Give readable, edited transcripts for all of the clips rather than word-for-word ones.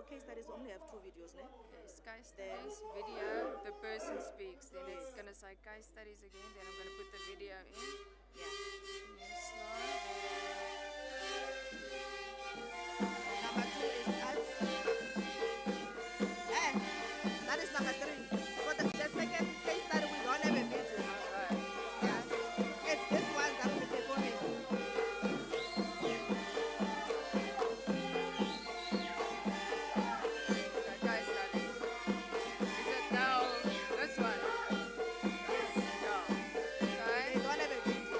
case studies only have 2 videos, ne? Yes, case studies, video, the person speaks. Then it's going to say case studies again. Then I'm going to put the video in. Yeah. Next slide. Number 2 is ads. That is number 3. For the second case study, we don't have a video. Okay. Yeah. It's this one that will be performing. Okay, case study. Is it now this one? Yes. Yeah. Okay. They don't have a video.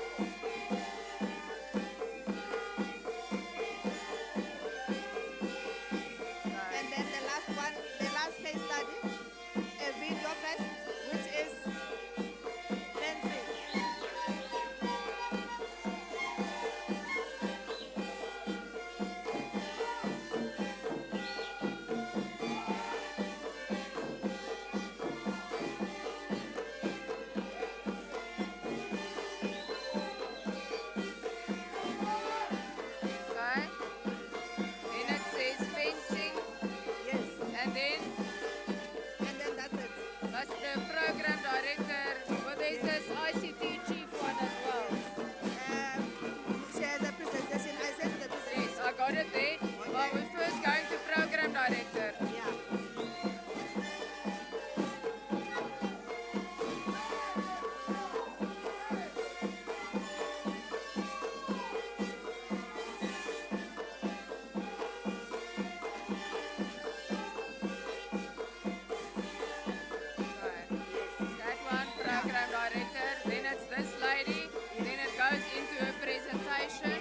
And then the last one, the last case study, a video first, which is dancing. Okay. Then it says fencing. Yes. And then That's it. that's the program director. Well, there's this ICT chief one as well. She has a presentation. I sent the presentation. Yes, I got it there. Well, we're first going to program director. Yeah. Okay. That one, program director. Then it's this lady. Then it goes into a presentation.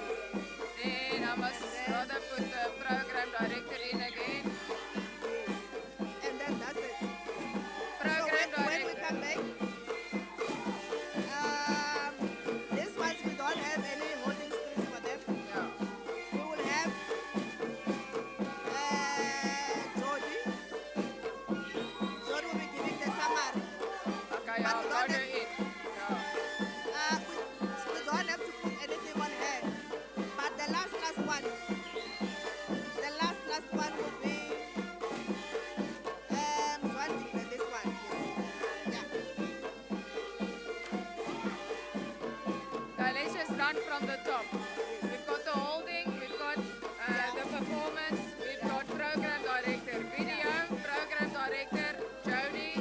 Then I must rather put the program director in again. And then that's it. Program So when we director. come back, this ones we don't have any holding screens for them. Yeah. We will have Jody. Jody will be giving the summary. Okay, But I'll we go don't to have- it. Yeah. We don't have to put anything on her. But the last one will be Swati, this one. Yes. Yeah. Okay, let's just run from the top. We've got the holding, we've got the performance, we've got program director, video, program director, Jody,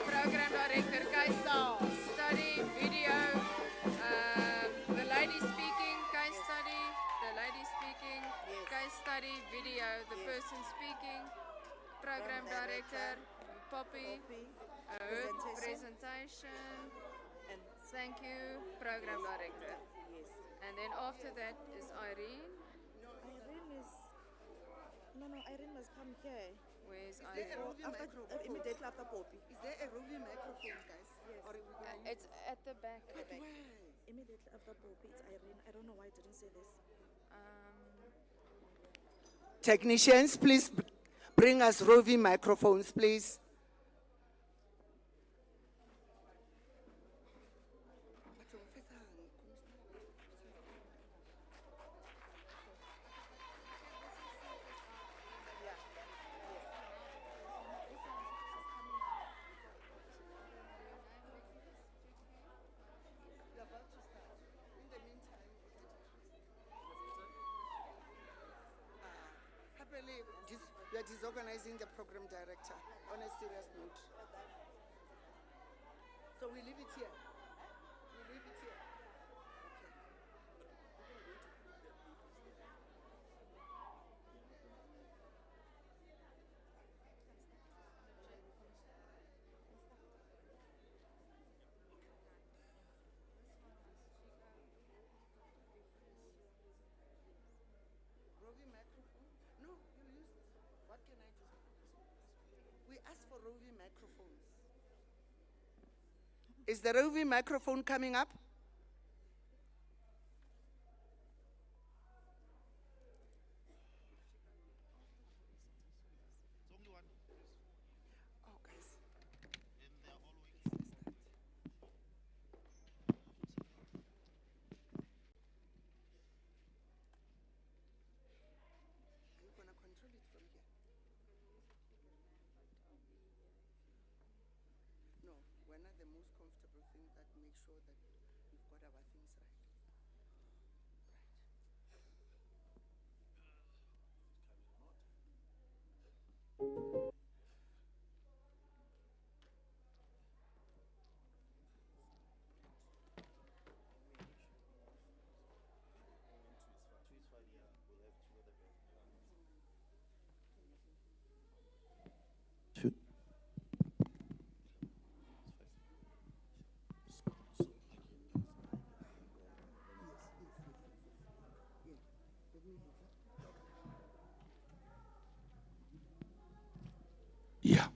program director, case study, video, the lady speaking, case study, the lady speaking, Yes. case study, video, the person speaking, program director, Poppy, Copy, presentation. and Thank you, program director. yes. And then after that is Irene. Irene is. No, Irene must come here. Where's there a Irene? roving microphone? Immediately after Poppy. Is there a roving microphone, guys? Yes. Or are we gonna It's at the back. Immediately after Poppy, it's Irene. I don't know why I didn't say this. Technicians, please bring us roving microphones, please. We're about to start. In the meantime, happily, we are disorganizing the program director on a serious note. So we leave it here. We leave it here. Okay. Roving microphone? No, you use this. What can I do? We asked for roving microphones. Is the roving microphone coming up? It's only one. Oh, guys. And they're all waiting. Are you going to control it from here? make sure that we've got our things right. Yeah.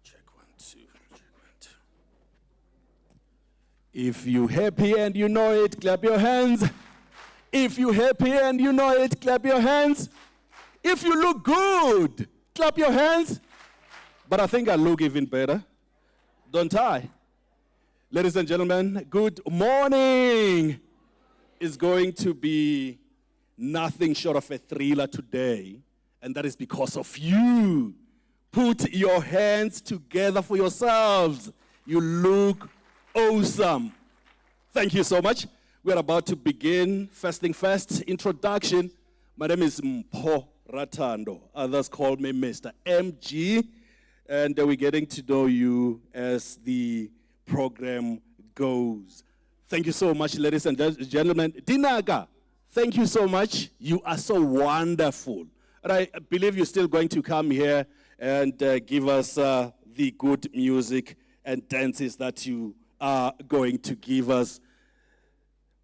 Check 1, 2. Check 1, 2. If you happy and you know it, clap your hands. If you happy and you know it, clap your hands. If you look good, clap your hands. But I think I look even better, don't I? Ladies and gentlemen, good morning. It's going to be nothing short of a thriller today, and that is because of you. Put your hands together for yourselves. You look awesome. Thank you so much. We're about to begin. First thing first, introduction. My name is Mpho Ratando. Others call me Mr. MG. And we're getting to know you as the program goes. Thank you so much, ladies and gentlemen. Dinaga, thank you so much. You are so wonderful. And I believe you're still going to come here and give us the good music and dances that you are going to give us.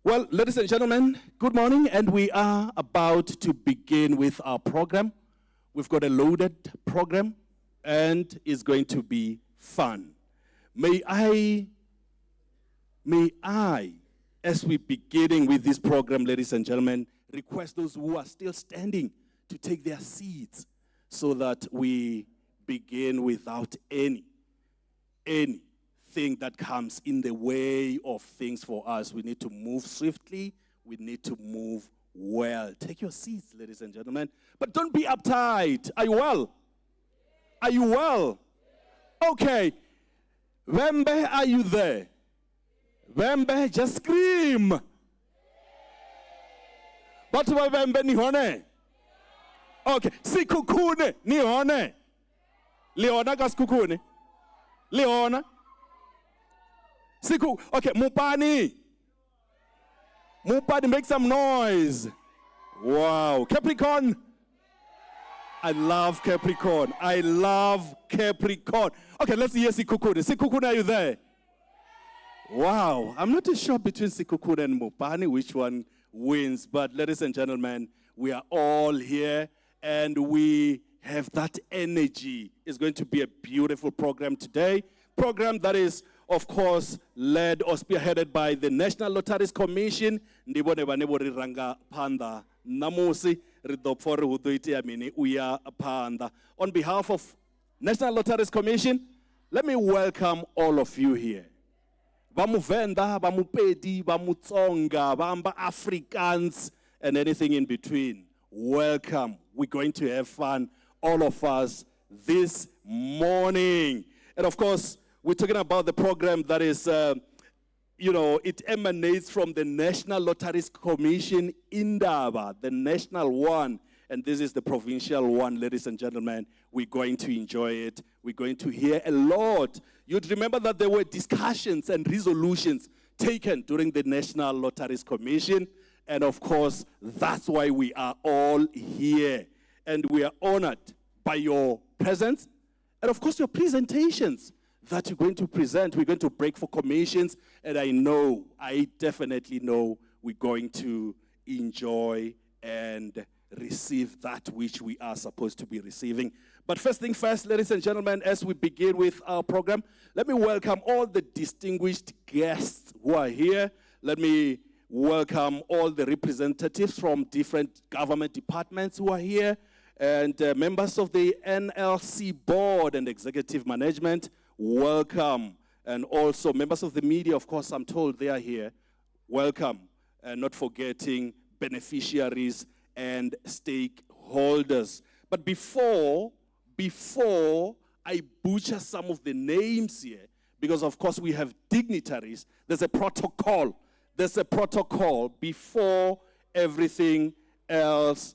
Well, ladies and gentlemen, good morning, and we are about to begin with our program. We've got a loaded program, and it's going to be fun. May I, as we beginning with this program, ladies and gentlemen, request those who are still standing to take their seats so that we begin without anything that comes in the way of things for us. We need to move swiftly. We need to move well. Take your seats, ladies and gentlemen. But don't be uptight. Are you well? Are you well? Okay. Wembe, are you there? Wembe, just scream. What's my Wembe nihone? Okay. Sikukune nihone. Leona kaskukune. Leona. Siku. Okay. Mupani. Mupani, make some noise. Wow. Capricorn. I love Capricorn. I love Capricorn. Okay, let's hear Sikukune. Sikukune, are you there? Wow. I'm not too sure between Sikukune and Mupani which one wins. But ladies and gentlemen, we are all here and we have that energy. It's going to be a beautiful program today. Program that is, of course, led or spearheaded by the National Lotteries Commission. Ndibone banebo riranga panda namusi. On behalf of National Lotteries Commission, let me welcome all of you here. Bamuvenda, Bamupedi, Bamutsonga, Bamba Africans, and anything in between. Welcome. We're going to have fun, all of us, this morning. And of course, we're talking about the program that is, it emanates from the National Lotteries Commission, Indaba, the national one. And this is the provincial one, ladies and gentlemen. We're going to enjoy it. We're going to hear a lot. You'd remember that there were discussions and resolutions taken during the National Lotteries Commission. And of course, that's why we are all here. And we are honored by your presence. And of course, your presentations that you're going to present. We're going to break for commissions. And I definitely know we're going to enjoy and receive that which we are supposed to be receiving. But first thing first, ladies and gentlemen, as we begin with our program, let me welcome all the distinguished guests who are here. Let me welcome all the representatives from different government departments who are here, and members of the NLC board and executive management. Welcome. And also members of the media, of course, I'm told they are here. Welcome. And not forgetting beneficiaries and stakeholders. But before I butcher some of the names here, because of course we have dignitaries. There's a protocol. There's a protocol before everything else.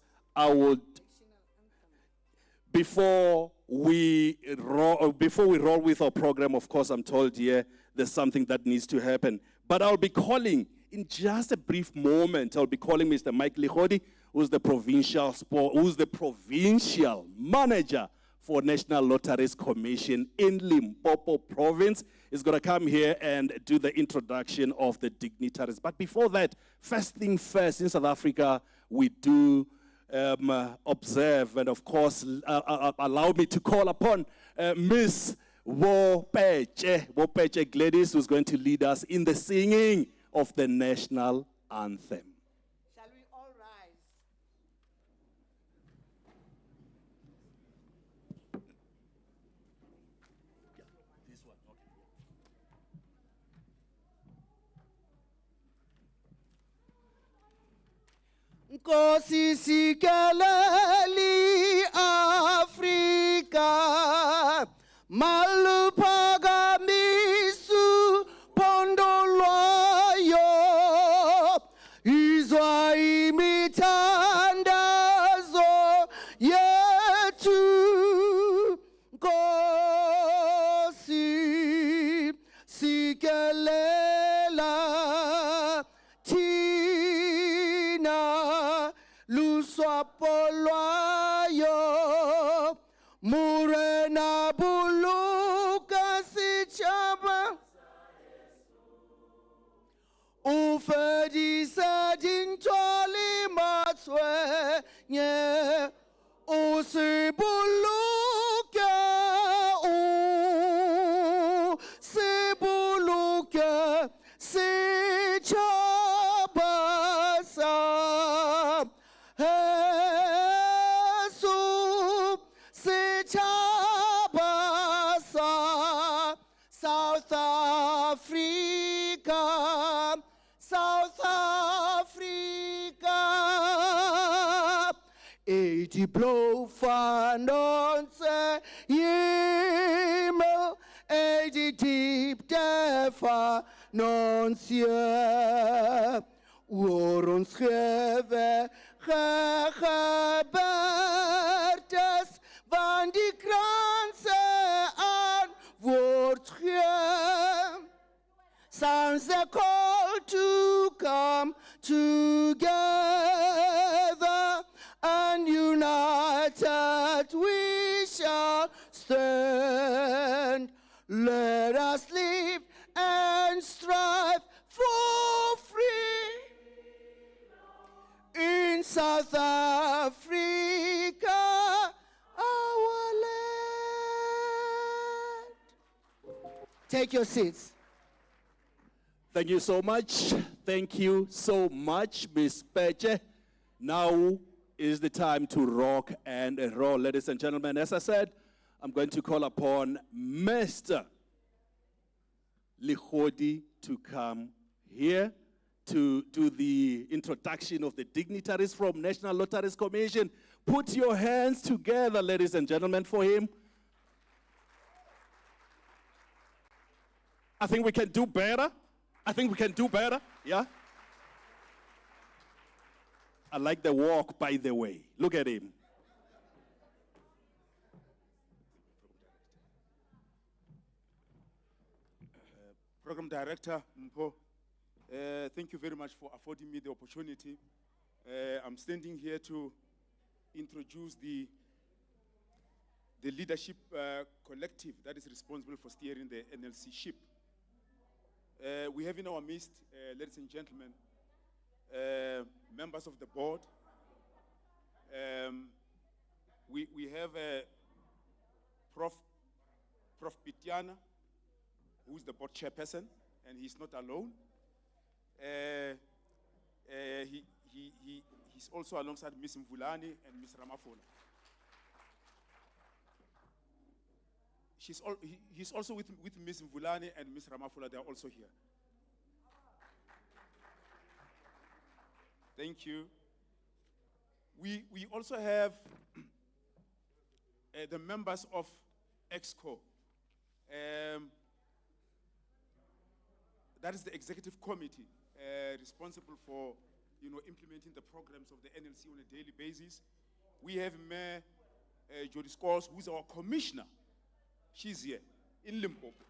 Before we roll with our program, of course, I'm told here there's something that needs to happen. But I'll be calling, in just a brief moment, I'll be calling Mr. Mike Likhodi, who's the provincial manager for National Lotteries Commission in Limpopo province. He's going to come here and do the introduction of the dignitaries. But before that, first thing first, in South Africa, we do observe and, of course, allow me to call upon Miss Wopeche Gladys, who's going to lead us in the singing of the national anthem. Shall we all rise? This one, okay. Nkosi sikeleli Afrika maluphakamisu phondo lwayo izwa imithandazo yethu Nkosi sikelela thina luswapo lwayo murena buluka sichaba ufedisa dintwali matswenye usibuluke usibuluke sichaba sa Jesu sichaba sa South Africa, South Africa. Edi blofa nonse yimel, edi deep defa nonsie. Ons gewe gebertes van die kranse aan word gee. Sounds a call to come together, and united we shall stand. Let us live and strive for free in South Africa, our land. Take your seats. Thank you so much. Thank you so much, Miss Peche. Now is the time to rock and roll. Ladies and gentlemen, as I said, I'm going to call upon Mr. Likhodi to come here to do the introduction of the dignitaries from National Lotteries Commission. Put your hands together, ladies and gentlemen, for him. I think we can do better. Yeah? I like the walk, by the way. Look at him. Program Director Mpo, thank you very much for affording me the opportunity. I'm standing here to introduce the leadership collective that is responsible for steering the NLC ship. We have in our midst, ladies and gentlemen, members of the board. We have Prof. Pitiana, who is the board chairperson, and he's not alone. He's also alongside Ms. Mvulani and Ms. Ramafola. He's also with Ms. Mvulani and Ms. Ramafola. They are also here. Thank you. We also have the members of EXCO. that is the executive committee responsible for, implementing the programs of the NLC on a daily basis. We have Mayor Jody Scores, who's our commissioner. She's here in Limpopo.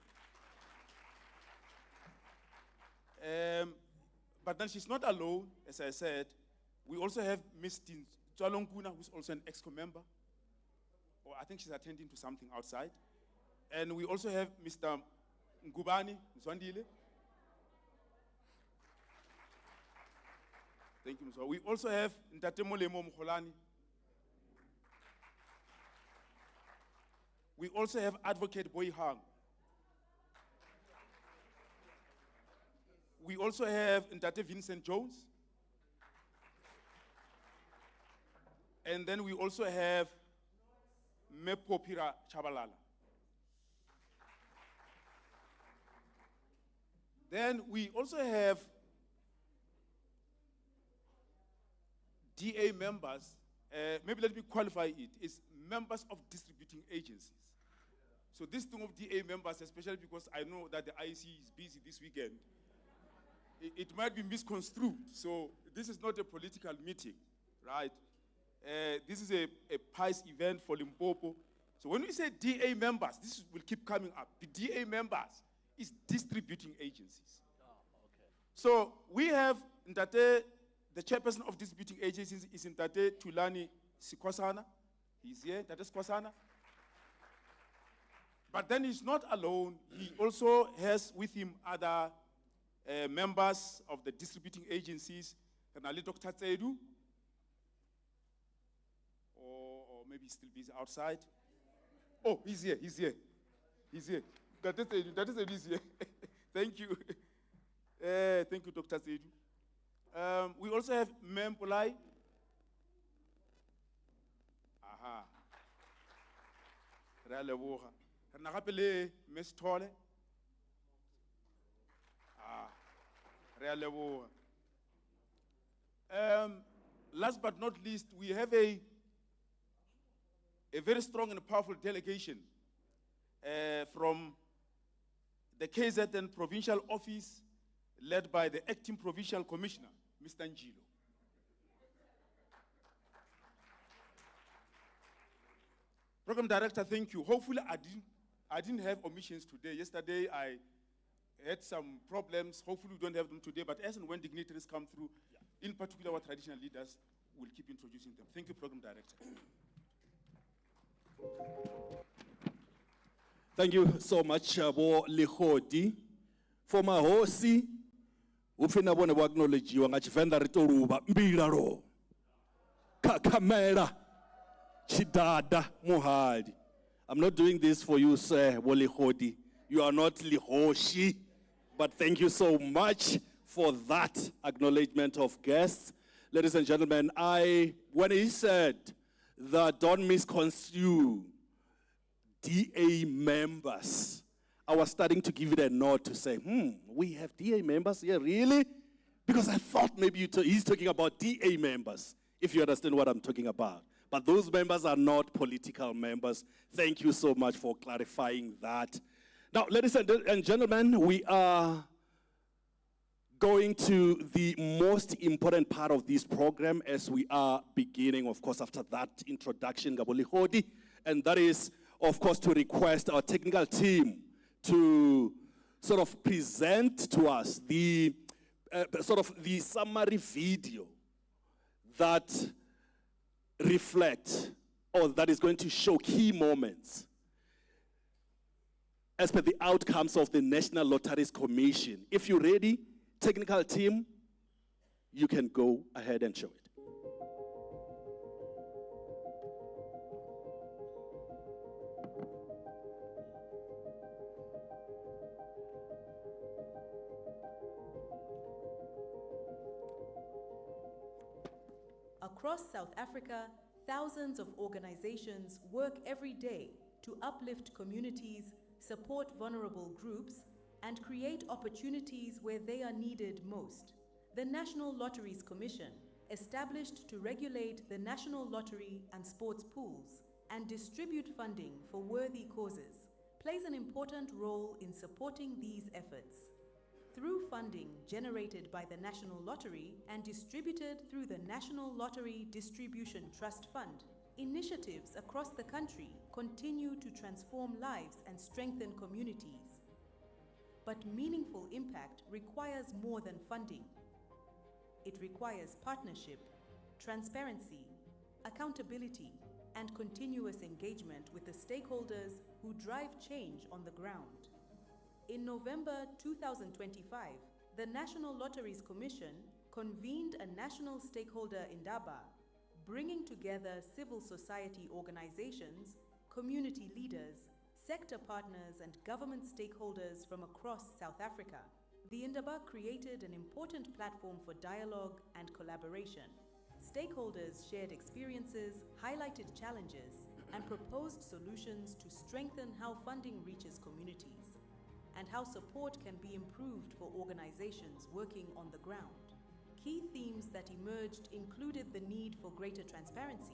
But then she's not alone, as I said. We also have Ms. Tjalongkuna, who's also an EXCO member. Or I think she's attending to something outside. And we also have Mr. Ngubani Mzwandile. Thank you, Mr. We also have Ntate Molemo Mkholani. We also have Advocate Boy Hang. We also have Ntate Vincent Jones. And then we also have Mepopira Chabalala. Then we also have DA members. Maybe let me qualify it. It's members of distributing agencies. So this thing of DA members, especially because I know that the IEC is busy this weekend, it might be misconstrued. So this is not a political meeting, right? This is a PICE event for Limpopo. So when we say DA members, this will keep coming up. The DA members is distributing agencies. So we have Ntate, the chairperson of distributing agencies is Ntate Tulani Sikwasana. He's here, Ntate Sikwasana. But then he's not alone. He also has with him other members of the distributing agencies. Kanali Dr. Tsedu, or maybe he's still busy outside. Oh, he's here. He's here. Dr. Tsedu is here. Thank you. Thank you, Dr. Tsedu. We also have Mempolai. Aha. Realeboga. Re na gape le Ms. Thole. Realeboga. Last but not least, we have a very strong and powerful delegation from the KZN provincial office, led by the acting provincial commissioner, Mr. Njilo. Program director, thank you. Hopefully I didn't have omissions today. Yesterday I had some problems. Hopefully we don't have them today, but as and when dignitaries come through, in particular our traditional leaders, we'll keep introducing them. Thank you, program director. Thank you so much, Bo Lihodi. For my hosi, ufina bone bo acknowledge you ngathi venda ri to luba mbila ro. Kamera chidada muhadi. I'm not doing this for you, sir, Bo Lihodi. You are not Lihoshi, but thank you so much for that acknowledgement of guests. Ladies and gentlemen, when he said that don't misconstrue DA members, I was starting to give it a nod to say, we have DA members here, really? Because I thought maybe he's talking about DA members, if you understand what I'm talking about. But those members are not political members. Thank you so much for clarifying that. Now, ladies and gentlemen, we are going to the most important part of this program as we are beginning, of course, after that introduction, Gaboli Hodi, and that is, of course, to request our technical team to sort of present to us the the summary video that reflect or that is going to show key moments as per the outcomes of the National Lotteries Commission. If you're ready, technical team, you can go ahead and show it. Across South Africa, thousands of organizations work every day to uplift communities, support vulnerable groups, and create opportunities where they are needed most. The National Lotteries Commission, established to regulate the national lottery and sports pools and distribute funding for worthy causes, plays an important role in supporting these efforts. through funding generated by the National Lottery and distributed through the National Lottery Distribution Trust Fund. Initiatives across the country continue to transform lives and strengthen communities. But meaningful impact requires more than funding. It requires partnership, transparency, accountability, and continuous engagement with the stakeholders who drive change on the ground. In November 2025, the National Lotteries Commission convened a national stakeholder Indaba, bringing together civil society organizations, community leaders, sector partners, and government stakeholders from across South Africa. The Indaba created an important platform for dialogue and collaboration. Stakeholders shared experiences, highlighted challenges, and proposed solutions to strengthen how funding reaches communities and how support can be improved for organizations working on the ground. Key themes that emerged included the need for greater transparency,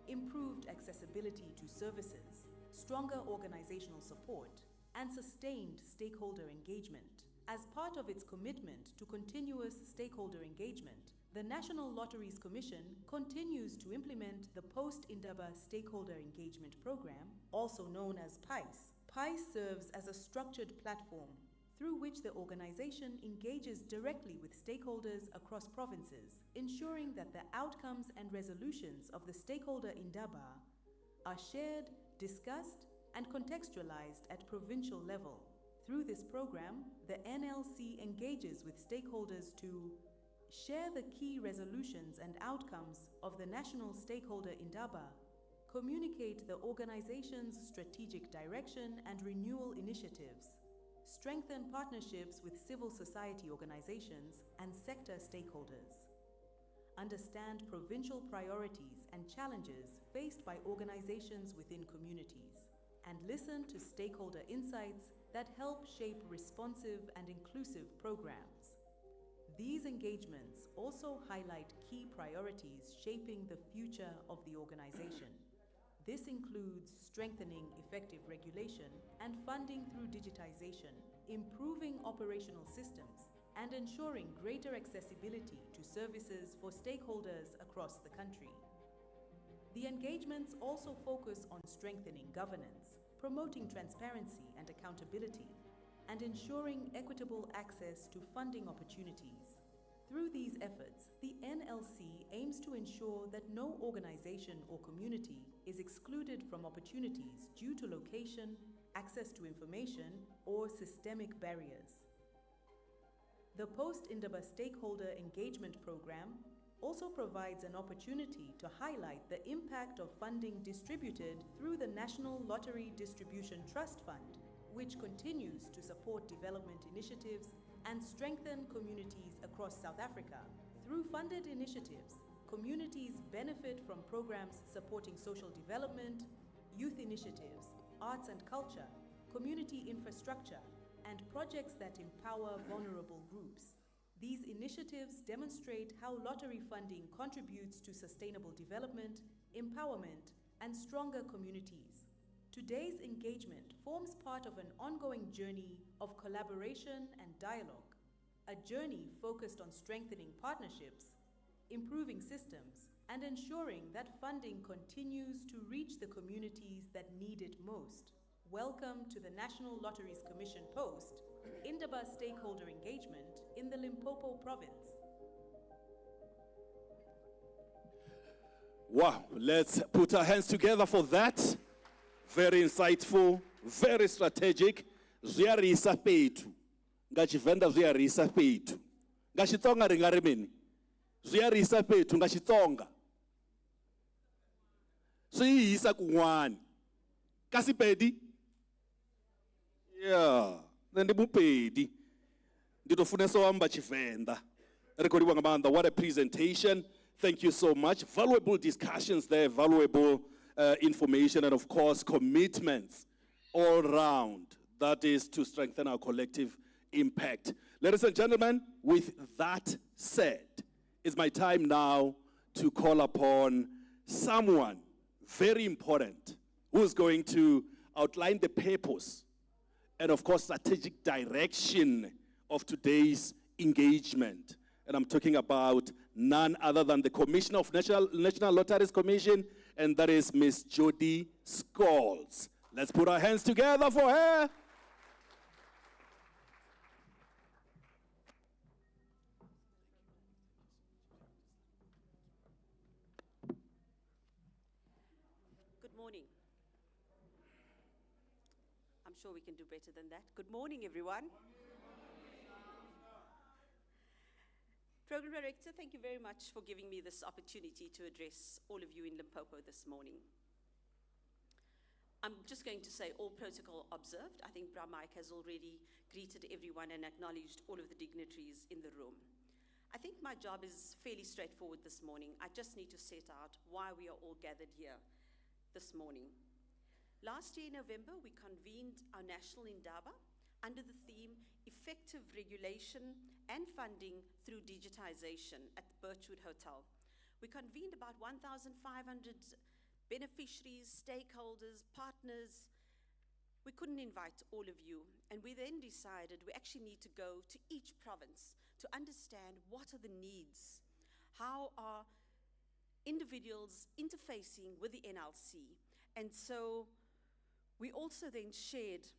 improved accessibility to services, stronger organizational support, and sustained stakeholder engagement. As part of its commitment to continuous stakeholder engagement, the National Lotteries Commission continues to implement the Post-Indaba Stakeholder Engagement Program, also known as PICE. PICE serves as a structured platform through which the organization engages directly with stakeholders across provinces, ensuring that the outcomes and resolutions of the stakeholder Indaba are shared, discussed, and contextualized at provincial level. Through this program, the NLC engages with stakeholders to share the key resolutions and outcomes of the national stakeholder Indaba, communicate the organization's strategic direction and renewal initiatives, strengthen partnerships with civil society organizations and sector stakeholders, understand provincial priorities and challenges faced by organizations within communities, and listen to stakeholder insights that help shape responsive and inclusive programs. These engagements also highlight key priorities shaping the future of the organization. This includes strengthening effective regulation and funding through digitization, improving operational systems, and ensuring greater accessibility to services for stakeholders across the country. The engagements also focus on strengthening governance, promoting transparency and accountability, and ensuring equitable access to funding opportunities. Through these efforts, the NLC aims to ensure that no organization or community is excluded from opportunities due to location, access to information, or systemic barriers. The Post-Indaba Stakeholder Engagement Program also provides an opportunity to highlight the impact of funding distributed through the National Lottery Distribution Trust Fund, which continues to support development initiatives and strengthen communities across South Africa. Through funded initiatives, communities benefit from programs supporting social development, youth initiatives, arts and culture, community infrastructure, and projects that empower vulnerable groups. These initiatives demonstrate how lottery funding contributes to sustainable development, empowerment, and stronger communities. Today's engagement forms part of an ongoing journey of collaboration and dialogue, a journey focused on strengthening partnerships, improving systems, and ensuring that funding continues to reach the communities that need it most. Welcome to the National Lotteries Commission Post, Indaba Stakeholder Engagement in the Limpopo province. Wow, let's put our hands together for that. Very insightful, very strategic. Ziyarisa petu. Ngachivenda ziyarisa petu. Ngachitsonga ringarimini. Ziyarisa petu ngachitsonga. Siyisa kunwani. Kasipedi. Yeah, ndibupedi. Nditofunesa wamba chivenda. Rekodiwa ngamanda, what a presentation. Thank you so much. Valuable discussions there, valuable information, and of course, commitments all round. That is to strengthen our collective impact. Ladies and gentlemen, with that said, it's my time now to call upon someone very important who is going to outline the purpose and, of course, strategic direction of today's engagement. And I'm talking about none other than the Commissioner of National Lotteries Commission, and that is Miss Jody Scholes. Let's put our hands together for her. Good morning. I'm sure we can do better than that. Good morning, everyone. Program Director, thank you very much for giving me this opportunity to address all of you in Limpopo this morning. I'm just going to say all protocol observed. I think Bra Mike has already greeted everyone and acknowledged all of the dignitaries in the room. I think my job is fairly straightforward this morning. I just need to set out why we are all gathered here this morning. Last year in November, we convened our National Indaba under the theme Effective Regulation and Funding Through Digitization at the Birchwood Hotel. We convened about 1,500 beneficiaries, stakeholders, partners. We couldn't invite all of you, and we then decided we actually need to go to each province to understand what are the needs, how are individuals interfacing with the NLC. And so we also then shared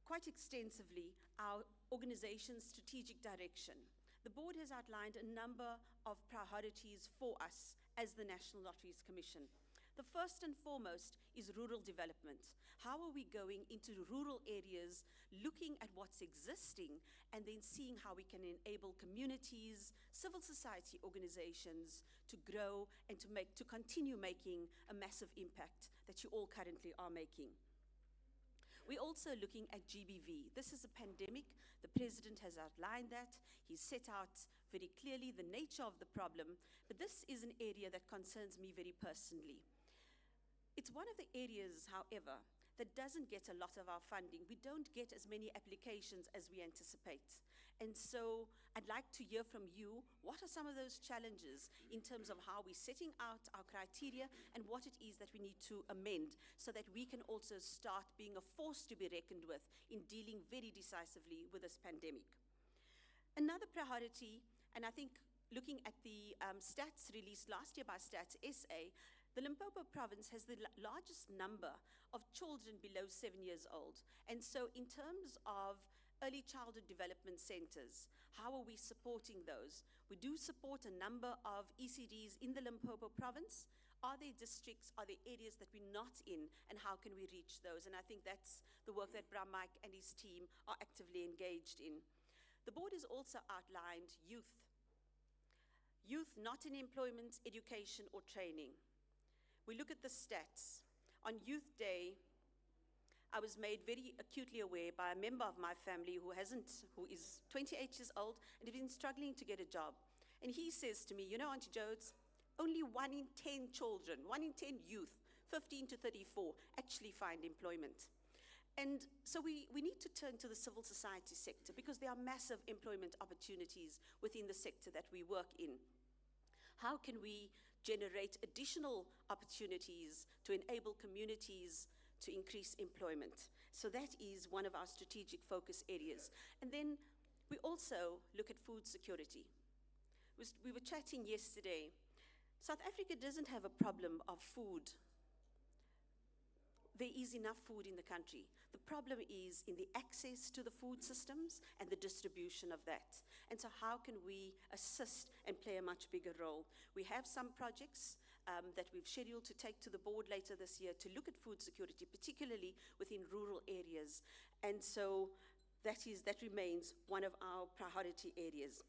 quite extensively our organization's strategic direction. The board has outlined a number of priorities for us as the National Lotteries Commission. The first and foremost is rural development. How are we going into rural areas, looking at what's existing, and then seeing how we can enable communities, civil society organizations to grow and to continue making a massive impact that you all currently are making. We're also looking at GBV. This is a pandemic. The president has outlined that. He's set out very clearly the nature of the problem, but this is an area that concerns me very personally. It's one of the areas, however, that doesn't get a lot of our funding. We don't get as many applications as we anticipate. And so I'd like to hear from you, what are some of those challenges in terms of how we're setting out our criteria and what it is that we need to amend so that we can also start being a force to be reckoned with in dealing very decisively with this pandemic. Another priority, and I think looking at the stats released last year by Stats SA, the Limpopo province has the largest number of children below 7 years old. And so in terms of early childhood development centers, how are we supporting those? We do support a number of ECDs in the Limpopo province. Are there districts, are there areas that we're not in, and how can we reach those? And I think that's the work that Bra Mike and his team are actively engaged in. The board has also outlined youth. Youth not in employment, education, or training. We look at the stats. On Youth Day, I was made very acutely aware by a member of my family who is 28 years old and has been struggling to get a job. And he says to me, you know, Auntie Jodes, only 1 in 10 children, 1 in 10 youth, 15 to 34, actually find employment. And so we need to turn to the civil society sector because there are massive employment opportunities within the sector that we work in. How can we generate additional opportunities to enable communities to increase employment? So that is one of our strategic focus areas. And then we also look at food security. We were chatting yesterday. South Africa doesn't have a problem of food. There is enough food in the country. The problem is in the access to the food systems and the distribution of that. And so how can we assist and play a much bigger role? We have some projects that we've scheduled to take to the board later this year to look at food security, particularly within rural areas. And so that remains one of our priority areas.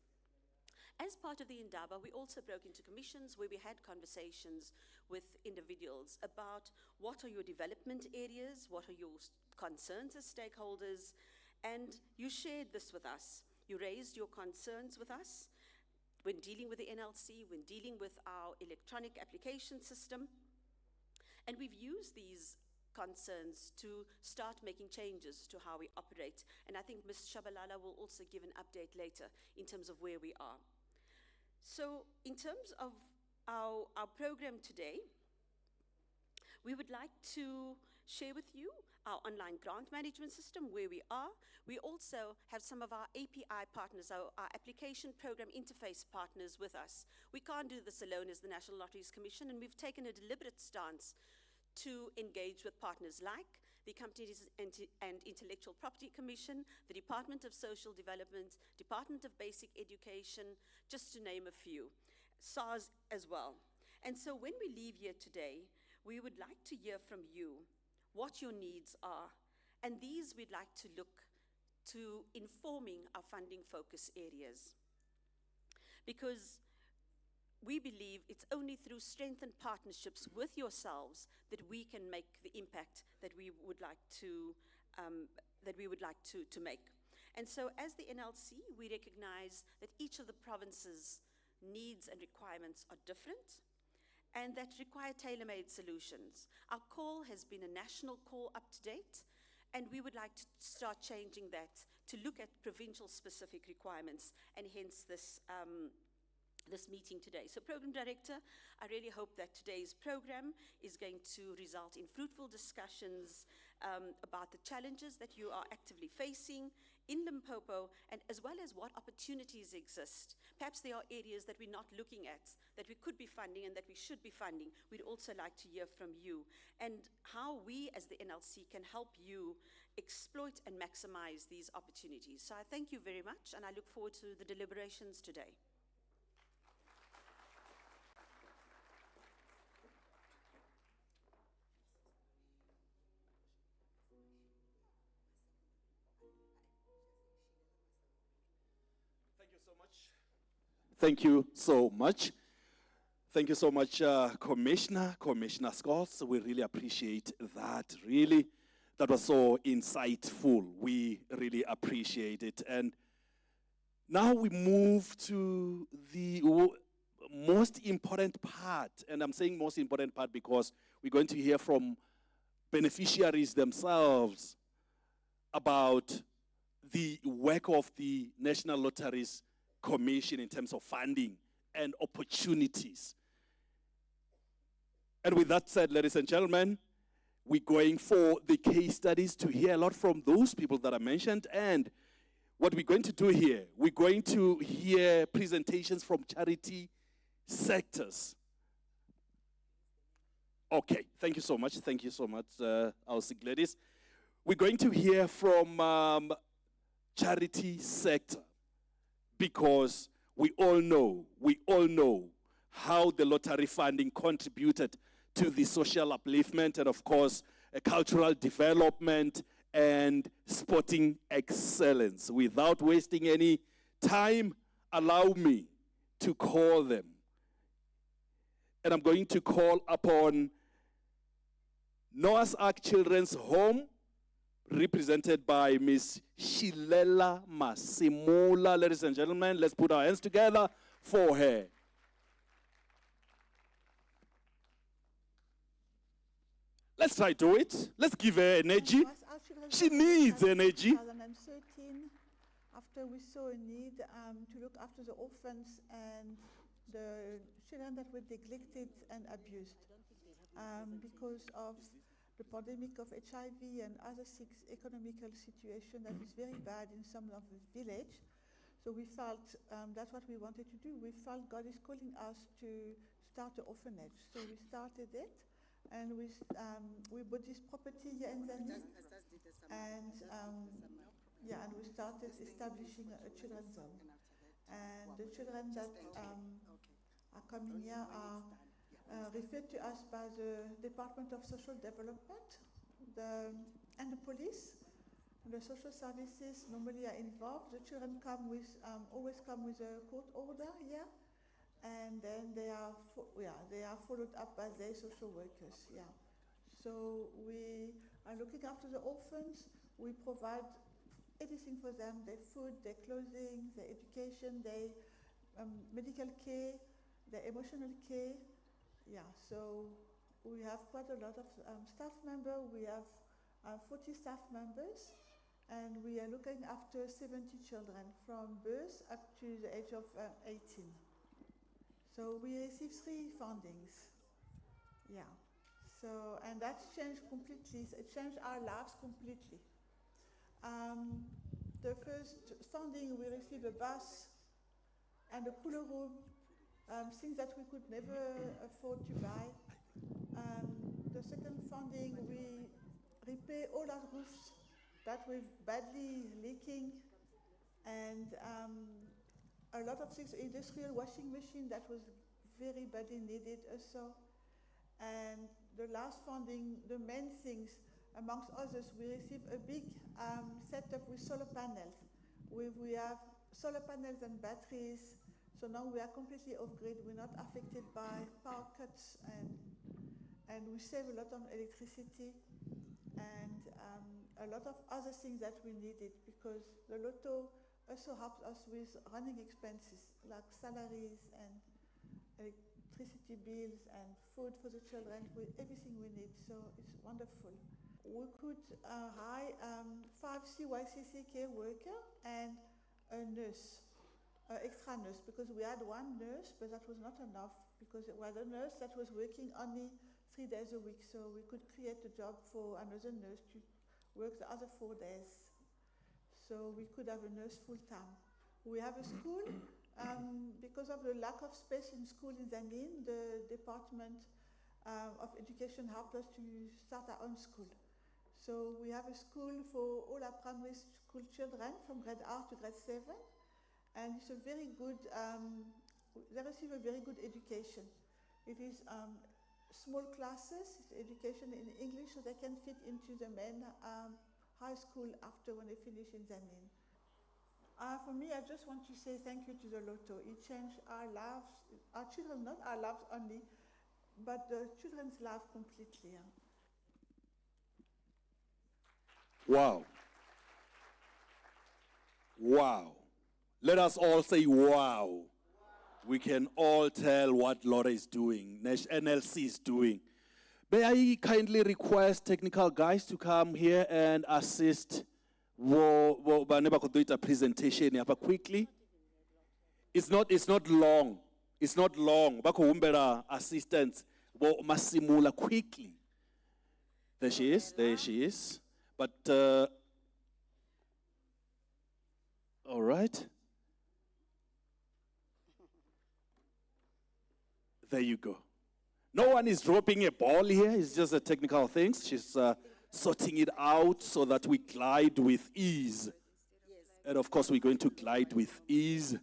As part of the Indaba, we also broke into commissions where we had conversations with individuals about what are your development areas, what are your concerns as stakeholders, and you shared this with us. You raised your concerns with us when dealing with the NLC, when dealing with our electronic application system, and we've used these concerns to start making changes to how we operate. And I think Ms. Shabalala will also give an update later in terms of where we are. So in terms of our program today, we would like to share with you our online grant management system, where we are. We also have some of our API partners, our application program interface partners with us. We can't do this alone as the National Lotteries Commission, and we've taken a deliberate stance to engage with partners like the Companies and Intellectual Property Commission, the Department of Social Development, Department of Basic Education, just to name a few, SARS as well. And so when we leave here today, we would like to hear from you what your needs are, and these we'd like to look to informing our funding focus areas. Because we believe it's only through strengthened partnerships with yourselves that we can make the impact that we would like to make. And so as the NLC, we recognize that each of the provinces' needs and requirements are different and that require tailor-made solutions. Our call has been a national call up to date, and we would like to start changing that to look at provincial specific requirements, and hence this meeting today. So Program Director, I really hope that today's program is going to result in fruitful discussions about the challenges that you are actively facing in Limpopo, and as well as what opportunities exist. Perhaps there are areas that we're not looking at, that we could be funding and that we should be funding. We'd also like to hear from you, and how we as the NLC can help you exploit and maximize these opportunities. So I thank you very much, and I look forward to the deliberations today. Thank you so much. Thank you so much, Commissioner Scott. We really appreciate that. Really, that was so insightful. We really appreciate it. And now we move to the most important part. And I'm saying most important part because we're going to hear from beneficiaries themselves about the work of the National Lotteries Commission in terms of funding and opportunities. And with that said, ladies and gentlemen, we're going for the case studies to hear a lot from those people that I mentioned. And what we're going to do here, we're going to hear presentations from charity sectors. Okay, thank you so much. Thank you so much, our sick ladies. We're going to hear from charity sector, because we all know how the lottery funding contributed to the social upliftment and, of course, cultural development and sporting excellence. Without wasting any time, allow me to call them. And I'm going to call upon Noah's Ark Children's Home, represented by Miss Shilela Masimula. Ladies and gentlemen, let's put our hands together for her. Let's try to do it. Let's give her energy. She needs energy. 2013, after we saw a need to look after the orphans and the children that were neglected and abused because of the pandemic of HIV and other economical situation that is very bad in some of the village. So we felt that's what we wanted to do. We felt God is calling us to start an orphanage. So we started it, and we bought this property here in Zambia, and and we started establishing a children's home. And the children that are coming here are referred to us by the Department of Social Development and the police. The social services normally are involved. The children come with, always come with a court order here, and then they are followed up by their social workers. Yeah. So we are looking after the orphans. We provide everything for them: their food, their clothing, their education, their medical care, their emotional care. Yeah, so we have quite a lot of staff members. We have 40 staff members, and we are looking after 70 children from birth up to the age of 18. So we receive 3 fundings. Yeah, So, and that's changed completely. It changed our lives completely. The first funding, we received a bus and a cooler room, things that we could never afford to buy. The second funding, we repair all our roofs that were badly leaking, and a lot of things, industrial washing machine that was very badly needed also. And the last funding, the main things, amongst others, we received a big setup with solar panels. We have solar panels and batteries, so now we are completely off-grid. We're not affected by power cuts, and we save a lot on electricity and a lot of other things that we needed, because the Lotto also helps us with running expenses like salaries and electricity bills and food for the children, with everything we need, so it's wonderful. We could hire 5 CYCC care workers and a nurse, extra nurse, because we had one nurse, but that was not enough, because it was a nurse that was working only 3 days a week, so we could create a job for another nurse to work the other 4 days. So we could have a nurse full-time. We have a school. Because of the lack of space in school in Zanin, the Department of Education helped us to start our own school. So we have a school for all our primary school children from grade R to grade 7. And it's a very good, they receive a very good education. It is small classes, it's education in English, so they can fit into the main high school after when they finish in Zanin. For me, I just want to say thank you to the Lotto. It changed our lives, our children, not our lives only, but the children's life completely. Wow. Wow. Let us all say wow. We can all tell what Lotto is doing, NLC is doing. May I kindly request technical guys to come here and assist a presentation quickly. It's not long. It's not long. Bako assistance masimula quickly. There she is. But all right. There you go. No one is dropping a ball here. It's just a technical thing. She's sorting it out so that we glide with ease. And of course, we're going to glide with ease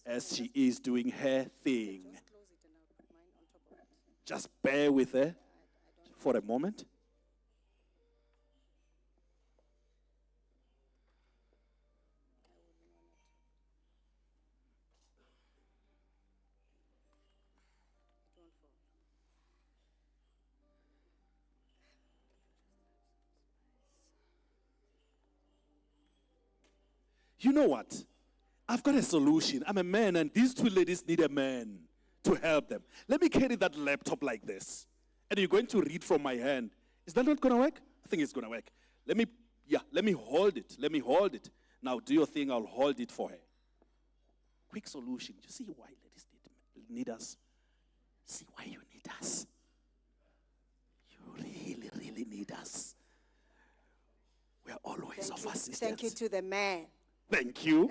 as she is doing her thing. Just bear with her for a moment. You know what? I've got a solution. I'm a man, and these two ladies need a man to help them. Let me carry that laptop like this. And you're going to read from my hand. Is that not going to work? I think it's going to work. Let me hold it. Let me hold it. Now do your thing. I'll hold it for her. Quick solution. You see why ladies need us? See why you need us. You really, really need us. We are always of assistance. Thank you to the man. Thank you.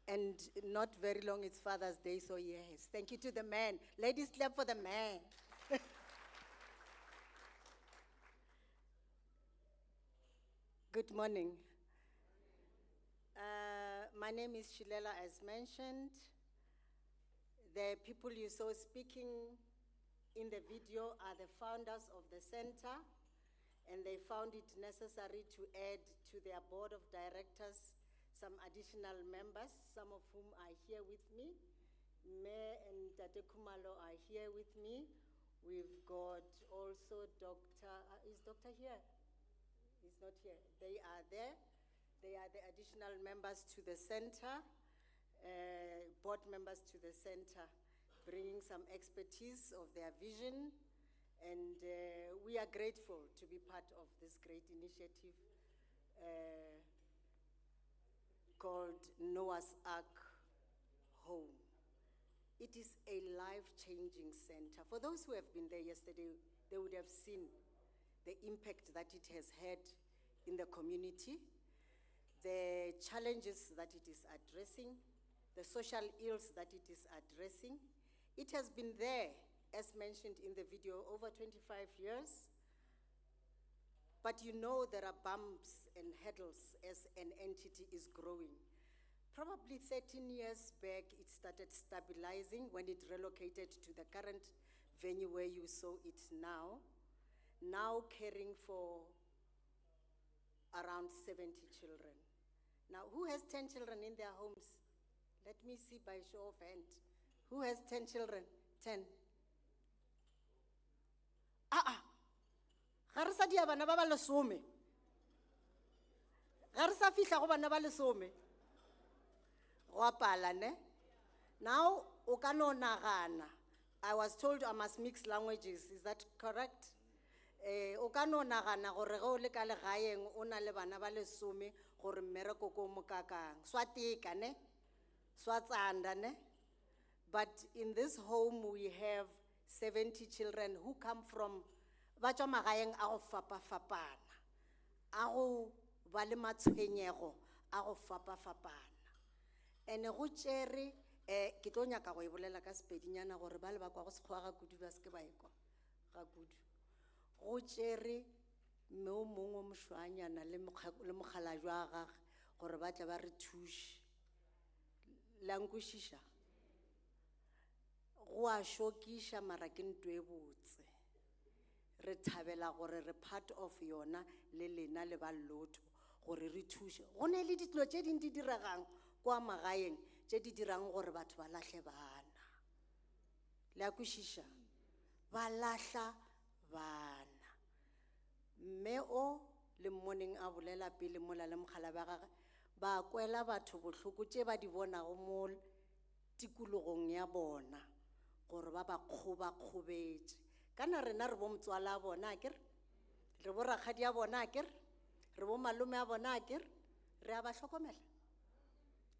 And not very long, it's Father's Day, so yes. Thank you to the man. Ladies, clap for the man. Good morning. My name is Shilela, as mentioned. The people you saw speaking in the video are the founders of the center, and they found it necessary to add to their board of directors some additional members, some of whom are here with me. Mayor and Tate Kumalo are here with me. We've got also is Doctor here? He's not here. They are there. They are the additional members to the center, board members to the center, bringing some expertise of their vision. And we are grateful to be part of this great initiative called Noah's Ark Home. It is a life-changing center. For those who have been there yesterday, they would have seen the impact that it has had in the community, the challenges that it is addressing, the social ills that it is addressing. It has been there, as mentioned in the video, over 25 years. But you know there are bumps and hurdles as an entity is growing. Probably 13 years back, it started stabilizing when it relocated to the current venue where you saw it now caring for around 70 children. Now, who has 10 children in their homes? Let me see by show of hand. Who has 10 children? 10. Ga re sa dia bana ba ba lesome. Ga re sa fihla go bana ba lesome. Go a pala, ne? Now, o ka no nagana. I was told I must mix languages. Is that correct? O ka no nagana gore ge o le ka legaeng o na le bana ba lesome gore mmereko ko mokakang. Swa tika, ne? Swa tsanda, ne? But in this home, we have 70 children who come from Bacho magaeng a go fapa-fapana, a go ba le matshwenyego a go fapa-fapana. And go tšere, ke tlo nyaka go e bolela ka Sepedinyana gore ba le ba kwa go sekgowa ga kudu ba seke ba ekwa ga kudu. Go tšere mme o mongwe o mošwanyana le mokgalajwe wa gagwe gore ba tle ba re thuše. La nkwešiša? Go a šokiša mara ke ntho e botse. Re thabela gore re part of yona le lena le ba Lotho gore re thuše. Go ne le ditlo tše ding di diragang kwa magaeng tše di dirang gore batho ba lahle bana. Le a kwešiša? Ba lahla bana. Mme o le mmoneng a bolela pele mola le mokgala ba gagwe ba kwela batho bohloko tše ba di bonago mo tikologong ya bona gore ba ba kgobetše. Kana rena re bo motswala a bona akere, re bo rakgadi a bona akere, re bo malome a bona akere, re a ba hlokomela.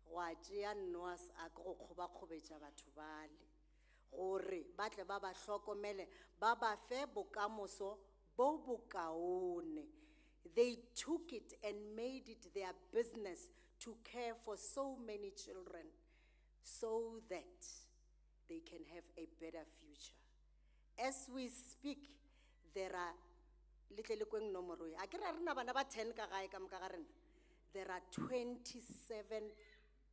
Go a tšea nnoas a ke go kgobakgobetša batho bale gore ba tle ba ba hlokomele, ba ba fe bokamoso bo bokaone. They took it and made it their business to care for so many children so that they can have a better future. As we speak, there are there are 27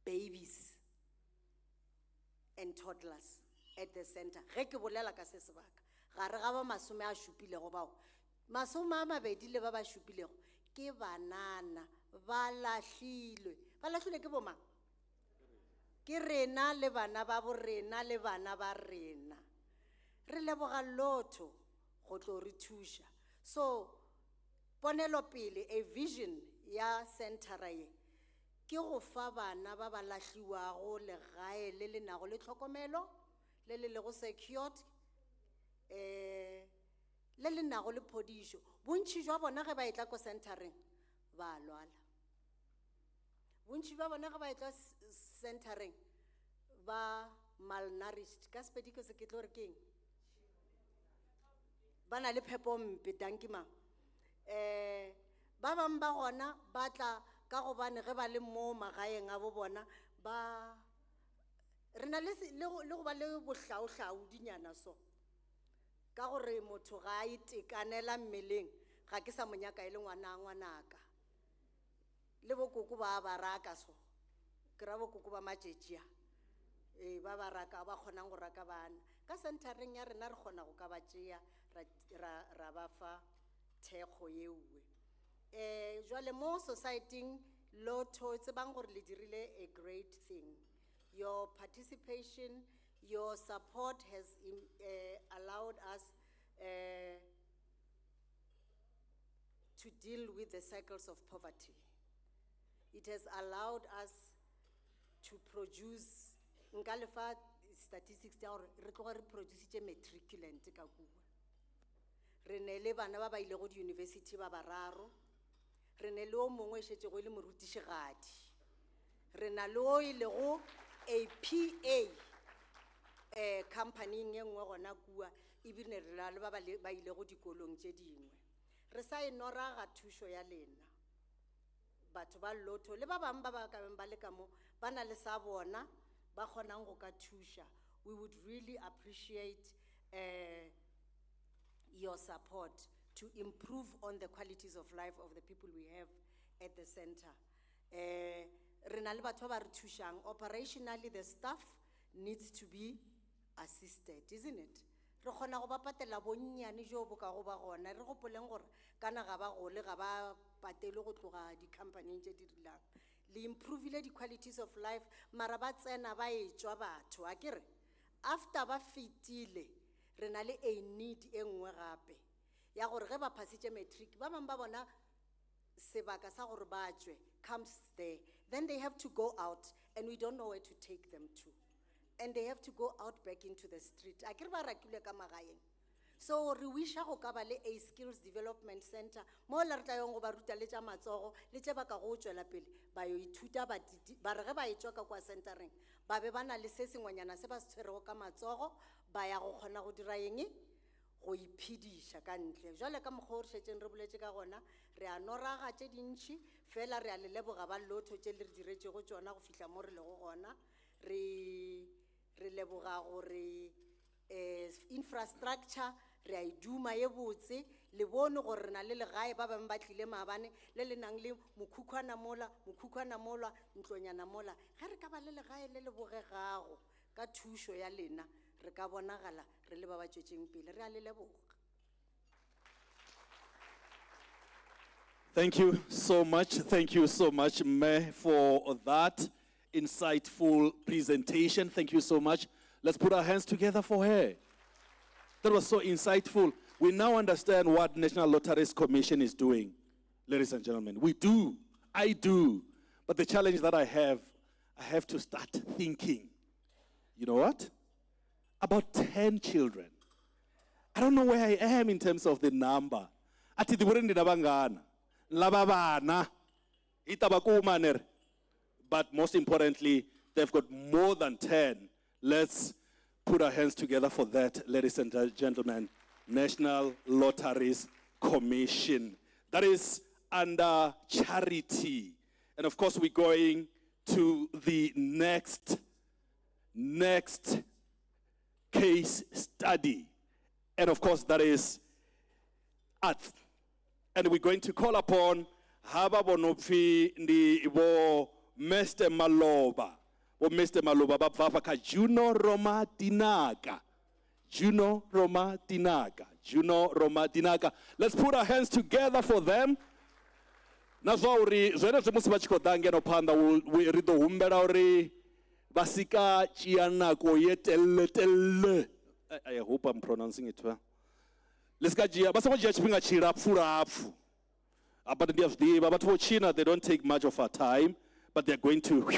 babies and toddlers at the center. Ge ke bolela ka se sebaka, ga re ga ba masome a šupilego bao. Masome a mabedi le ba ba šupilego ke banana ba lahlilwe. Ba lahlilwe ke bomang? Ke rena le bana ba bo rena le bana ba rena. Re leboga Lotho go tlo re thuša. So, ponelo pele, a vision ya centera ye, ke go fa bana ba ba lahliwago legae le le nago le tlhokomelo, le le lego secured, le le nago le phodišo. Bontši jwa bona ge ba etla ko centereng, ba lwala. Bontši jwa bona ge ba etla centereng, ba malnourished. Ka Sepediko se ke tlo re keng? Ba na le phepo mpe, danki ma. Ba bang ba gona ba tla ka gobane ge ba le mo magaeng a bo bona, ba re na le go ba le bohlauhlaudinyana so. Ka gore motho ga a itekanela mmeleng, ga ke sa monyaka e le ngwanaka. Le bokoko ba baraka so. Ke ra bokoko ba matšetšea. Ba baraka ba kgonang go raka bana. Ka centereng ya rena re kgona go ka ba tšea ra ba fa thekgo yeue. Jwale mo society-ing Lotho tsebang gore le dirile a great thing. Your participation, your support has allowed us to deal with the cycles of poverty. It has allowed us to produce, nka lefa statistics ya gore re tloga re produce matriculant ka kua. Re ne le bana ba ba ile go di university ba bararo. Re ne le o mongwe šetše go ile morutišigadi. Re na le o ile go a PA company e nngwe gona kua ebile re na le ba ba ile go dikolong tše dingwe re sa inora ga thušo ya lena batho ba lotho le ba bang ba ba ka beng ba le ka mo ba na le sa bona ba kgonang go ka thuša. We would really appreciate your support to improve on the qualities of life of the people we have at the center. Re na le batho ba re thušang. Operationally, the staff needs to be assisted, isn't it? Re kgona go ba patela bonnyane jo bo ka go ba gona re gopoleng gore kana ga ba gole ga ba patele go tloga di-company tše di rilang le improvile di-qualities of life mara ba tsena ba etswa batho a kere after ba fetile re na le a need e nngwe gape ya gore ge ba phasitše matric ba bang ba bona sebaka sa gore ba tšwe comes there, then they have to go out and we don't know where to take them to. And they have to go out back into the street. A kere ba rakile ka magaeng. So re wisha go ka ba le a skills development center mo la re tla yong go ba ruta le tša matsogo le tše ba ka go tšwela pele ba yo ithuta ba re ge ba etswa ka kwa centereng ba be ba na le se sengwenyana se ba se tshwerego ka matsogo ba ya go kgona go dira eng go iphediša ka ntle jwale ka mokgwa o re šetšeng re boletše ka gona re a noraga tše dintšhi fela re a le leboga ba lotho tše le re diretšego tšona go fihla mo re lego gona re leboga gore infrastructure re a iduma ye botse le bone gore re na le legae ba bang ba tlile maabane le le nang le mokhukhwana mola ntlonyana mola ge re ka ba le legae le le bogegago ka thušo ya lena re ka bonagala re le ba ba tšwetšeng pele re a le leboga. Thank you so much. Thank you so much, Mme, for that insightful presentation. Thank you so much. Let's put our hands together for her. That was so insightful. We now understand what National Lotteries Commission is doing, ladies and gentlemen. We do. I do. But the challenge that I have to start thinking, you know what? About 10 children. I don't know where I am in terms of the number. Ati diburendi nabangana. Lababana. Itabakumaner. But most importantly, they've got more than 10. Let's put our hands together for that, ladies and gentlemen. National Lotteries Commission. That is under charity. And of course, we're going to the next case study. And of course, that is arts. And we're going to call upon Haba Bonopfi Ndibo Mr. Maloba. Or Mr. Maloba Babaka Juno Roma Dinaga. Juno Roma Dinaga. Juno Roma Dinaga. Let's put our hands together for them. Nazauri, Zena Musbachko Dangeno Panda will read the Humberauri Basika Chiana Koyetel. I hope I'm pronouncing it well. Let's get Gia, but someone just bring a cheer up, Furafu. But for China, they don't take much of our time, but they're going to.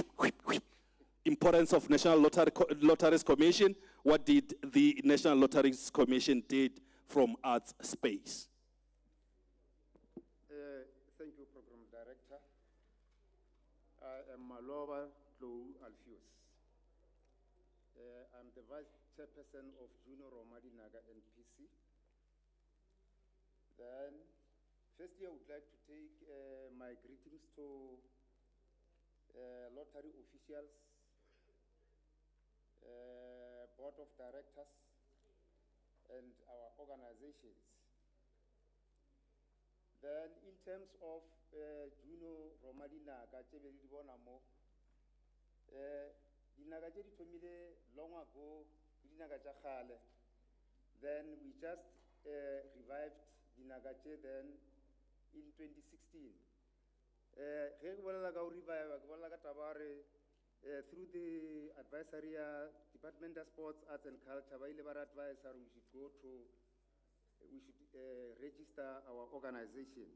Importance of National Lotteries Commission. What did the National Lotteries Commission did from arts space? Thank you, Program Director. I am Maloba Tlou Alfius. I'm the Vice Chairperson of Juno Romadinaga NPC. Then, firstly, I would like to take my greetings to lottery officials, board of directors, and our organizations. Then, in terms of Juno Romadinaga, dinaga tše di thomile long ago, dinaga tša kgale. Then we just revived dinaga tše then in 2016. Ge ke bolela ka go revive, ke bolela ka taba re through the advisory Department of Sports, Arts and Culture, ba ile ba re advise we should register our organization.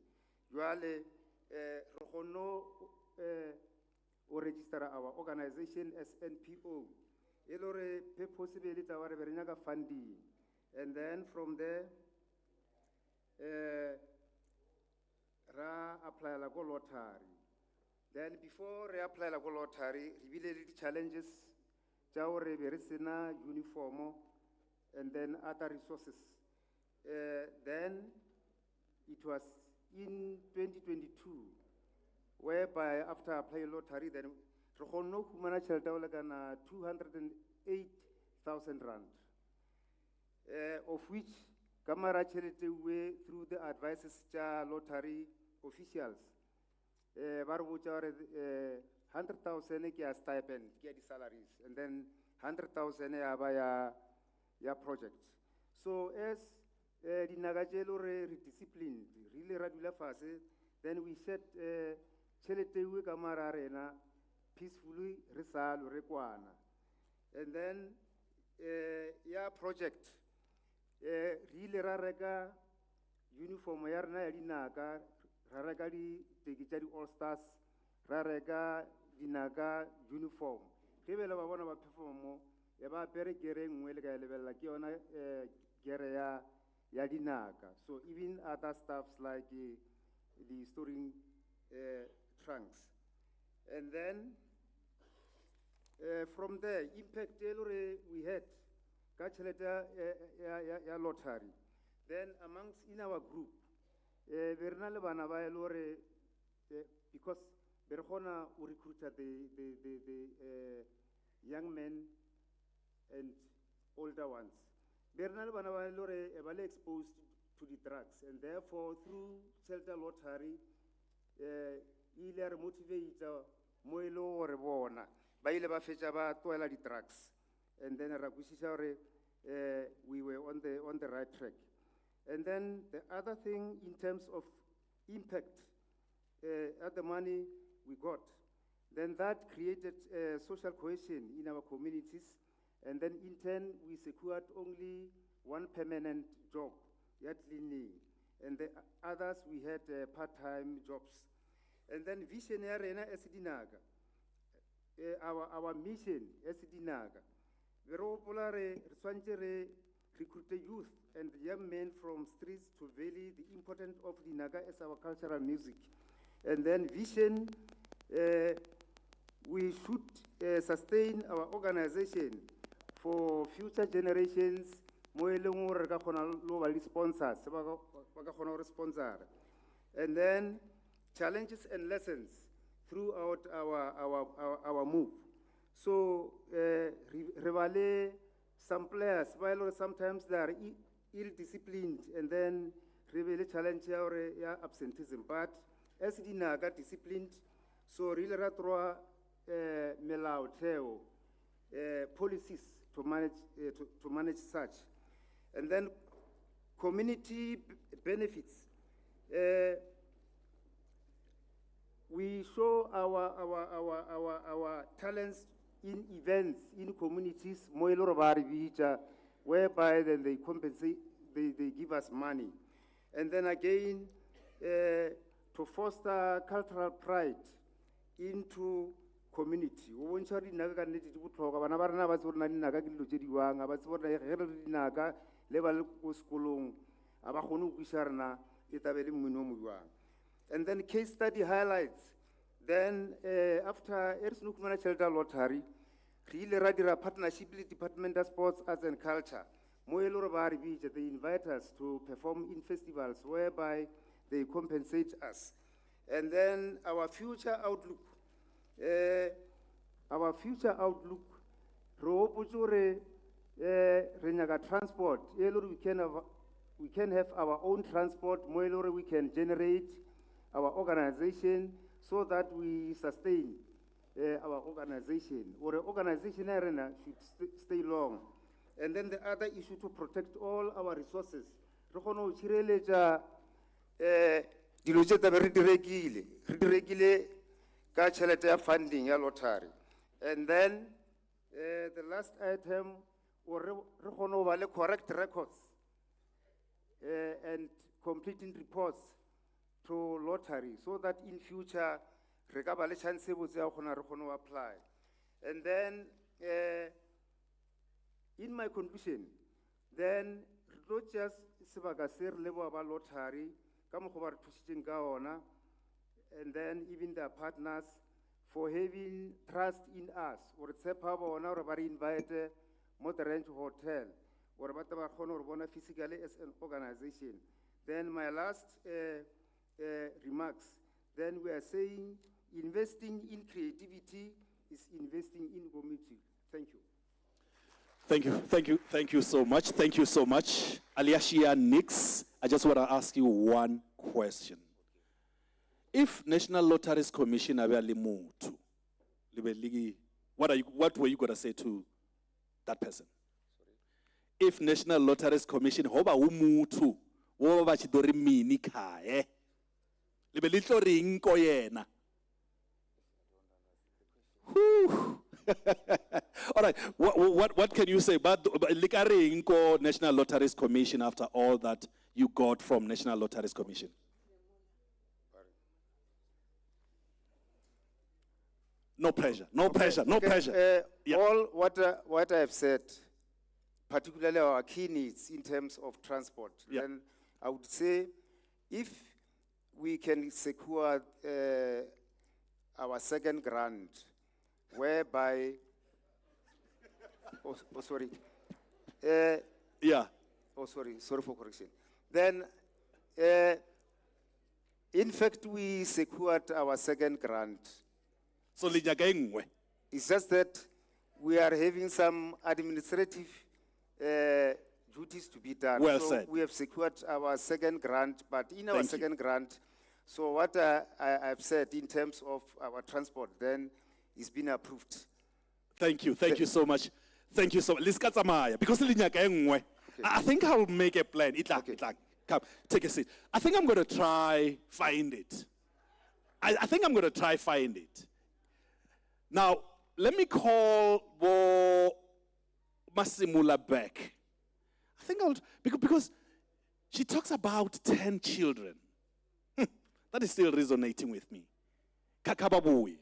Jwale re kgonne o register our organization as NPO. Elore purpose be le taba re be re nyaka funding. And then from there ra apply la go lottery. Then before re apply la go lottery, re bile le challenges tša gore be re sena uniformo and then other resources. Then it was in 2022 whereby after applying lottery then re kgonne go fumana tšhelete ya go lekana 208,000 rand, of which kamara tšhelete we through the advices tša lottery officials ba re botša gore 100,000 ke ya stipend ke ya di-salaries and then 100,000 ya ba ya project. So as dinaga tše le gore re disciplined re ile ra dula fase, then we set tšhelete we ka mara rena peacefully re salo re kwana, and then ya project re ile ra reka uniform ya rena ya dinaga, ra reka diteki tša di-all stars, ra reka dinaga uniform ge bele ba bona ba perform mo e ba apere kere nngwe le ka e lebelela ke yona kere ya dinaga. So even other stuffs like the storing trunks. And then from there, impact we had ka tšhelete ya lottery. Then amongst in our group, be re na le bana ba e le gore because be re kgona o recruiter the young men and older ones. Be re na le bana ba e le gore ba le exposed to the drugs, and therefore through tšhelete lottery ile re motivate mo e le gore bona ba ile ba fetša ba tloela di-drugs, and then ra kwešiša gore we were on the right track. And then the other thing in terms of impact at the money we got, then that created social cohesion in our communities, and then in turn we secured only one permanent job at cleaning, and the others we had part-time jobs. And then visionary as dinaga, our mission as dinaga, we recruit youth and young men from streets to valley the importance of dinaga as our cultural music. And then vision, we should sustain our organization for future generations. Sponsors, and then challenges and lessons throughout our move. So, some players, while sometimes they are ill-disciplined, and then really challenge our absenteeism. But as dinaga disciplined, so really throw melao theo policies to manage such, and then community benefits. We show our talents in events, in communities, whereby then they compensate, they give us money. And then again, to foster cultural pride into community. And then case study highlights. Then after Ersnukmana Shelter Lottery, Radira partnership with Department of Sports, Arts and Culture. They invite us to perform in festivals whereby they compensate us. And then our future outlook. Transport. We can have our own transport. We can generate our organization so that we sustain our organization. Or organization arena should stay long. And then the other issue to protect all our resources. Funding lottery. And then the last item, correct records and completing reports to lottery so that in future, chance apply. And then, in my conclusion, then not just level about lottery, and then even their partners for having trust in us. Or tshepa bona hore ba re invite mo the Ranch Hotel. Or ba tla ba kgona hore bona physically as an organization. Then my last remarks. Then we are saying investing in creativity is investing in community. Thank you. Thank you so much. Thank you so much. Aliashia Nix, I just want to ask you one question. If National Lotteries Commission what were you going to say to that person? If National Lotteries Commission hoba umutu wo ba chidori mini kae libe litlo ring ko yena. All right, what can you say about the National Lotteries Commission after all that you got from National Lotteries Commission? No pressure, no pressure, no pressure. All what I have said, particularly our key needs in terms of transport, then I would say if we can secure our second grant, whereby, sorry. Sorry for correction. Then, in fact, we secured our second grant. So, it's just that we are having some administrative duties to be done. Well so said. We have secured our second grant, but in our second grant, so what I've said in terms of our transport, then it's been approved. Thank you so much. Thank you so much. Because I think I'll make a plan. Come, take a seat. I think I'm going to try find it. I think I'm going to try find it. Now, let me call Bo Masimula back. I think I'll, because she talks about 10 children. That is still resonating with me. Kakababui.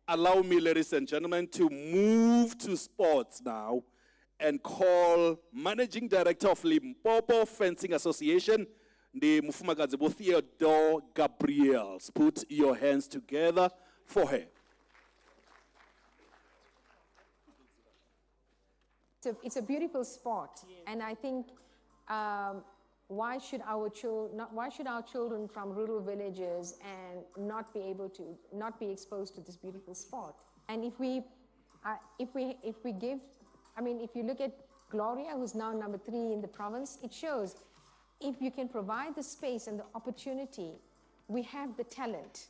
Allow me, ladies and gentlemen, to move to sports now and call Managing Director of Limpopo Fencing Association, the Mufumagazibo Theodore Gabriels. Put your hands together for her. It's a beautiful sport, and I think why should our children from rural villages and not be exposed to this beautiful sport? And if we give, I mean, if you look at Gloria, who's now number 3 in the province, it shows if you can provide the space and the opportunity, we have the talent.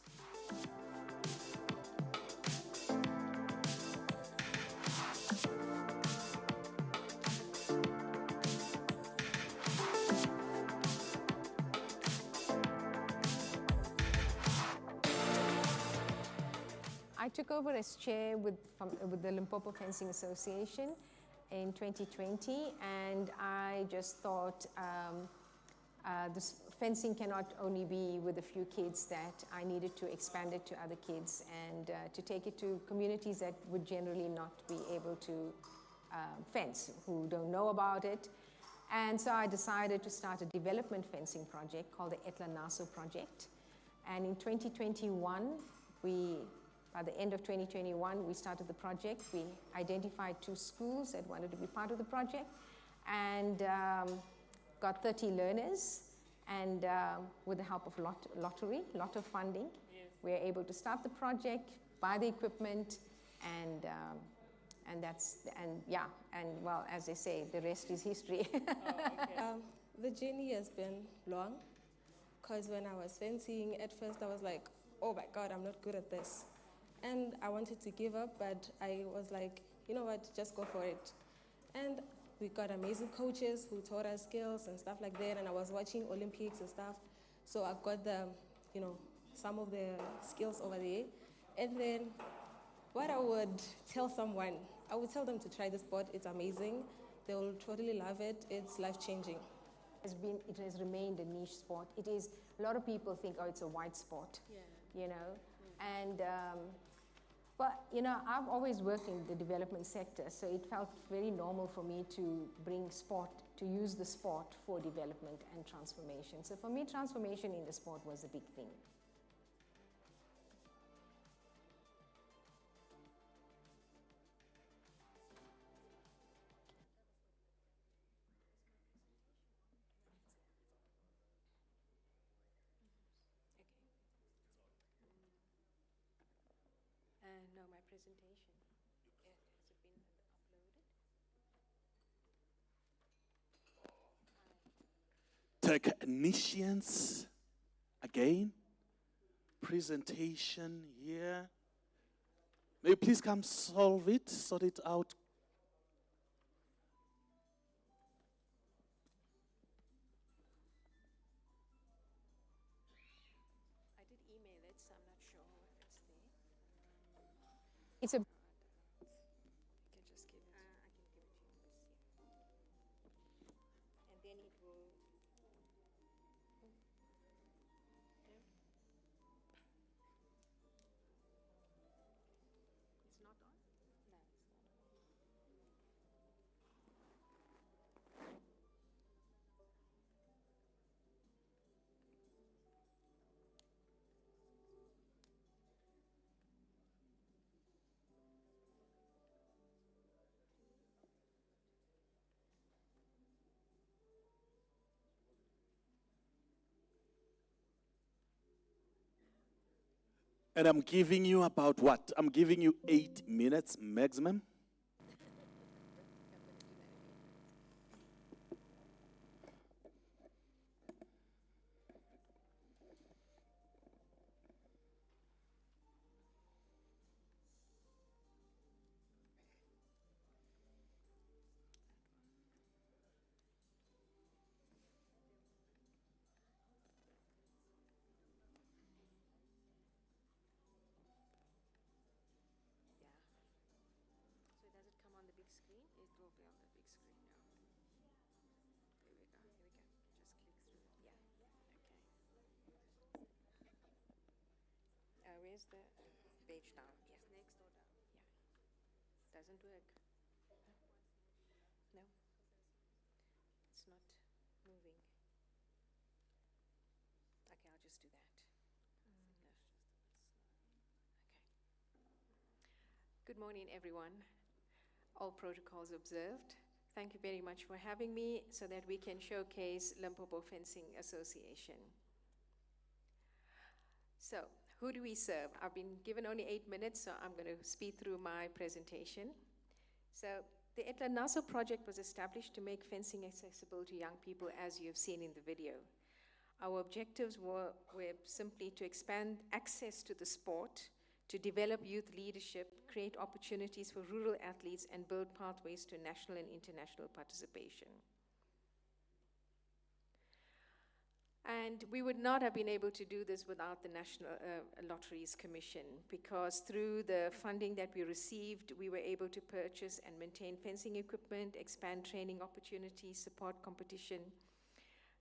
I took over as chair with the Limpopo Fencing Association in 2020, and I just thought this fencing cannot only be with a few kids, that I needed to expand it to other kids and to take it to communities that would generally not be able to fence, who don't know about it. And so I decided to start a development fencing project called the Etla Naso project. And in 2021, by the end of 2021, we started the project. We identified 2 schools that wanted to be part of the project and got 30 learners. And with the help of lotto funding, we were able to start the project, buy the equipment, and well, as they say, the rest is history. The journey has been long, because when I was fencing, at first I was like, oh my God, I'm not good at this. And I wanted to give up, but I was like, you know what, just go for it. And we got amazing coaches who taught us skills and stuff like that, and I was watching Olympics and stuff. So I got some of the skills over there. And then what I would tell someone, I would tell them to try the sport. It's amazing. They will totally love it. It's life-changing. It has remained a niche sport. It is, a lot of people think, oh, it's a white sport, And, but, I've always worked in the development sector, so it felt very normal for me to bring sport, to use the sport for development and transformation. So for me, transformation in the sport was a big thing. presentation? Yeah, has it been uploaded? Technicians, again, presentation here. May you please come solve it, sort it out. I did email it, so I'm not sure if it's there. It's a. You can just give it. I can give it to you. And then it will. It's not on? No, it's not. And I'm giving you about what? I'm giving you 8 minutes maximum. Yeah. So does it come on the big screen? It will be on the big screen now. Here we go. Here we go. Just click through. Yeah. Okay. Where's the page down? Just next or down? Yeah. Doesn't work. No. It's not moving. Okay, I'll just do that. No. Okay. Good morning, everyone. All protocols observed. Thank you very much for having me so that we can showcase Limpopo Fencing Association. So, who do we serve? I've been given only 8 minutes, so I'm going to speed through my presentation. So, the Etla Naso project was established to make fencing accessible to young people, as you have seen in the video. Our objectives were simply to expand access to the sport, to develop youth leadership, create opportunities for rural athletes, and build pathways to national and international participation. And we would not have been able to do this without the National Lotteries Commission, because through the funding that we received, we were able to purchase and maintain fencing equipment, expand training opportunities, support competition,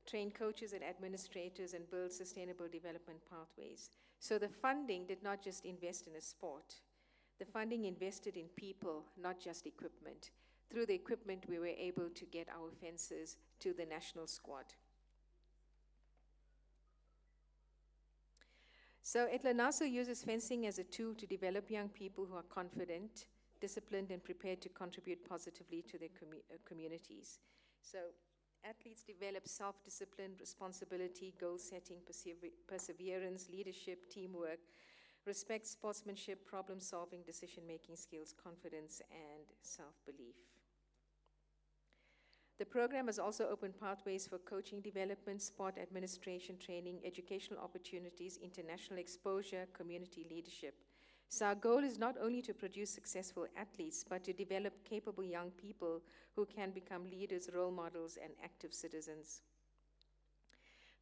train coaches and administrators, and build sustainable development pathways. So the funding did not just invest in a sport. The funding invested in people, not just equipment. Through the equipment, we were able to get our fencers to the national squad. So Etla Naso uses fencing as a tool to develop young people who are confident, disciplined, and prepared to contribute positively to their communities. So athletes develop self-discipline, responsibility, goal-setting, perseverance, leadership, teamwork, respect, sportsmanship, problem-solving, decision-making skills, confidence, and self-belief. The program has also opened pathways for coaching development, sport administration training, educational opportunities, international exposure, community leadership. So our goal is not only to produce successful athletes, but to develop capable young people who can become leaders, role models, and active citizens.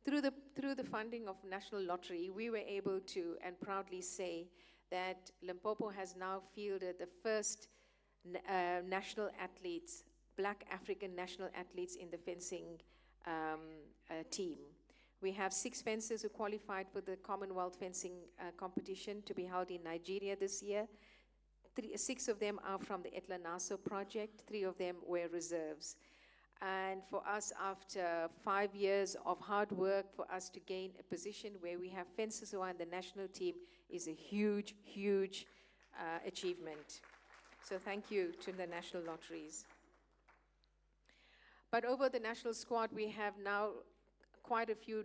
Through the funding of National Lottery, we were able to and proudly say that Limpopo has now fielded the first national athletes, Black African national athletes in the fencing team. We have 6 fencers who qualified for the Commonwealth fencing competition to be held in Nigeria this year. 6 of them are from the Etla Naso project, 3 of them were reserves. And for us, after 5 years of hard work, for us to gain a position where we have fencers who are in the national team is a huge, huge achievement. So thank you to the National Lotteries. But over the national squad, we have now quite a few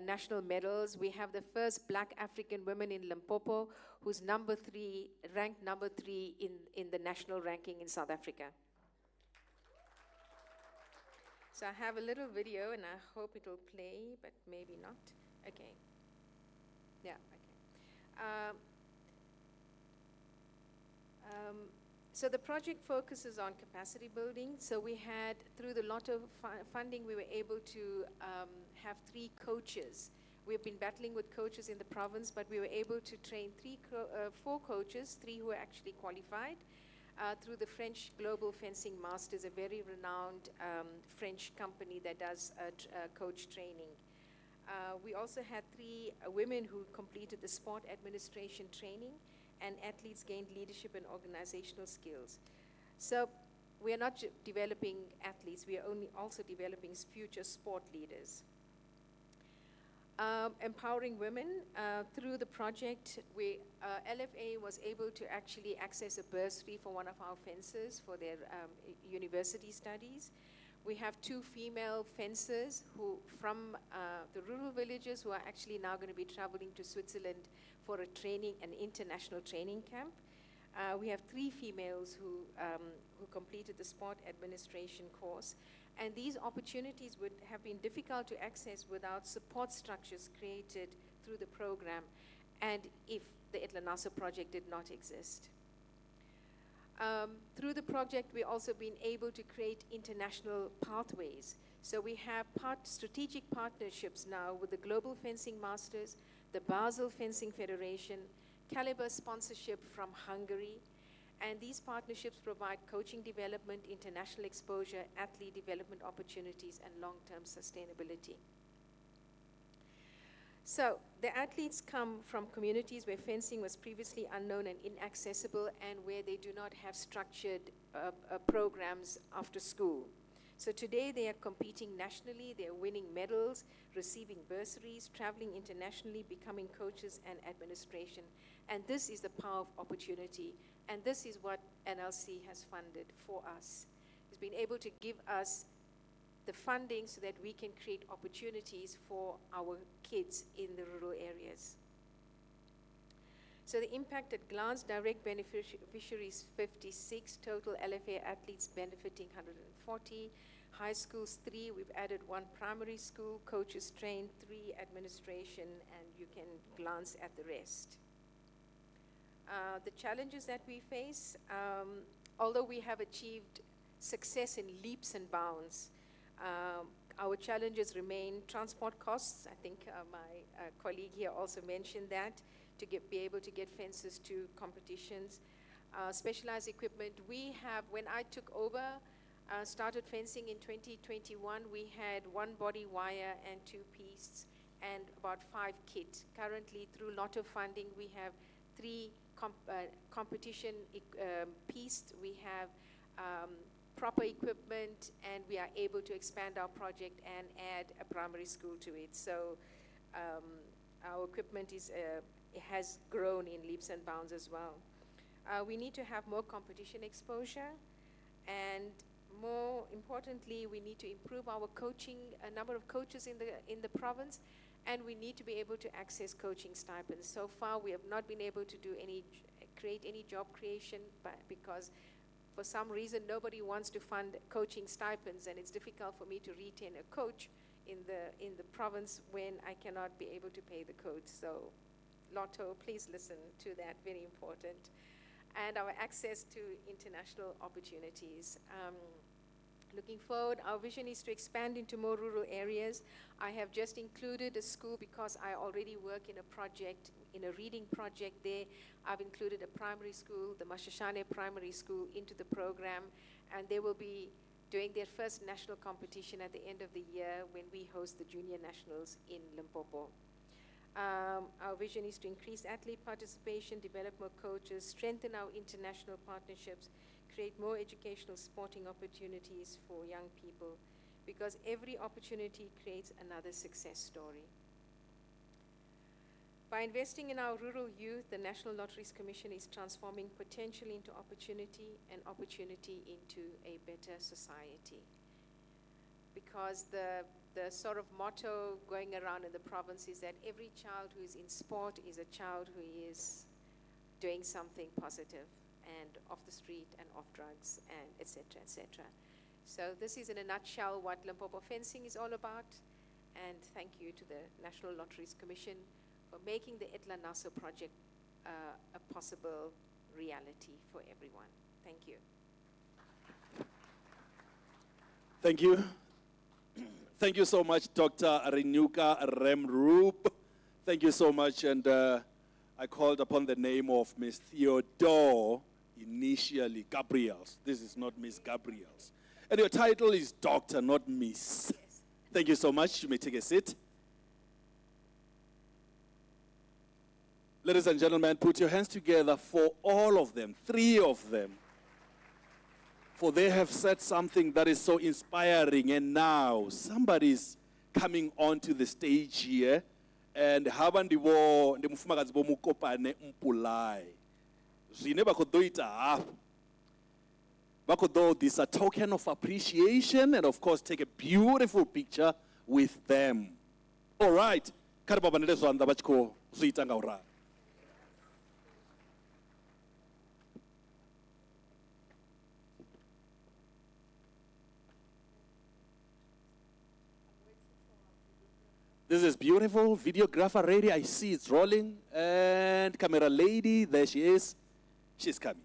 national medals. We have the first Black African woman in Limpopo, who's ranked number 3 in the national ranking in South Africa. So I have a little video, and I hope it'll play, but maybe not. Okay. Yeah, okay. So the project focuses on capacity building. So we had, through the Lotto funding, we were able to have 3 coaches. We've been battling with coaches in the province, but we were able to train 4 coaches, 3 who were actually qualified, through the French Global Fencing Masters, a very renowned French company that does coach training. We also had 3 women who completed the sport administration training, and athletes gained leadership and organizational skills. So we are not developing athletes, we are also developing future sport leaders. Empowering women, through the project, LFA was able to actually access a bursary for one of our fencers for their university studies. We have 2 female fencers who from the rural villages who are actually now going to be traveling to Switzerland for an international training camp. We have 3 females who completed the sport administration course. And these opportunities would have been difficult to access without support structures created through the program, and if the Etlanaso project did not exist. Through the project, we've also been able to create international pathways. So we have strategic partnerships now with the Global Fencing Masters, the Basel Fencing Federation, Caliber sponsorship from Hungary, and these partnerships provide coaching development, international exposure, athlete development opportunities, and long-term sustainability. So the athletes come from communities where fencing was previously unknown and inaccessible, and where they do not have structured programs after school. So today they are competing nationally, they are winning medals, receiving bursaries, traveling internationally, becoming coaches and administration. And this is the power of opportunity. And this is what NLC has funded for us. It's been able to give us the funding so that we can create opportunities for our kids in the rural areas. So the impact at glance, direct beneficiaries 56, total LFA athletes benefiting 140, high schools 3, we've added 1 primary school, coaches trained 3, administration, and you can glance at the rest. The challenges that we face, although we have achieved success in leaps and bounds, our challenges remain transport costs. I think my colleague here also mentioned that, to be able to get fences to competitions. Specialized equipment, we have, when I took over, started fencing in 2021, we had 1 body wire and 2 pieces and about 5 kit. Currently, through Lotto funding, we have 3 competition pieces. We have proper equipment, and we are able to expand our project and add a primary school to it. So our equipment has grown in leaps and bounds as well. We need to have more competition exposure, and more importantly, we need to improve our coaching, number of coaches in the province, and we need to be able to access coaching stipends. So far, we have not been able to create any job creation, because for some reason, nobody wants to fund coaching stipends, and it's difficult for me to retain a coach in the province when I cannot be able to pay the coach. So Lotto, please listen to that, very important. And our access to international opportunities. Looking forward, our vision is to expand into more rural areas. I have just included a school because I already work in a project, in a reading project there. I've included a primary school, the Mashashane Primary School, into the program, and they will be doing their first national competition at the end of the year when we host the junior nationals in Limpopo. Our vision is to increase athlete participation, develop more coaches, strengthen our international partnerships, create more educational sporting opportunities for young people, because every opportunity creates another success story. By investing in our rural youth, the National Lotteries Commission is transforming potential into opportunity and opportunity into a better society. Because because the sort of motto going around in the province is that every child who is in sport is a child who is doing something positive and off the street and off drugs and etc. etc. So this is in a nutshell what Limpopo fencing is all about, and thank you to the National Lotteries Commission for making the Etla Naso project a possible reality for everyone. Thank you. Thank you. Thank you so much, Dr. Renuka Remroop. Thank you so much. And I called upon the name of Miss Theodore, initially Gabriels. This is not Miss Gabriels. And your title is Doctor, not Miss. Yes. Thank you so much. You may take a seat. Ladies and gentlemen, put your hands together for all of them, 3 of them. For they have said something that is so inspiring, and now somebody's coming onto the stage here, and habandibo ndimufumakazi bomukopane mpulai. Zwine bakodoita half. Bakodo, this a token of appreciation, and of course take a beautiful picture with them. All right. Karibaba nelezo anda bachiko zuitanga ura. This is beautiful. Videographer ready. I see it's rolling. And camera lady, there she is. She's coming.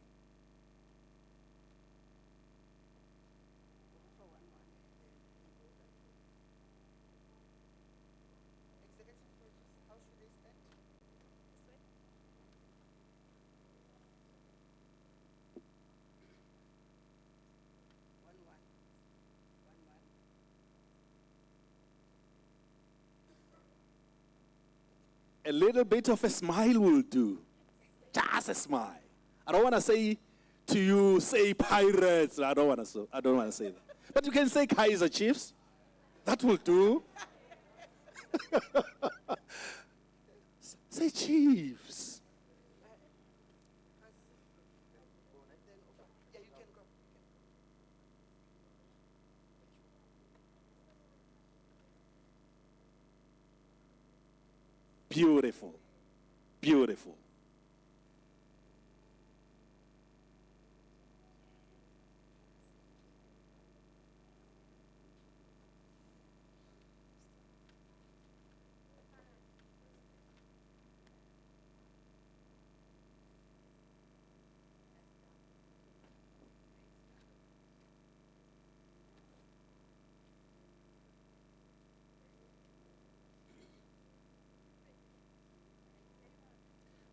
A little bit of a smile will do. Just a smile. I don't want to say to you, say pirates. I don't want to say that. But you can say Kaiser Chiefs. That will do. Say Chiefs. Beautiful. Beautiful.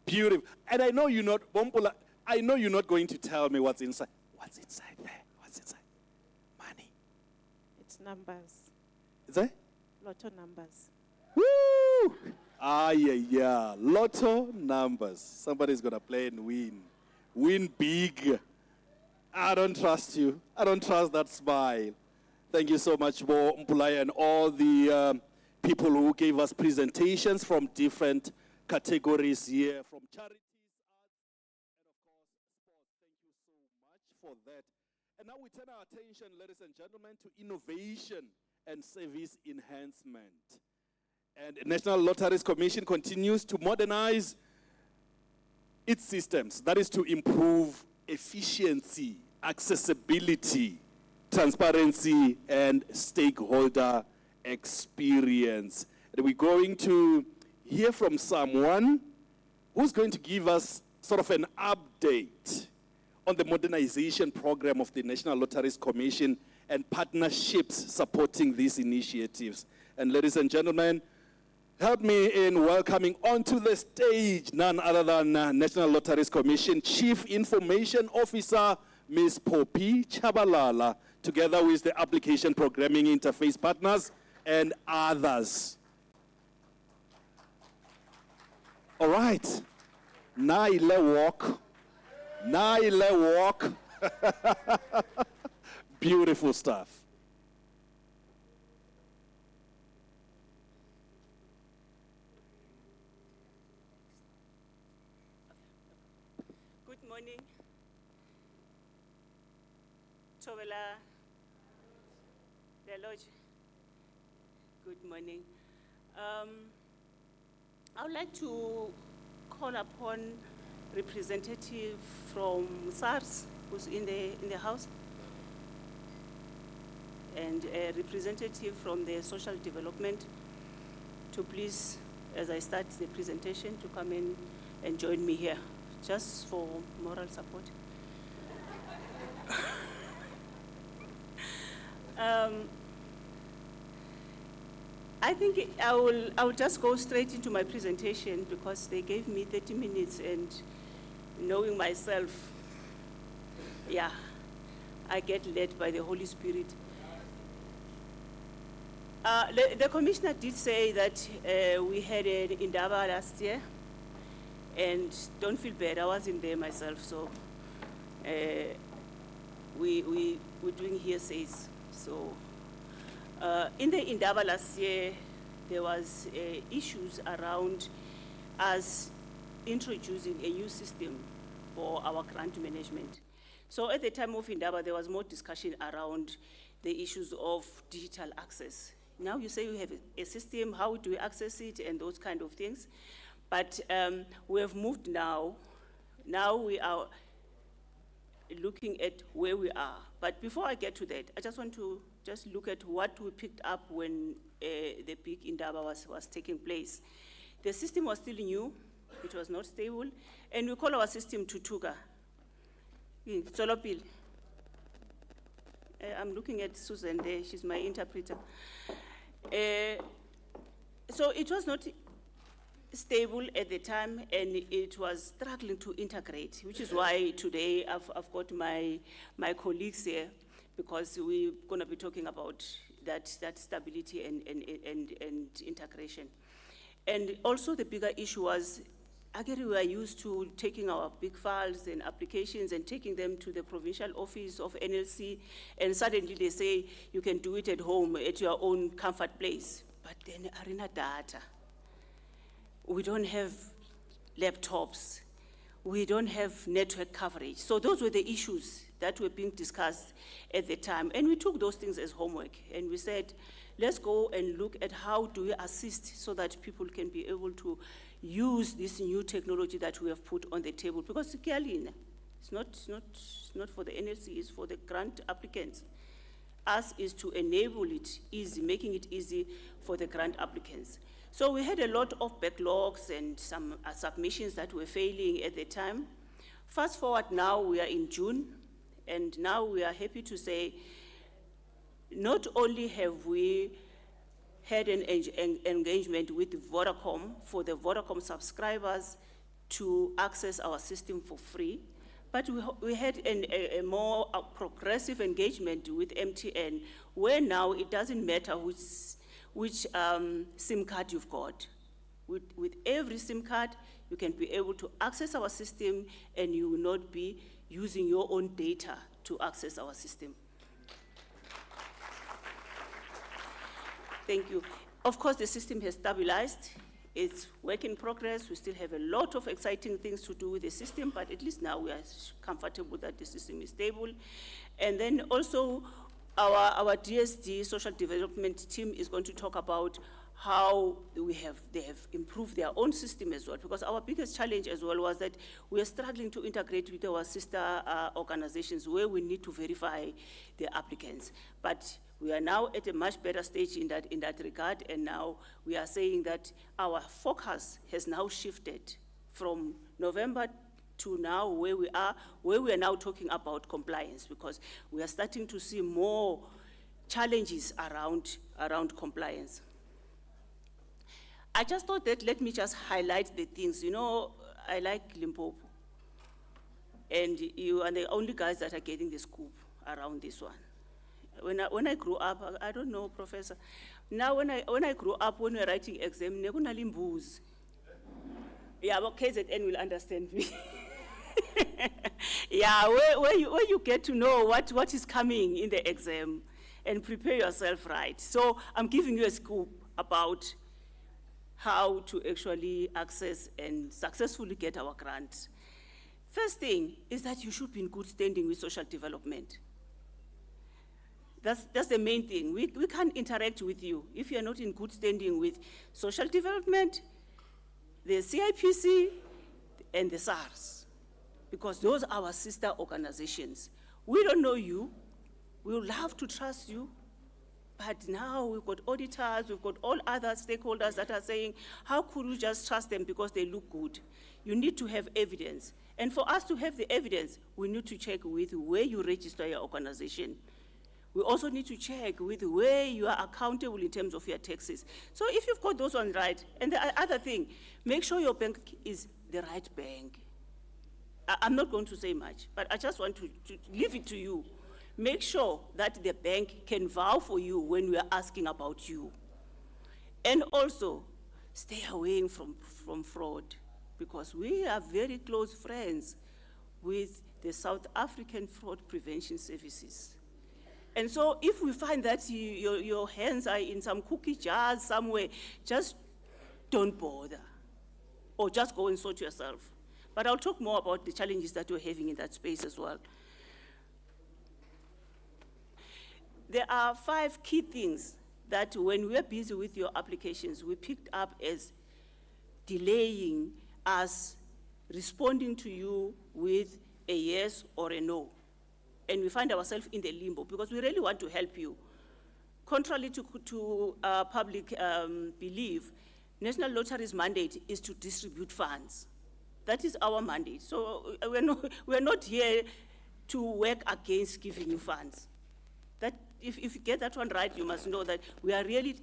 Beautiful. And I know you're not, Bompola, I know you're not going to tell me what's inside. What's inside there? What's inside? Money. It's numbers. Is that? Lotto numbers. Woo! Ah, yeah. Lotto numbers. Somebody's going to play and win. Win big. I don't trust you. I don't trust that smile. Thank you so much, Bo Mpulai, and all the people who gave us presentations from different categories here, from charities, arts, and of course, sports. Thank you so much for that. And now we turn our attention, ladies and gentlemen, to innovation and service enhancement. And the National Lotteries Commission continues to modernize its systems. That is to improve efficiency, accessibility, transparency, and stakeholder experience. And we're going to hear from someone who's going to give us sort of an update on the modernization program of the National Lotteries Commission and partnerships supporting these initiatives. And ladies and gentlemen, help me in welcoming onto the stage none other than National Lotteries Commission Chief Information Officer, Ms. Poppy Chabalala, together with the application programming interface partners and others. All right. Naile walk. Naile walk. Beautiful stuff. Good morning. Tobela, the lodge, Good morning. I would like to call upon representative from SARS who's in the house, and a representative from the social development to please, as I start the presentation, to come in and join me here, just for moral support. I think I will just go straight into my presentation because they gave me 30 minutes, and knowing myself, yeah, I get led by the Holy Spirit. The commissioner did say that we had an Indaba last year, and don't feel bad, I wasn't there myself, so we're doing hearsays. So in the Indaba last year, there was issues around us introducing a new system for our grant management. So at the time of Indaba, there was more discussion around the issues of digital access. Now you say we have a system, how do we access it, and those kind of things. But we have moved now. Now we are looking at where we are. But before I get to that, I just want to just look at what we picked up when the big Indaba was taking place. The system was still new, it was not stable, and we call our system Tutuka. Solopil. I'm looking at Susan there, she's my interpreter. So it was not stable at the time, and it was struggling to integrate, which is why today I've got my colleagues here, because we're going to be talking about that stability and integration. And also the bigger issue was, again, we are used to taking our big files and applications and taking them to the provincial office of NLC, and suddenly they say you can do it at home at your own comfort place. But then arena data. We don't have laptops. We don't have network coverage. So those were the issues that were being discussed at the time. And we took those things as homework. And we said, let's go and look at how do we assist so that people can be able to use this new technology that we have put on the table. Because it's not for the NLC, it's for the grant applicants. Us is to enable it easy, making it easy for the grant applicants. So we had a lot of backlogs and some submissions that were failing at the time. Fast forward now, we are in June, and now we are happy to say, not only have we had an engagement with Vodacom for the Vodacom subscribers to access our system for free, but we had a more progressive engagement with MTN, where now it doesn't matter which SIM card you've got. With every SIM card, you can be able to access our system, and you will not be using your own data to access our system. Thank you. Of course, the system has stabilized. It's work in progress. We still have a lot of exciting things to do with the system, but at least now we are comfortable that the system is stable. And then also, our DSD, Social Development team, is going to talk about how they have improved their own system as well, because our biggest challenge as well was that we are struggling to integrate with our sister organizations where we need to verify the applicants. But we are now at a much better stage in that regard, and now we are saying that our focus has now shifted from November to now where we are now talking about compliance, because we are starting to see more challenges around compliance. I just thought that let me just highlight the things. You know, I like Limpopo, and you are the only guys that are getting the scoop around this one. When I grew up, I don't know, Professor. Now, when I grew up, when we were writing exam, yeah, but KZN will understand me. Yeah, where you get to know what is coming in the exam and prepare yourself right. So I'm giving you a scoop about how to actually access and successfully get our grants. First thing is that you should be in good standing with social development. That's the main thing. We can't interact with you if you're not in good standing with social development, the CIPC, and the SARS, because those are our sister organizations. We don't know you. We would love to trust you, but now we've got auditors, we've got all other stakeholders that are saying, how could we just trust them because they look good? You need to have evidence. And for us to have the evidence, we need to check with where you register your organization. We also need to check with where you are accountable in terms of your taxes. So if you've got those ones right, and the other thing, make sure your bank is the right bank. I'm not going to say much, but I just want to leave it to you. Make sure that the bank can vouch for you when we are asking about you. And also, stay away from fraud, because we are very close friends with the South African Fraud Prevention Services. And so if we find that your hands are in some cookie jars somewhere, just don't bother, or just go and sort yourself. But I'll talk more about the challenges that we're having in that space as well. There are 5 key things that when we're busy with your applications, we picked up as delaying us responding to you with a yes or a no. And we find ourselves in the limbo because we really want to help you. Contrary to public belief, National Lottery's mandate is to distribute funds. That is our mandate. So we're not here to work against giving you funds. That if you get that one right, you must know that we are really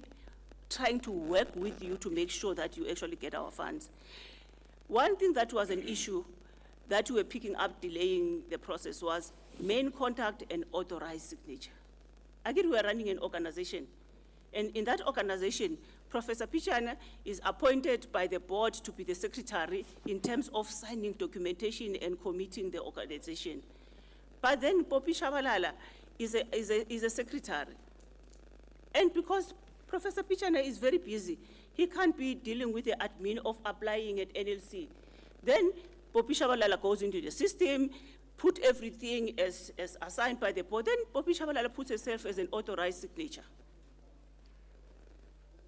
trying to work with you to make sure that you actually get our funds. One thing that was an issue that we were picking up delaying the process was main contact and authorized signature. Again, we are running an organization. And in that organization, Professor Pichana is appointed by the board to be the secretary in terms of signing documentation and committing the organization. But then Poppy Shabalala is a secretary. And because Professor Pichana is very busy, he can't be dealing with the admin of applying at NLC. Then Poppy Shabalala goes into the system, put everything as assigned by the board, then Poppy Shabalala puts herself as an authorized signature.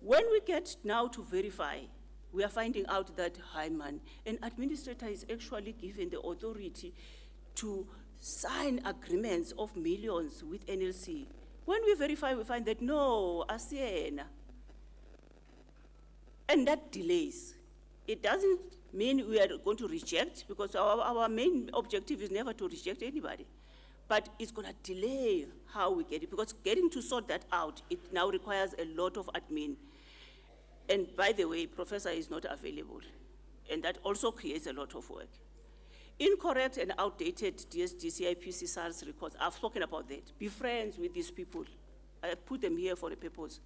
When we get now to verify, we are finding out that, hi man, an administrator is actually given the authority to sign agreements of millions with NLC. When we verify, we find that no, asiyena. And that delays. It doesn't mean we are going to reject, because our main objective is never to reject anybody. But it's going to delay how we get it, because getting to sort that out, it now requires a lot of admin. And by the way, Professor is not available. And that also creates a lot of work. Incorrect and outdated DSD, CIPC, SARS records, I've spoken about that. Be friends with these people. I put them here for a purpose.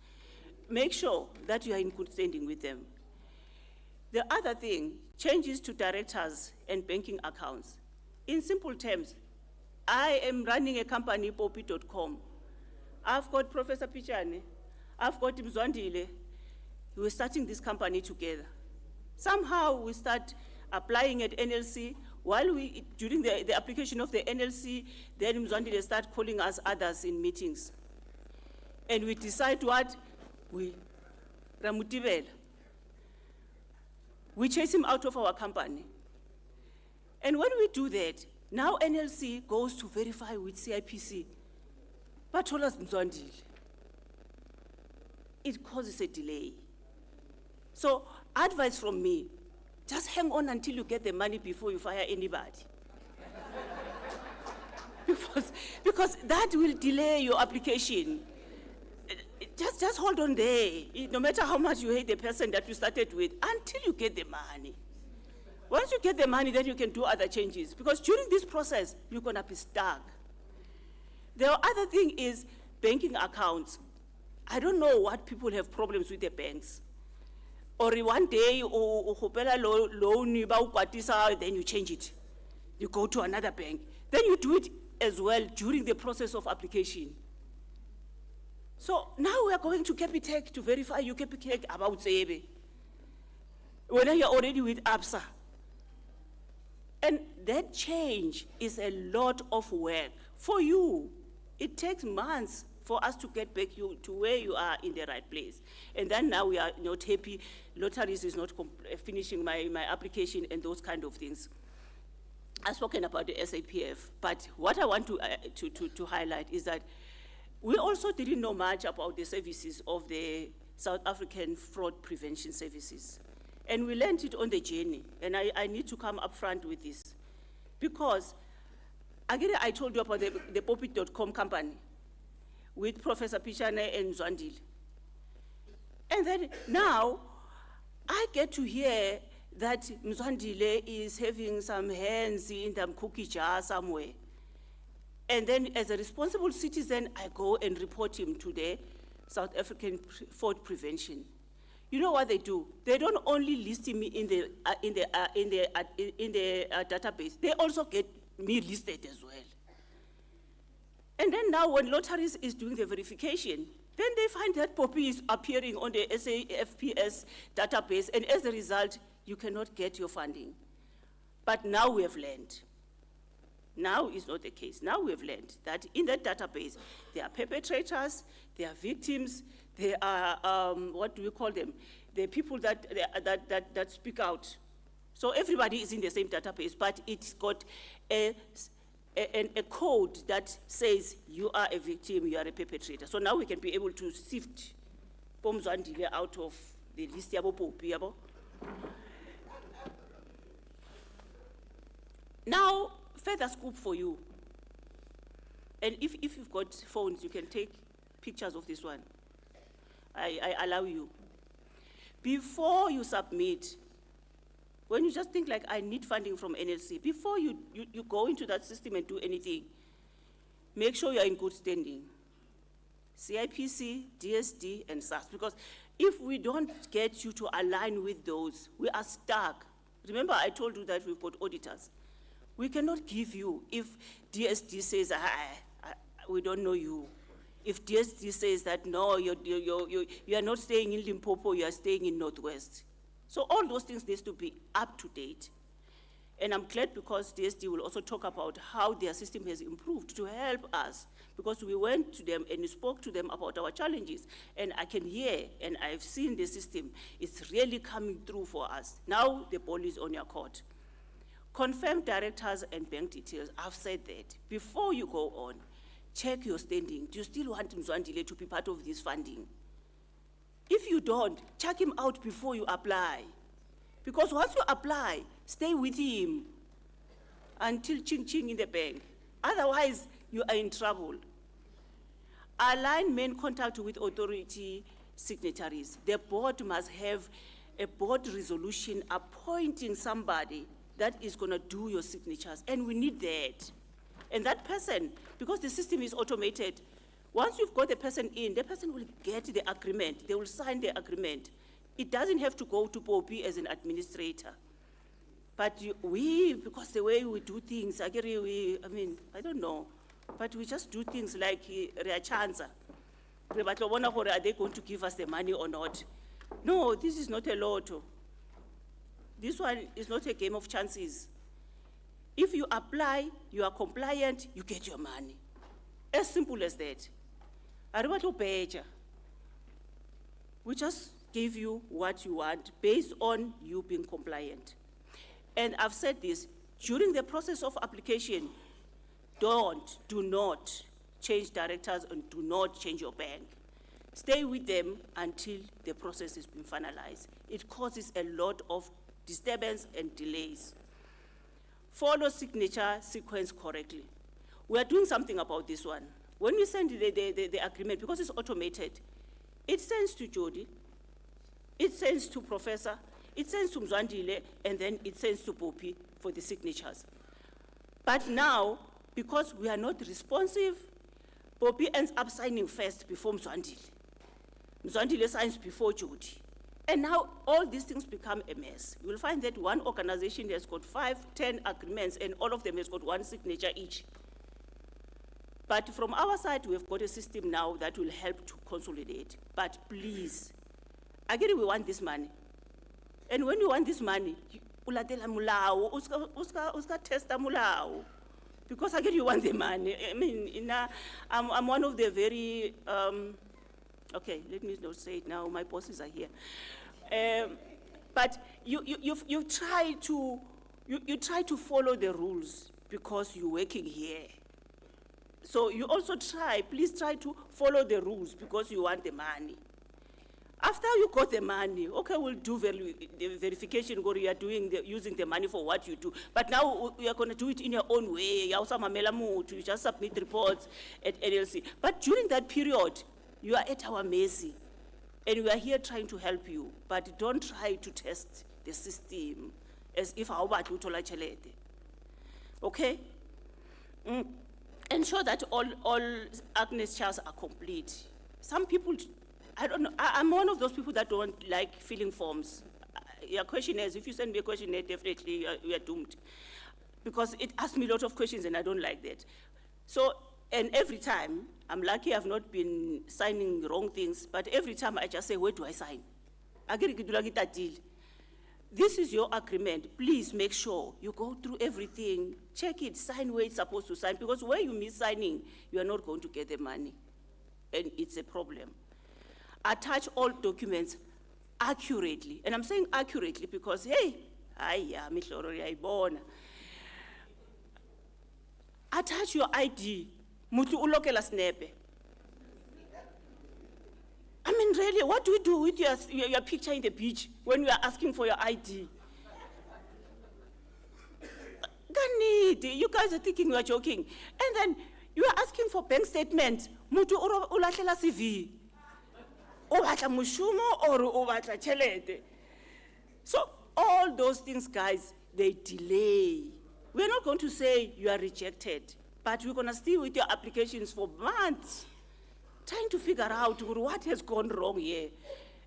Make sure that you are in good standing with them. The other thing, changes to directors and banking accounts. In simple terms, I am running a company, poppy.com. I've got Professor Pichane, I've got Mzwandile. We're starting this company together. Somehow we start applying at NLC. While during the application of the NLC, then Mzwandile start calling us others in meetings. And we decide what? Ramutibela. We chase him out of our company. And when we do that, now NLC goes to verify with CIPC. But told us Mzwandile. It causes a delay. So, advice from me, just hang on until you get the money before you fire anybody. because that will delay your application. Just hold on there, no matter how much you hate the person that you started with, until you get the money. Once you get the money, then you can do other changes, because during this process, you're gonna be stuck. The other thing is banking accounts. I don't know what people have problems with the banks. Or one day, loan, then you change it. You go to another bank. Then you do it as well during the process of application. So now we are going to Capitec to verify you Capitec about Zebe. When you're already with ABSA. And that change is a lot of work for you. It takes months for us to get back you to where you are in the right place. And then now we are not happy. Lotteries is not finishing my application and those kind of things. I've spoken about the SAPF, but what I want to highlight is that we also didn't know much about the services of the South African Fraud Prevention Services. And we learned it on the journey, and I need to come up front with this. Because, again, I told you about the Popit.com company with Professor Pichane and Zwandile. And then now, I get to hear that Mzwandile is having some hands in the cookie jar somewhere. And then as a responsible citizen, I go and report him to the South African Fraud Prevention. You know what they do? They don't only list me in the database, they also get me listed as well. And then now when Lotteries is doing the verification, then they find that Poppy is appearing on the SAFPS database, and as a result, you cannot get your funding. But now we have learned. Now is not the case. Now we have learned that in that database, there are perpetrators, there are victims, there are, what do we call them? The people that speak out. So everybody is in the same database, but it's got a code that says you are a victim, you are a perpetrator. So now we can be able to sift Pomzwandile out of the list yabo Popi yabo. Now, further scoop for you. And if you've got phones, you can take pictures of this one. I allow you. Before you submit, when you just think like, I need funding from NLC, before you go into that system and do anything, make sure you're in good standing. CIPC, DSD, and SAS, because if we don't get you to align with those, we are stuck. Remember, I told you that we've got auditors. We cannot give you if DSD says, we don't know you. If DSD says that, no, you are not staying in Limpopo, you are staying in Northwest. So all those things need to be up to date. And I'm glad because DSD will also talk about how their system has improved to help us, because we went to them and spoke to them about our challenges. And I can hear, and I've seen the system, it's really coming through for us. Now the ball is on your court. Confirm directors and bank details. I've said that. Before you go on, check your standing. Do you still want Mzwandile to be part of this funding? If you don't, check him out before you apply. Because once you apply, stay with him until ching-ching in the bank. Otherwise, you are in trouble. Align main contact with authority signatories. The board must have a board resolution appointing somebody that is going to do your signatures, and we need that. And that person, because the system is automated, once you've got the person in, the person will get the agreement. They will sign the agreement. It doesn't have to go to Poppy as an administrator. But because the way we do things, I don't know, but we just do things like Riachanza. Are they going to give us the money or not? No, this is not a lotto. This one is not a game of chances. If you apply, you are compliant, you get your money. As simple as that. We just give you what you want based on you being compliant. And I've said this, during the process of application, do not change directors and do not change your bank. Stay with them until the process has been finalized. It causes a lot of disturbance and delays. Follow signature sequence correctly. We are doing something about this one. When we send the agreement, because it's automated, it sends to Jody, it sends to Professor, it sends to Mzwandile, and then it sends to Poppy for the signatures. But now, because we are not responsive, Poppy ends up signing first before Mzwandile. Mzwandile signs before Jody. And now all these things become a mess. You will find that one organization has got 5, 10 agreements, and all of them has got one signature each. But from our side, we've got a system now that will help to consolidate. But please, again, we want this money. And when you want this money, uska testa mulao. Because again, you want the money. I mean, I'm one of the very, okay, let me not say it now, my bosses are here. But you try to follow the rules because you're working here. So you also please try to follow the rules because you want the money. After you got the money, okay, we'll do the verification, or you are using the money for what you do. But now you are going to do it in your own way. You just submit reports at NLC. But during that period, you are at our mercy. And we are here trying to help you. But don't try to test the system as if our bad utola chelete. Okay? Ensure that all Agnes chairs are complete. Some people, I don't know, I'm one of those people that don't like filling forms. Your questionnaires, if you send me a questionnaire, definitely you are doomed. Because it asks me a lot of questions and I don't like that. So, and every time, I'm lucky I've not been signing wrong things, but every time I just say, where do I sign? This is your agreement. Please make sure you go through everything, check it, sign where it's supposed to sign, because where you miss signing, you are not going to get the money. And it's a problem. Attach all documents accurately. And I'm saying accurately because, hey, attach your ID. Mutu ulokela snepe. I mean, really, what do we do with your picture in the beach when we are asking for your ID? You guys are thinking we are joking. And then you are asking for bank statements. Mutu ulahlela CV. Ubatla mushumo or ubatla chelete. So all those things, guys, they delay. We're not going to say you are rejected, but we're going to stay with your applications for months, trying to figure out what has gone wrong here.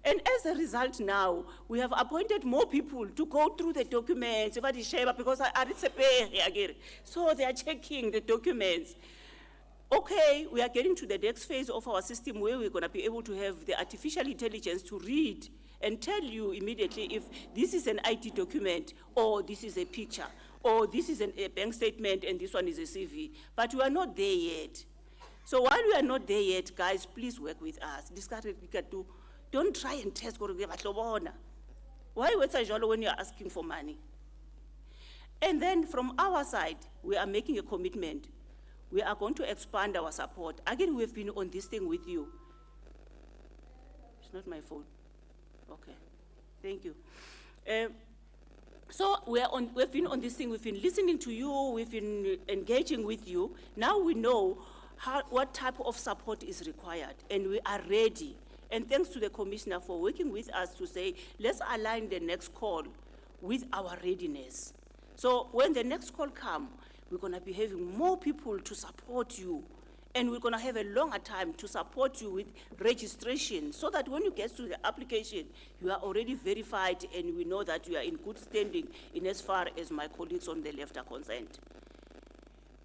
And as a result now, we have appointed more people to go through the documents, because so they are checking the documents. Okay, we are getting to the next phase of our system where we're going to be able to have the artificial intelligence to read and tell you immediately if this is an ID document, or this is a picture, or this is a bank statement, and this one is a CV. But we are not there yet. So while we are not there yet, guys, please work with us. Don't try and test. Why wait when you're asking for money? And then from our side, we are making a commitment. We are going to expand our support. Again, we've been on this thing with you. It's not my phone. Okay, thank you. So we've been on this thing, we've been listening to you, we've been engaging with you. Now we know what type of support is required, and we are ready. And thanks to the Commissioner for working with us to say, let's align the next call with our readiness. So when the next call comes, we're going to be having more people to support you, and we're going to have a longer time to support you with registration, so that when you get to the application, you are already verified and we know that you are in good standing in as far as my colleagues on the left are concerned.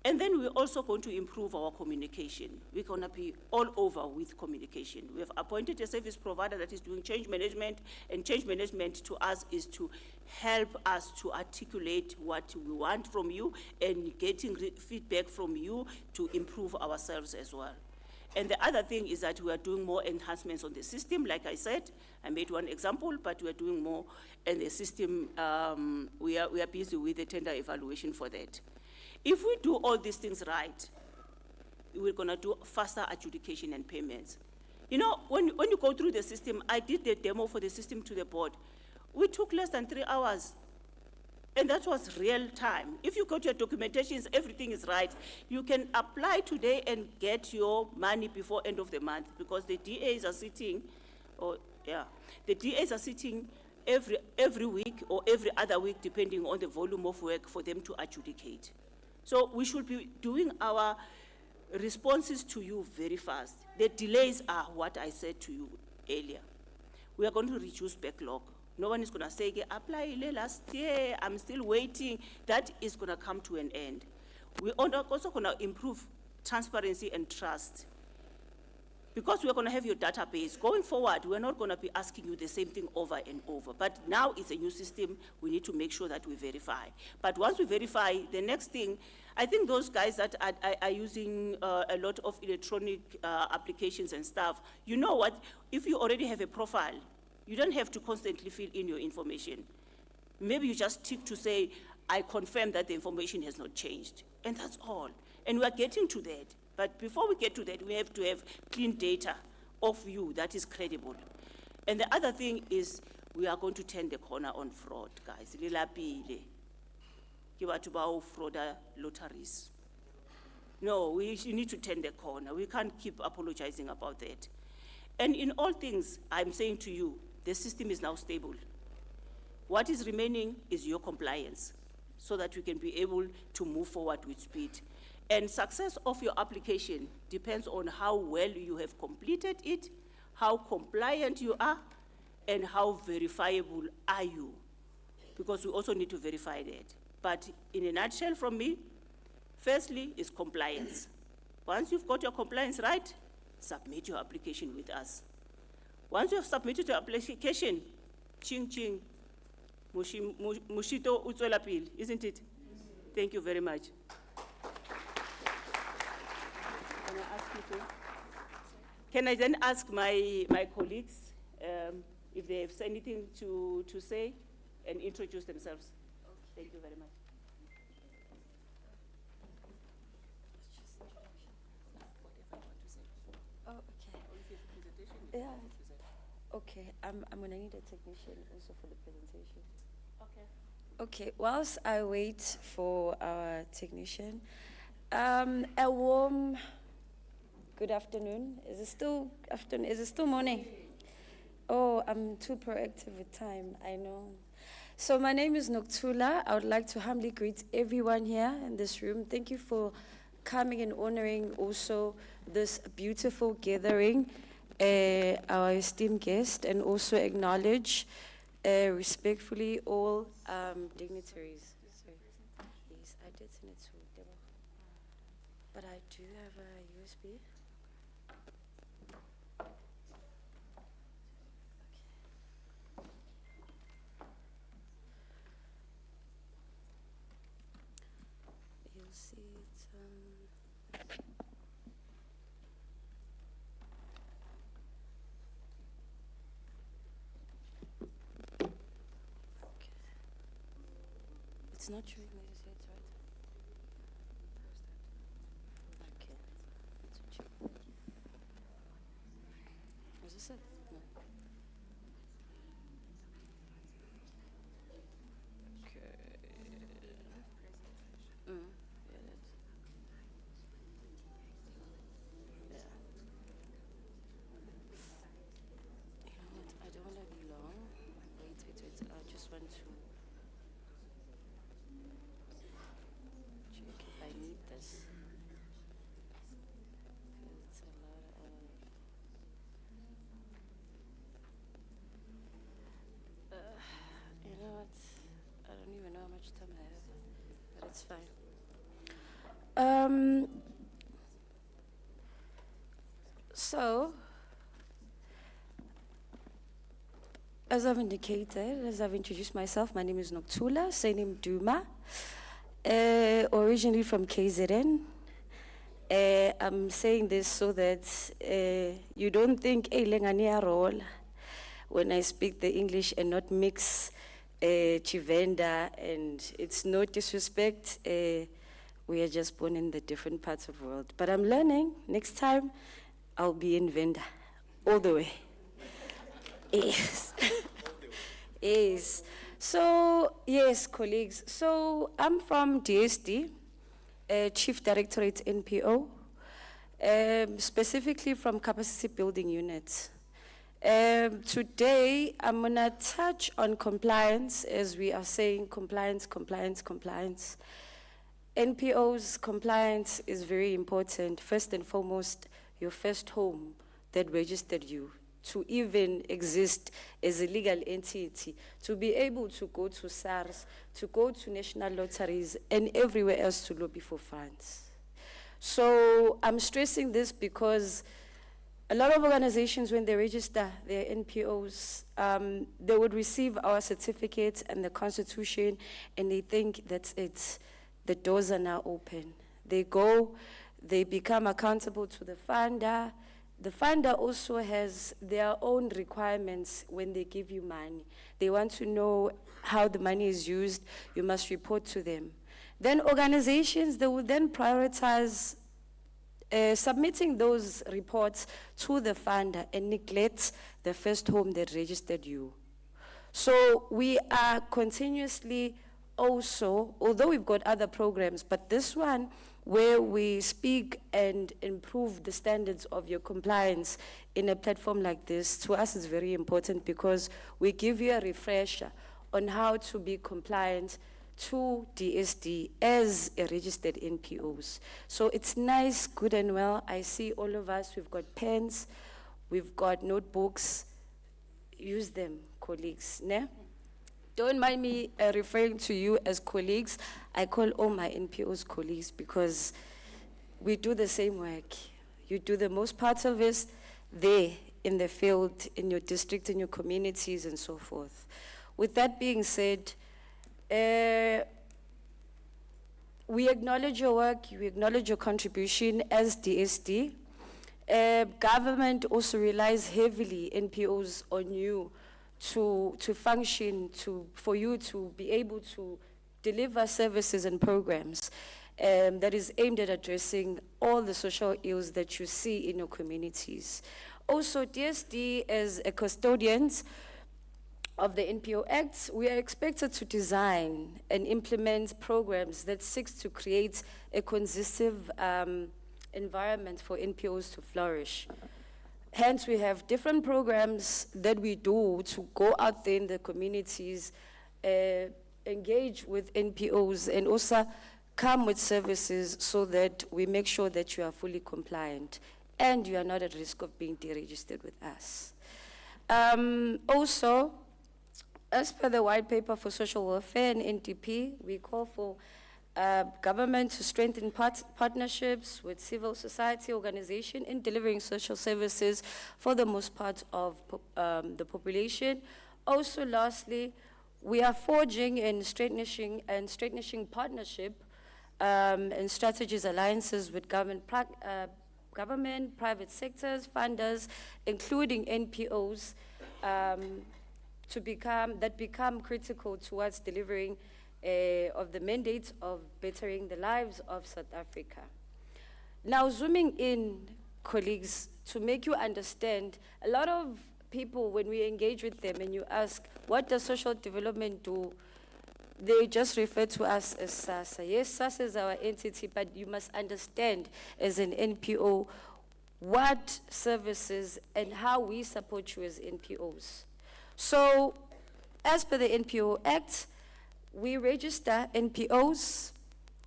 And then we're also going to improve our communication. We're going to be all over with communication. We have appointed a service provider that is doing change management, and change management to us is to help us to articulate what we want from you and getting feedback from you to improve ourselves as well. And the other thing is that we are doing more enhancements on the system. Like I said, I made one example, but we are doing more. And the system, we are busy with the tender evaluation for that. If we do all these things right, we're going to do faster adjudication and payments. You know, when you go through the system, I did the demo for the system to the board. We took less than 3 hours, and that was real time. If you got your documentations, everything is right, you can apply today and get your money before end of the month, because the DAs are sitting, the DAs are sitting every week or every other week, depending on the volume of work for them to adjudicate. So we should be doing our responses to you very fast. The delays are what I said to you earlier. We are going to reduce backlog. No one is going to say, apply last year, I'm still waiting. That is going to come to an end. We're also going to improve transparency and trust. because we're going to have your database, going forward, we're not going to be asking you the same thing over and over. But now it's a new system. We need to make sure that we verify. But once we verify, the next thing, I think those guys that are using a lot of electronic applications and stuff, you know what? If you already have a profile, you don't have to constantly fill in your information. Maybe you just tick to say, I confirm that the information has not changed. And that's all. And we are getting to that. But before we get to that, we have to have clean data of you that is credible. And the other thing is, we are going to turn the corner on fraud, guys. Lilapile. Ke batho ba ho frauda lotteries. No, we need to turn the corner. We can't keep apologizing about that. And in all things, I'm saying to you, the system is now stable. What is remaining is your compliance, so that we can be able to move forward with speed. And success of your application depends on how well you have completed it, how compliant you are, and how verifiable are you. Because we also need to verify that. But in a nutshell from me, firstly is compliance. Once you've got your compliance right, submit your application with us. Once you have submitted your application, ching ching, mushito utswela pele, isn't it? Thank you very much. Can I then ask my colleagues if they have anything to say and introduce themselves? Thank you very much. Oh, okay. Yeah. Okay, I'm gonna need a technician also for the presentation. Okay. Okay, whilst I wait for our technician, a warm good afternoon. Is it still afternoon? Is it still morning? Oh, I'm too proactive with time, I know. So my name is Noktula. I would like to humbly greet everyone here in this room. Thank you for coming and honoring also this beautiful gathering, our esteemed guest, and also acknowledge respectfully all dignitaries. Sorry. Yes, I did send it to Debo. But I do have a USB. You'll see it. It's not showing me the sets, right? Okay. Let's check. Was this it? No. Okay. Yeah, that's. Yeah. You know what? I don't want to be long. Wait. I just want to check if I need this. Because it's a lot of. You know what? I don't even know how much time I have, but it's fine. So, as I've indicated, as I've introduced myself, my name is Noktula, surname Duma, originally from KZN. I'm saying this so that you don't think Lengania role when I speak the English and not mix Chivenda, and it's no disrespect. We are just born in the different parts of the world. But I'm learning. Next time, I'll be in Venda, all the way. Yes. Yes. So, yes, colleagues. So, I'm from DSD, Chief Directorate NPO, specifically from Capacity Building Units. Today, I'm going to touch on compliance, as we are saying, compliance. NPO's compliance is very important. First and foremost, your first home that registered you to even exist as a legal entity, to be able to go to SARS, to go to national lotteries, and everywhere else to lobby for funds. So I'm stressing this because A lot of organizations, when they register their NPOs, they would receive our certificates and the constitution, and they think that's it. The doors are now open. They go, they become accountable to the funder. The funder also has their own requirements when they give you money. They want to know how the money is used. You must report to them. Then organizations, they will then prioritize submitting those reports to the funder and neglect the first home that registered you. So we are continuously also, although we've got other programs, but this one where we speak and improve the standards of your compliance in a platform like this, to us is very important because we give you a refresher on how to be compliant to DSD as a registered NPOs. So it's nice, good and well. I see all of us, we've got pens, we've got notebooks. Use them, colleagues, ne? Don't mind me referring to you as colleagues. I call all my NPOs colleagues because we do the same work. You do the most part of it there in the field, in your district, in your communities, and so forth. With that being said, we acknowledge your work, we acknowledge your contribution as DSD. Government also relies heavily, NPOs, on you to function, for you to be able to deliver services and programs that is aimed at addressing all the social ills that you see in your communities. Also, DSD, as a custodian of the NPO Act, we are expected to design and implement programs that seeks to create a conducive environment for NPOs to flourish. Hence, we have different programs that we do to go out there in the communities, engage with NPOs, and also come with services so that we make sure that you are fully compliant and you are not at risk of being deregistered with us. Also, as per the white paper for social welfare and NDP, we call for government to strengthen partnerships with civil society organizations in delivering social services for the most part of the population. Also, lastly, we are forging and strengthening partnership and strategies alliances with government, private sectors, funders, including NPOs, that become critical towards delivering of the mandate of bettering the lives of South Africa. Now, zooming in, colleagues, to make you understand, a lot of people, when we engage with them and you ask, what does social development do? They just refer to us as SASSA. Yes, SASSA is our entity, but you must understand as an NPO what services and how we support you as NPOs. So, as per the NPO Act, we register NPOs,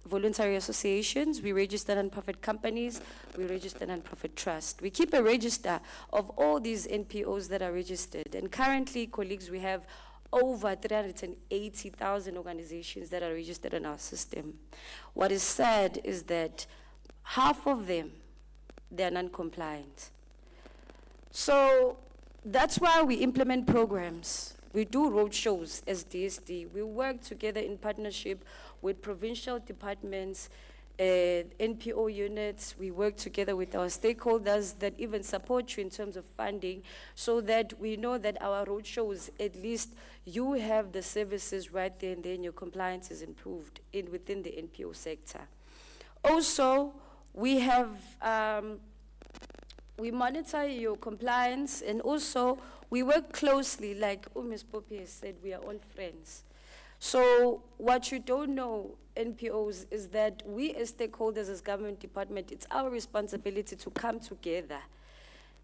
voluntary associations, we register non-profit companies, we register non-profit trusts. We keep a register of all these NPOs that are registered. And currently, colleagues, we have over 380,000 organizations that are registered in our system. What is sad is that half of them, they are non-compliant. So that's why we implement programs. We do roadshows as DSD. We work together in partnership with provincial departments, NPO units. We work together with our stakeholders that even support you in terms of funding so that we know that our roadshows, at least you have the services right there and then your compliance is improved within the NPO sector. Also, we have, we monitor your compliance, and also we work closely, like Ms. Poppy has said, we are all friends. So what you don't know, NPOs, is that we as stakeholders, as government department, it's our responsibility to come together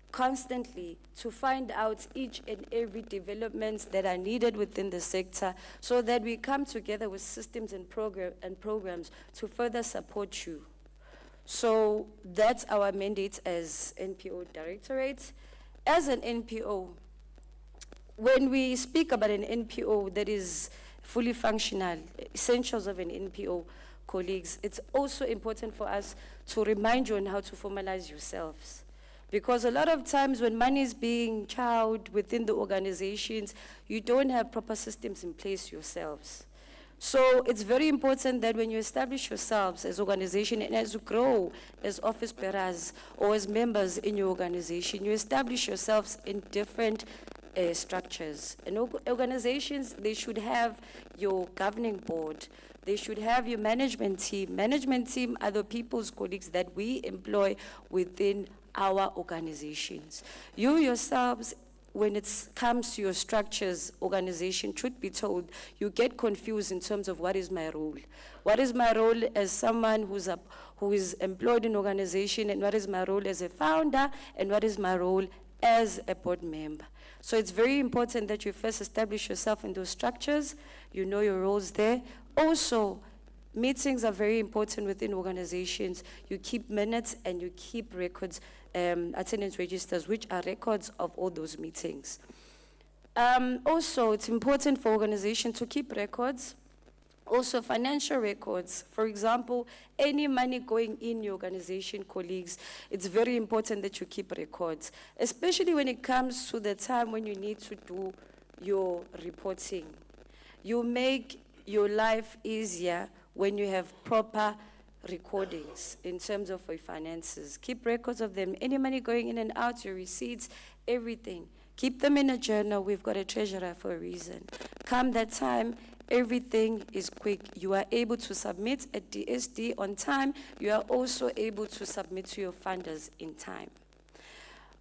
constantly to find out each and every developments that are needed within the sector so that we come together with systems and programs to further support you. So that's our mandate as NPO Directorate. As an NPO, when we speak about an NPO that is fully functional, essentials of an NPO, colleagues, it's also important for us to remind you on how to formalize yourselves. Because a lot of times when money is being chowed within the organizations, you don't have proper systems in place yourselves. So it's very important that when you establish yourselves as organization and as you grow as office bearers or as members in your organization, you establish yourselves in different structures. And organizations, they should have your governing board. They should have your management team. Management team are the people's colleagues that we employ within our organizations. You yourselves, when it comes to your structures, organization, truth be told, you get confused in terms of what is my role. What is my role as someone who is employed in organization, and what is my role as a founder, and what is my role as a board member. So it's very important that you first establish yourself in those structures, you know your roles there. Also, meetings are very important within organizations. You keep minutes and you keep records, attendance registers, which are records of all those meetings. Also, it's important for organizations to keep records, also financial records. For example, any money going in your organization, colleagues, it's very important that you keep records, especially when it comes to the time when you need to do your reporting. You make your life easier when you have proper recordings in terms of your finances. Keep records of them, any money going in and out, your receipts, everything. Keep them in a journal. We've got a treasurer for a reason. Come that time, everything is quick. You are able to submit a DSD on time. You are also able to submit to your funders in time.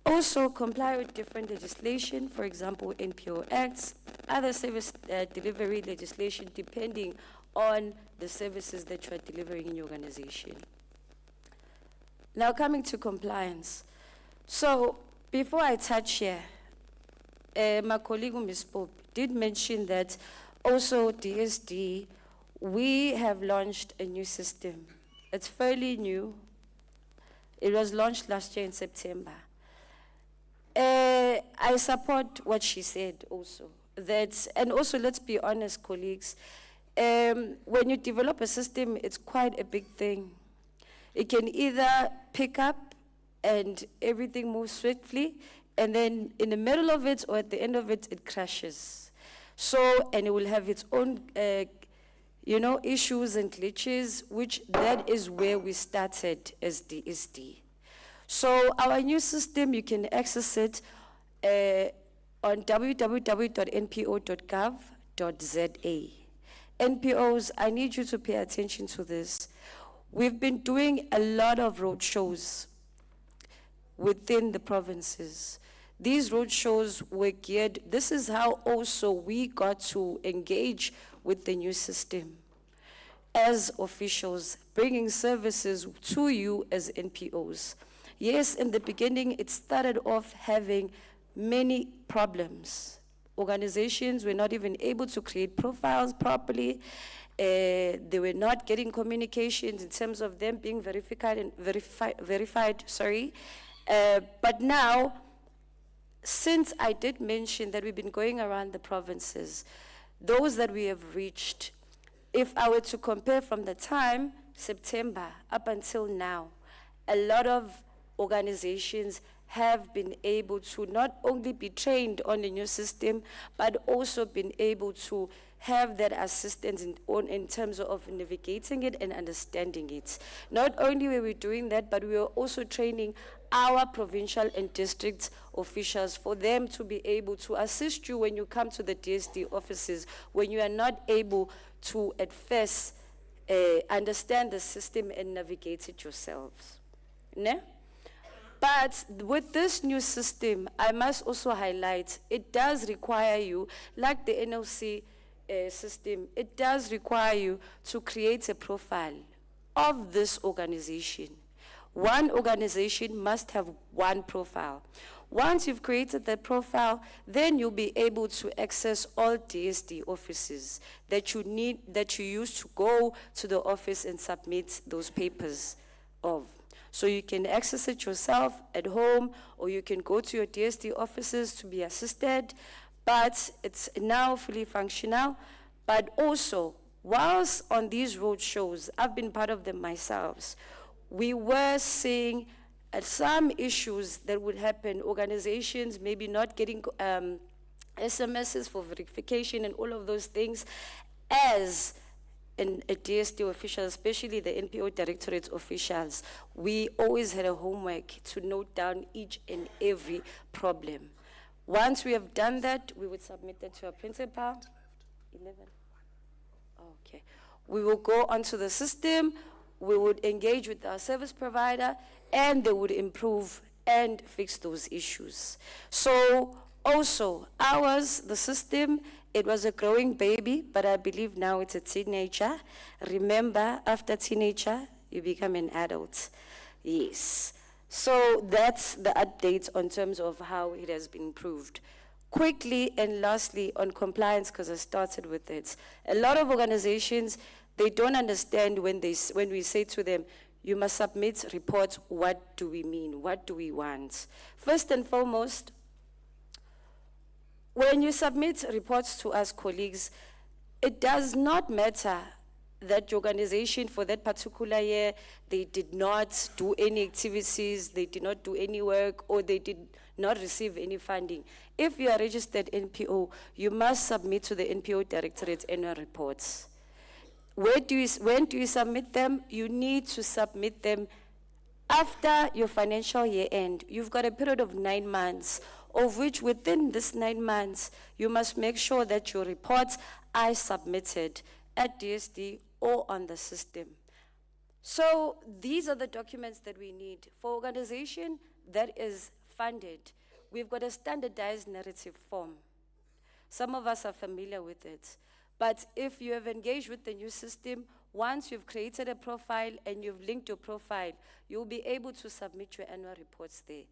Also, comply with different legislation, for example, NPO Acts, other service delivery legislation, depending on the services that you are delivering in your organization. Now, coming to compliance. So, before I touch here, my colleague, Ms. Pope, did mention that also DSD, we have launched a new system. It's fairly new. It was launched last year in September. I support what she said also. And also, let's be honest, colleagues, when you develop a system, it's quite a big thing. It can either pick up and everything moves swiftly, and then in the middle of it or at the end of it, it crashes. So, and it will have its own, issues and glitches, which that is where we started as DSD. So our new system, you can access it on www.npo.gov.za. NPOs, I need you to pay attention to this. We've been doing a lot of roadshows within the provinces. These roadshows were geared, this is how also we got to engage with the new system as officials, bringing services to you as NPOs. Yes, in the beginning, it started off having many problems. Organizations were not even able to create profiles properly. They were not getting communications in terms of them being verified. But now, since I did mention that we've been going around the provinces, those that we have reached, if I were to compare from the time, September, up until now, a lot of organizations have been able to not only be trained on the new system, but also been able to have that assistance in terms of navigating it and understanding it. Not only were we doing that, but we were also training our provincial and district officials for them to be able to assist you when you come to the DSD offices, when you are not able to at first understand the system and navigate it yourselves. Ne? But with this new system, I must also highlight, it does require you, like the NLC system, it does require you to create a profile of this organization. One organization must have one profile. Once you've created that profile, then you'll be able to access all DSD offices that you need, that you use to go to the office and submit those papers of. So you can access it yourself at home, or you can go to your DSD offices to be assisted, but it's now fully functional. But also, whilst on these road shows, I've been part of them myself, we were seeing at some issues that would happen, organizations maybe not getting SMSs for verification and all of those things, as a DSD official, especially the NPO Directorate officials, we always had a homework to note down each and every problem. Once we have done that, we would submit it to our principal. 11. Okay. We will go onto the system, we would engage with our service provider, and they would improve and fix those issues. So also, ours, the system, it was a growing baby, but I believe now it's a teenager. Remember, after teenager, you become an adult. Yes. So that's the updates on terms of how it has been improved. Quickly and lastly, on compliance, because I started with it. A lot of organizations, they don't understand when we say to them, you must submit reports, what do we mean? What do we want? First and foremost, when you submit reports to us colleagues, it does not matter that your organization for that particular year, they did not do any activities, they did not do any work, or they did not receive any funding. If you are registered NPO, you must submit to the NPO Directorate annual reports. When do you submit them? You need to submit them after your financial year end. You've got a period of 9 months, of which within this 9 months, you must make sure that your reports are submitted at DSD or on the system. So these are the documents that we need. For organization that is funded, we've got a standardized narrative form. Some of us are familiar with it. But if you have engaged with the new system, once you've created a profile and you've linked your profile, you'll be able to submit your annual reports there.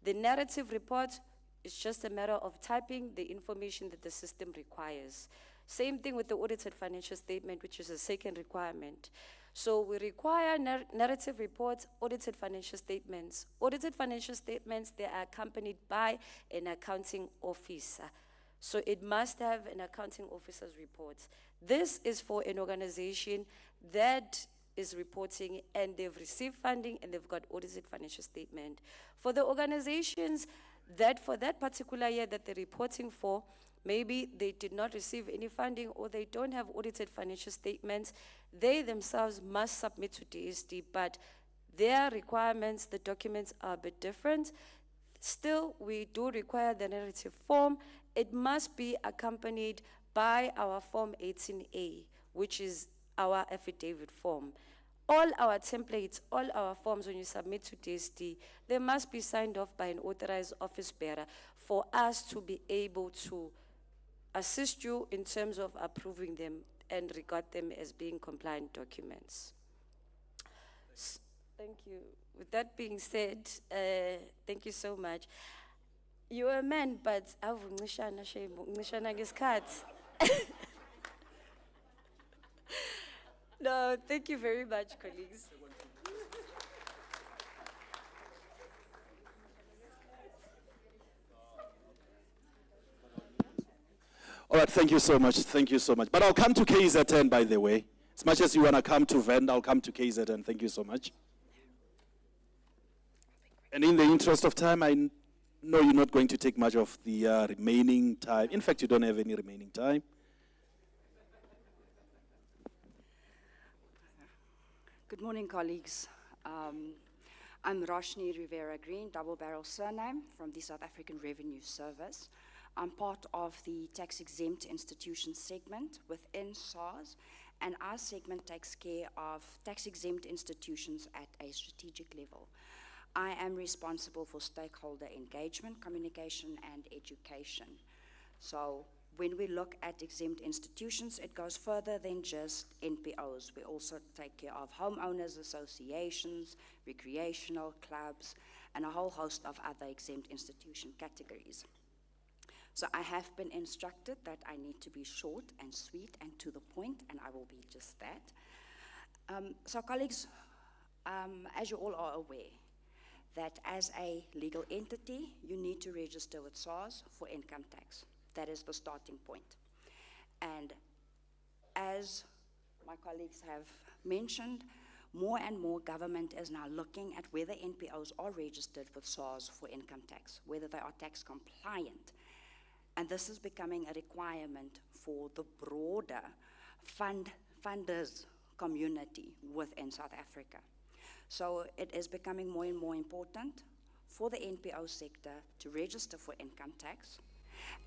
The narrative report is just a matter of typing the information that the system requires. Same thing with the audited financial statement, which is a second requirement. So we require narrative reports, audited financial statements. Audited financial statements, they are accompanied by an accounting officer. So it must have an accounting officer's report. This is for an organization that is reporting and they've received funding and they've got audited financial statement. For the organizations that for that particular year that they're reporting for, maybe they did not receive any funding or they don't have audited financial statements, they themselves must submit to DSD, but their requirements, the documents are a bit different. Still, we do require the narrative form. It must be accompanied by our Form 18A, which is our affidavit form. All our templates, all our forms, when you submit to DSD, they must be signed off by an authorized office bearer for us to be able to assist you in terms of approving them and regard them as being compliant documents. Thank you. With that being said, thank you so much. You're a man, but no, thank you very much, colleagues. All right, thank you so much. Thank you so much. But I'll come to KZN, by the way. As much as you want to come to Vend, I'll come to KZN. Thank you so much. And in the interest of time, I know you're not going to take much of the remaining time. In fact, you don't have any remaining time. Good morning, colleagues. I'm Roshni Rivera Green, double barrel surname from the South African Revenue Service. I'm part of the tax-exempt institutions segment within SARS, and our segment takes care of tax-exempt institutions at a strategic level. I am responsible for stakeholder engagement, communication, and education. So when we look at exempt institutions, it goes further than just NPOs. We also take care of homeowners associations, recreational clubs, and a whole host of other exempt institution categories. So I have been instructed that I need to be short and sweet and to the point, and I will be just that. So colleagues, as you all are aware, that as a legal entity, you need to register with SARS for income tax. That is the starting point. And as my colleagues have mentioned, more and more government is now looking at whether NPOs are registered with SARS for income tax, whether they are tax compliant. And this is becoming a requirement for the broader funders community within South Africa. So it is becoming more and more important for the NPO sector to register for income tax,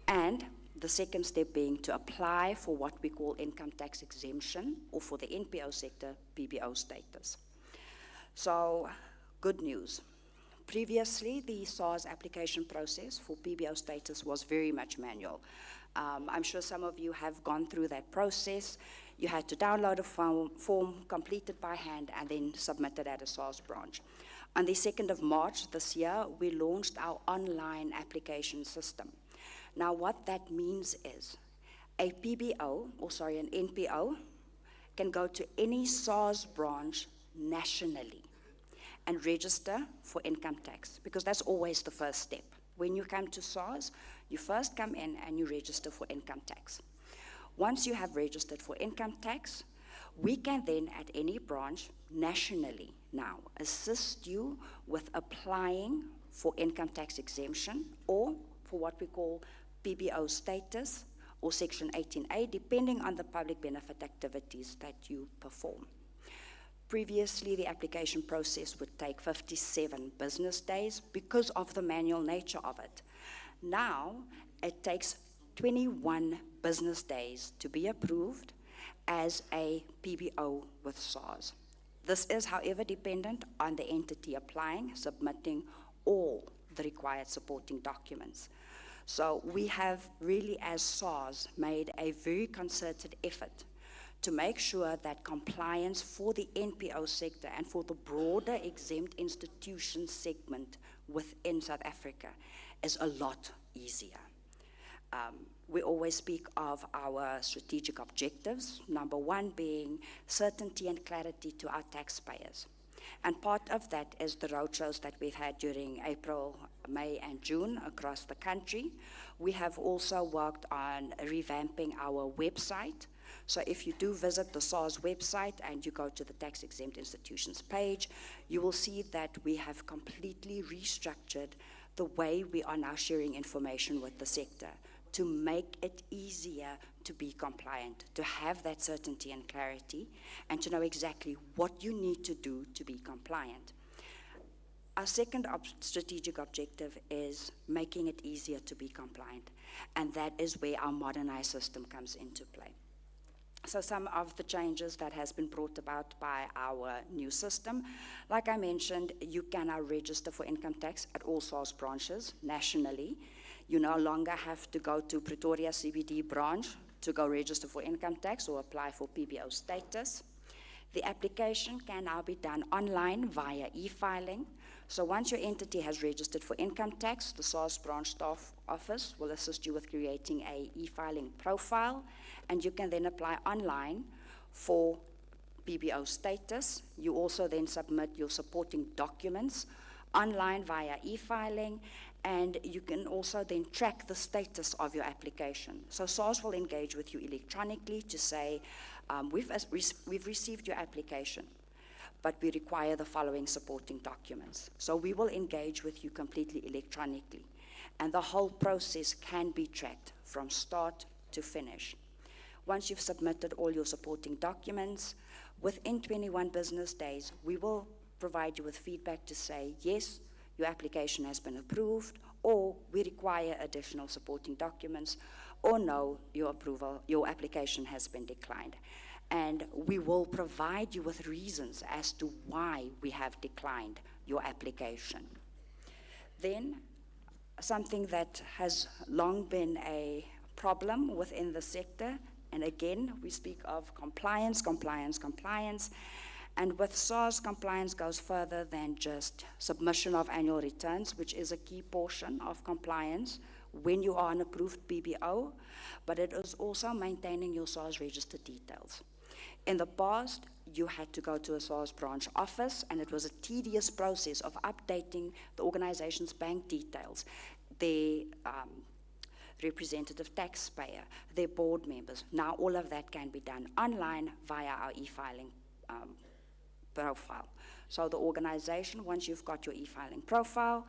and the second step being to apply for what we call income tax exemption, or for the NPO sector, PBO status. So, good news. Previously, the SARS application process for PBO status was very much manual. I'm sure some of you have gone through that process. You had to download a form, complete it by hand, and then submit it at a SARS branch. On the 2nd of March this year, we launched our online application system. Now, what that means is an NPO can go to any SARS branch nationally and register for income tax, because that's always the first step. When you come to SARS, you first come in and you register for income tax. Once you have registered for income tax, we can then, at any branch nationally now, assist you with applying for income tax exemption, or for what we call PBO status, or Section 18A, depending on the public benefit activities that you perform. Previously, the application process would take 57 business days because of the manual nature of it. Now, it takes 21 business days to be approved as a PBO with SARS. This is, however, dependent on the entity applying, submitting all the required supporting documents. So we have really, as SARS, made a very concerted effort to make sure that compliance for the NPO sector and for the broader exempt institution segment within South Africa is a lot easier. We always speak of our strategic objectives, number one being certainty and clarity to our taxpayers. And part of that is the roadshows that we've had during April, May, and June across the country. We have also worked on revamping our website. So if you do visit the SARS website and you go to the tax exempt institutions page, you will see that we have completely restructured the way we are now sharing information with the sector to make it easier to be compliant, to have that certainty and clarity, and to know exactly what you need to do to be compliant. Our second strategic objective is making it easier to be compliant, and that is where our modernized system comes into play. So some of the changes that has been brought about by our new system, like I mentioned, you can now register for income tax at all SARS branches nationally. You no longer have to go to Pretoria CBD branch to go register for income tax or apply for PBO status. The application can now be done online via e-filing. So once your entity has registered for income tax, the SARS branch staff office will assist you with creating a e-filing profile, and you can then apply online for PBO status. You also then submit your supporting documents online via e-filing, and you can also then track the status of your application. So SARS will engage with you electronically to say, we've received your application, but we require the following supporting documents. So we will engage with you completely electronically, and the whole process can be tracked from start to finish. Once you've submitted all your supporting documents, within 21 business days, we will provide you with feedback to say, yes, your application has been approved, or we require additional supporting documents, or no, your application has been declined. And we will provide you with reasons as to why we have declined your application. Then, something that has long been a problem within the sector, and again, we speak of compliance, compliance, compliance, and with SARS, compliance goes further than just submission of annual returns, which is a key portion of compliance when you are an approved PBO, but it is also maintaining your SARS register details. In the past, you had to go to a SARS branch office, and it was a tedious process of updating the organization's bank details, their representative taxpayer, their board members. Now all of that can be done online via our e-filing profile. So the organization, once you've got your e-filing profile,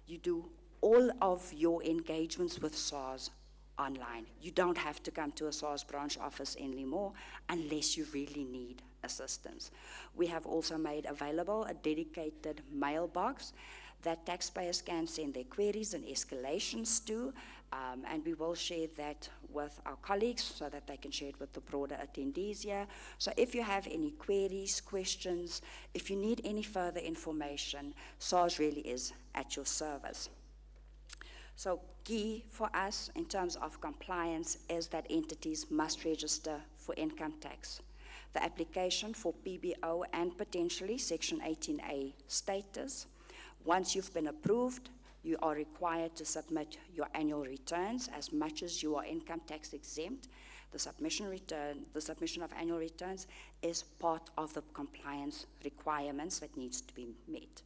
you do all of your engagements with SARS online. You don't have to come to a SARS branch office anymore unless you really need assistance. We have also made available a dedicated mailbox that taxpayers can send their queries and escalations to, and we will share that with our colleagues so that they can share it with the broader attendees here. So if you have any queries, questions, if you need any further information, SARS really is at your service. So key for us in terms of compliance is that entities must register for income tax. The application for PBO and potentially Section 18A status. Once you've been approved, you are required to submit your annual returns as much as you are income tax exempt. The submission of annual returns is part of the compliance requirements that needs to be met.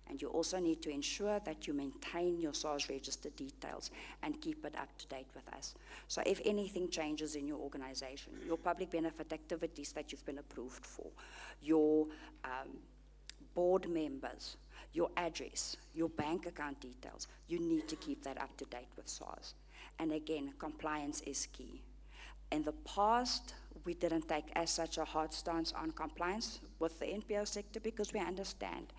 And you also need to ensure that you maintain your SARS register details and keep it up to date with us. So if anything changes in your organization, your public benefit activities that you've been approved for, your board members, your address, your bank account details, you need to keep that up to date with SARS. And again, compliance is key. In the past, we didn't take as such a hard stance on compliance with the NPO sector because we understand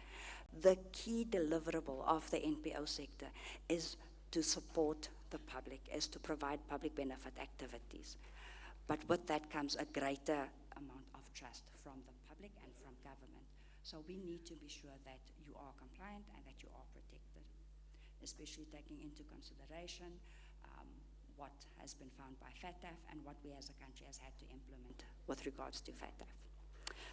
the key deliverable of the NPO sector is to support the public, is to provide public benefit activities. But with that comes a greater amount of trust from the public and from government. So we need to be sure that you are compliant and that you are protected, especially taking into consideration what has been found by FATF and what we as a country has had to implement with regards to FATF.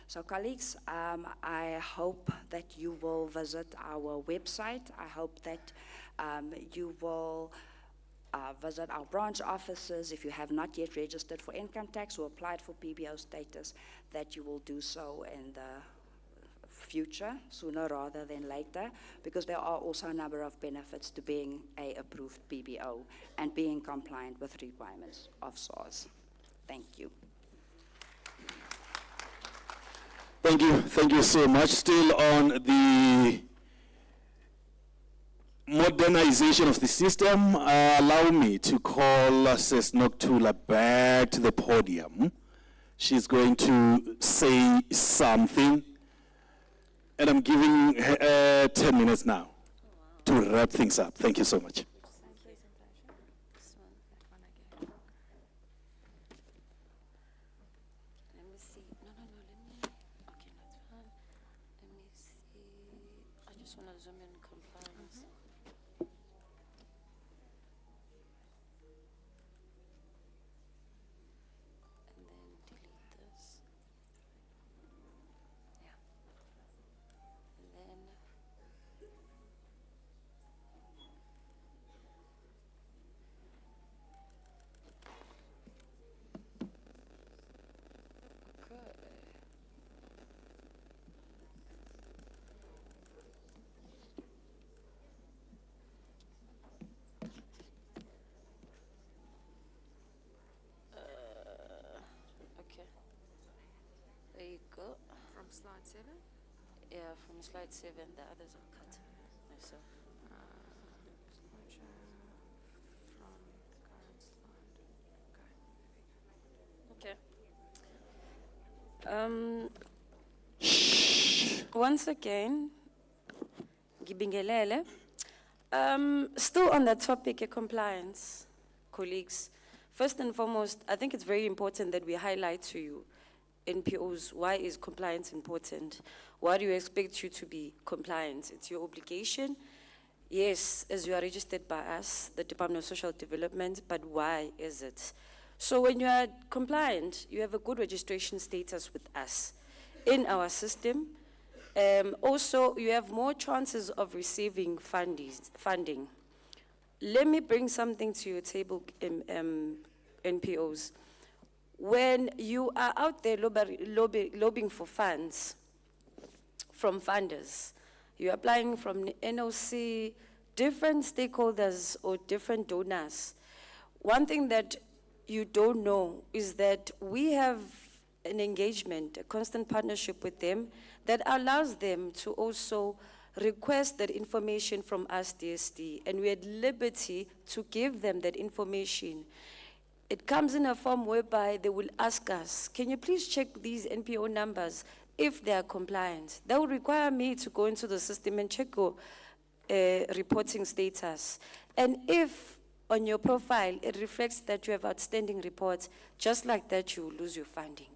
So colleagues, I hope that you will visit our website. I hope that you will visit our branch offices. If you have not yet registered for income tax or applied for PBO status, that you will do so in the future, sooner rather than later, because there are also a number of benefits to being a approved PBO and being compliant with requirements of SARS. Thank you. Thank you so much. Still on the modernization of the system, allow me to call Sis Noktula back to the podium. She's going to say something, and I'm giving her 10 minutes now to wrap things up. Thank you so much. There you go. From slide 7? Yeah, from slide 7, the others are cut. So, Okay. Once again, Gibingelele. Still on that topic of compliance, colleagues. First and foremost, I think it's very important that we highlight to you NPOs, why is compliance important? Why do you expect you to be compliant? It's your obligation. Yes, as you are registered by us, the Department of Social Development, but why is it? So when you are compliant, you have a good registration status with us in our system. Also, you have more chances of receiving funding. Let me bring something to your table, NPOs. When you are out there lobbying for funds from funders, you're applying from NOC, different stakeholders or different donors. One thing that you don't know is that we have an engagement, a constant partnership with them that allows them to also request that information from us, DSD, and we're at liberty to give them that information. It comes in a form whereby they will ask us, can you please check these NPO numbers if they are compliant? That would require me to go into the system and check your reporting status. And if on your profile it reflects that you have outstanding reports, just like that you will lose your funding.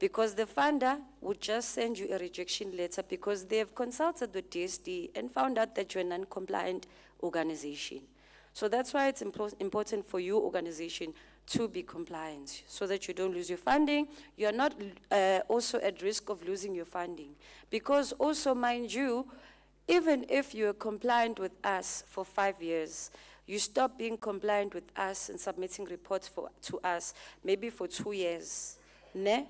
Because the funder would just send you a rejection letter because they have consulted with DSD and found out that you're a non-compliant organization. So that's why it's important for your organization to be compliant so that you don't lose your funding. You are not also at risk of losing your funding. Because also, mind you, even if you are compliant with us for 5 years, you stop being compliant with us and submitting reports to us maybe for 2 years, ne?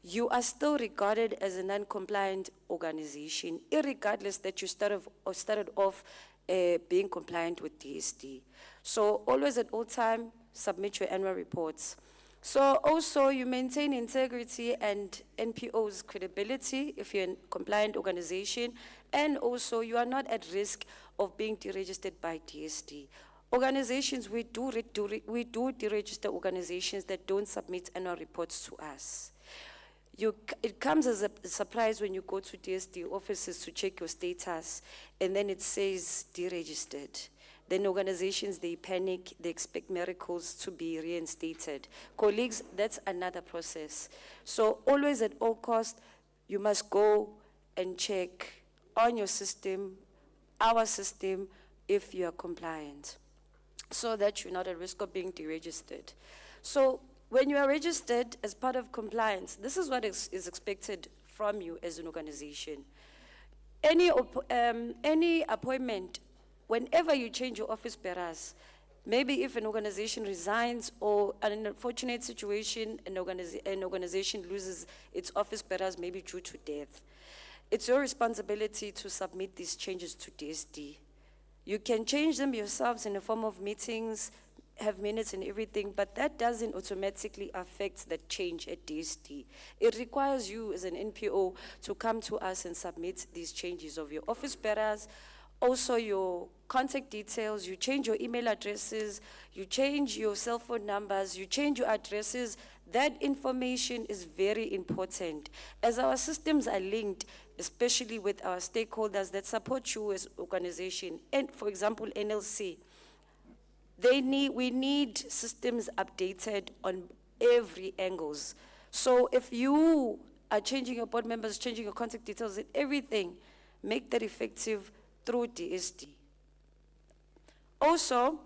You are still regarded as a non-compliant organization, irregardless that you started off being compliant with DSD. So always at all time, submit your annual reports. So also you maintain integrity and NPO's credibility if you're a compliant organization, and also you are not at risk of being deregistered by DSD. Organizations, we do deregister organizations that don't submit annual reports to us. It comes as a surprise when you go to DSD offices to check your status, and then it says deregistered. Then organizations, they panic, they expect miracles to be reinstated. Colleagues, that's another process. So always at all costs, you must go and check on your system, our system, if you are compliant, so that you're not at risk of being deregistered. So when you are registered as part of compliance, this is what is expected from you as an organization. Any appointment, whenever you change your office bearers, maybe if an organization resigns or an unfortunate situation, an organization loses its office bearers, maybe due to death, it's your responsibility to submit these changes to DSD. You can change them yourselves in the form of meetings, have minutes and everything, but that doesn't automatically affect that change at DSD. It requires you as an NPO to come to us and submit these changes of your office bearers, also your contact details, you change your email addresses, you change your cell phone numbers, you change your addresses. That information is very important. As our systems are linked, especially with our stakeholders that support you as organization, and for example, NLC, we need systems updated on every angles. So if you are changing your board members, changing your contact details and everything, make that effective through DSD. Also,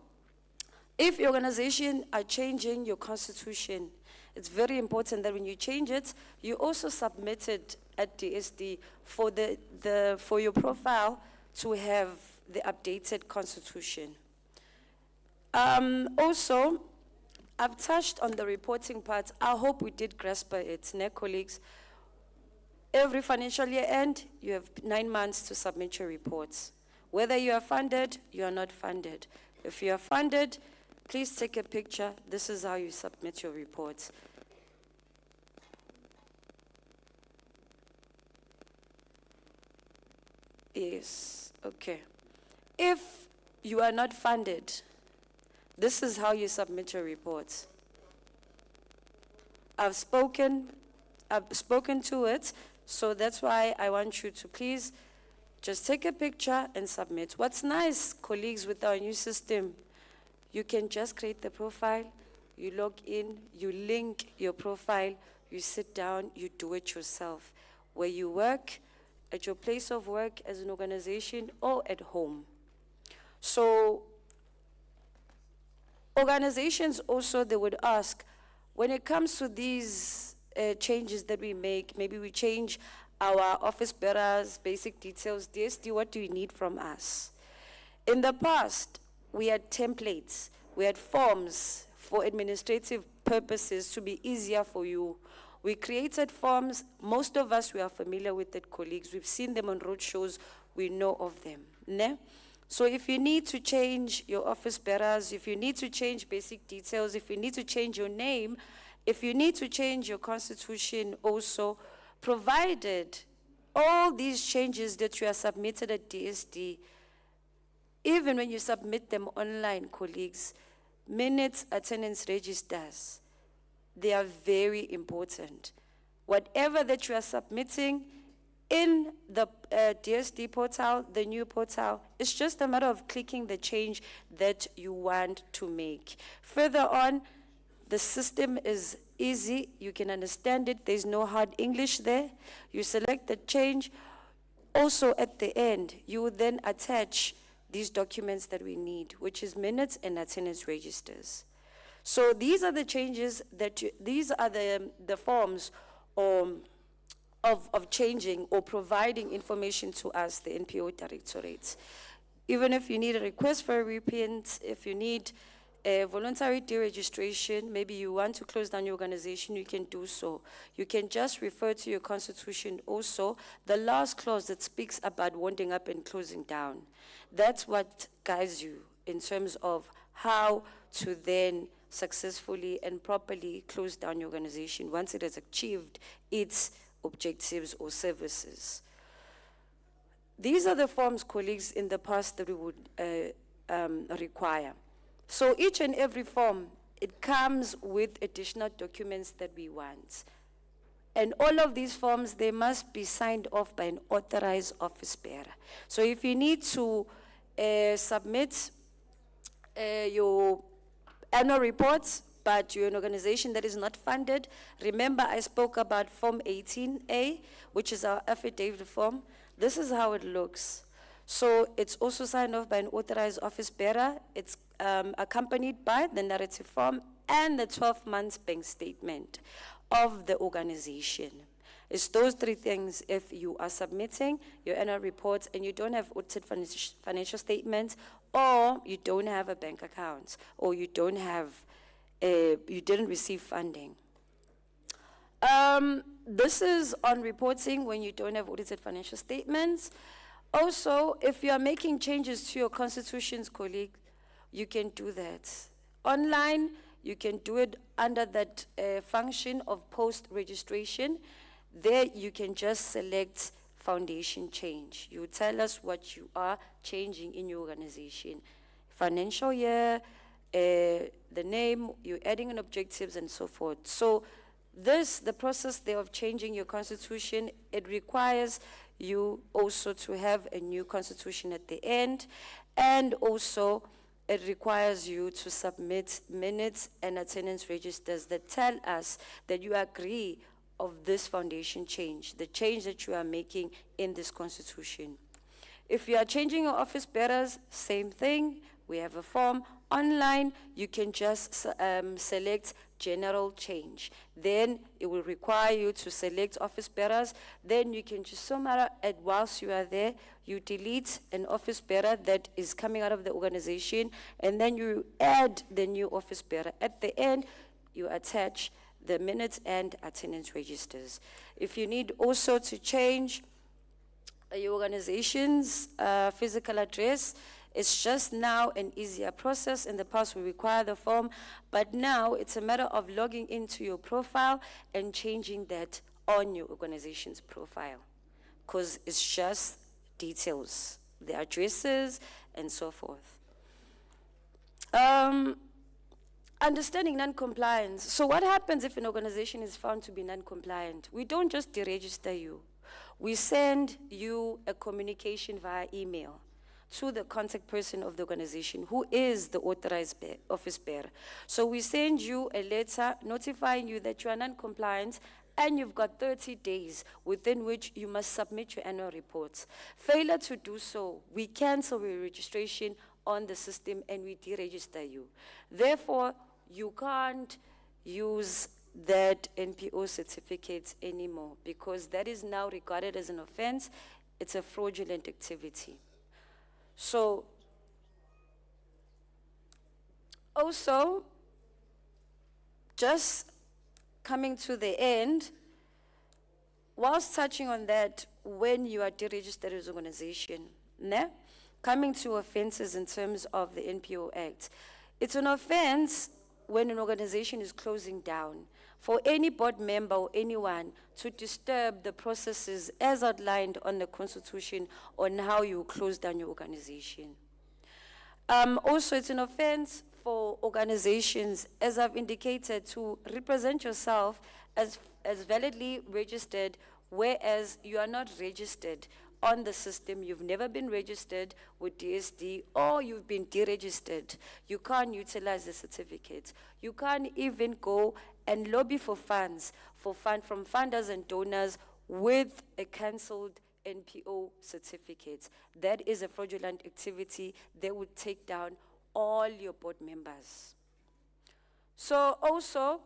if your organization are changing your constitution, it's very important that when you change it, you also submit it at DSD for your profile to have the updated constitution. Also, I've touched on the reporting part. I hope we did grasp it, colleagues. Every financial year end, you have 9 months to submit your reports. Whether you are funded, you are not funded. If you are funded, please take a picture. This is how you submit your reports. Yes, okay. If you are not funded, this is how you submit your reports. I've spoken to it, so that's why I want you to please just take a picture and submit. What's nice, colleagues, with our new system, you can just create the profile, you log in, you link your profile, you sit down, you do it yourself. Where you work, at your place of work as an organization, or at home. So organizations also, they would ask, when it comes to these changes that we make, maybe we change our office bearers, basic details, DSD, what do you need from us? In the past, we had templates, we had forms for administrative purposes to be easier for you. We created forms. Most of us, we are familiar with it, colleagues. We've seen them on roadshows. We know of them. Ne? So if you need to change your office bearers, if you need to change basic details, if you need to change your name, If you need to change your constitution also, provided all these changes that you are submitted at DSD, even when you submit them online, colleagues, minutes, attendance registers, they are very important. Whatever that you are submitting in the DSD portal, the new portal, it's just a matter of clicking the change that you want to make. Further on, the system is easy. You can understand it. There's no hard English there. You select the change. Also, at the end, you will then attach these documents that we need, which is minutes and attendance registers. So these are the changes that these are the forms of changing or providing information to us, the NPO directorates. Even if you need a request for a reprint, if you need a voluntary deregistration, maybe you want to close down your organization, you can do so. You can just refer to your constitution also, the last clause that speaks about winding up and closing down. That's what guides you in terms of how to then successfully and properly close down your organization once it has achieved its objectives or services. These are the forms, colleagues, in the past that we would require. So each and every form, it comes with additional documents that we want. And all of these forms, they must be signed off by an authorized office bearer. So if you need to submit your annual reports, but you're an organization that is not funded, remember I spoke about Form 18A, which is our affidavit form. This is how it looks. So it's also signed off by an authorized office bearer. It's accompanied by the narrative form and the 12 months bank statement of the organization. It's those three things. If you are submitting your annual reports and you don't have audited financial statements, or you don't have a bank account, or you don't have, you didn't receive funding. This is on reporting when you don't have audited financial statements. Also, if you are making changes to your constitutions, colleague, you can do that. Online, you can do it under that function of post-registration. There, you can just select foundation change. You tell us what you are changing in your organization. Financial year, the name, you're adding in objectives and so forth. So this, the process there of changing your constitution, it requires you also to have a new constitution at the end, and also it requires you to submit minutes and attendance registers that tell us that you agree of this foundation change, the change that you are making in this constitution. If you are changing your office bearers, same thing. We have a form online. You can just select general change. Then it will require you to select office bearers. Then you can just, so matter at whilst you are there, you delete an office bearer that is coming out of the organization, and then you add the new office bearer. At the end, you attach the minutes and attendance registers. If you need also to change your organization's physical address, it's just now an easier process. In the past, we require the form, but now it's a matter of logging into your profile and changing that on your organization's profile, because it's just details, the addresses, and so forth. Understanding non-compliance. So what happens if an organization is found to be non-compliant? We don't just deregister you. We send you a communication via email to the contact person of the organization, who is the authorized office bearer. So we send you a letter notifying you that you are non-compliant, and you've got 30 days within which you must submit your annual reports. Failure to do so, we cancel your registration on the system and we deregister you. Therefore, you can't use that NPO certificate anymore, because that is now regarded as an offense. It's a fraudulent activity. So, also, just coming to the end, whilst touching on that, when you are deregistered as an organization, coming to offenses in terms of the NPO Act, it's an offense when an organization is closing down, for any board member or anyone to disturb the processes as outlined on the Constitution on how you close down your organization. Also, it's an offense for organizations, as I've indicated, to represent yourself as validly registered, whereas you are not registered on the system. You've never been registered with DSD, or you've been deregistered. You can't utilize the certificate. You can't even go and lobby for funds from funders and donors with a cancelled NPO certificate. That is a fraudulent activity that would take down all your board members. So also,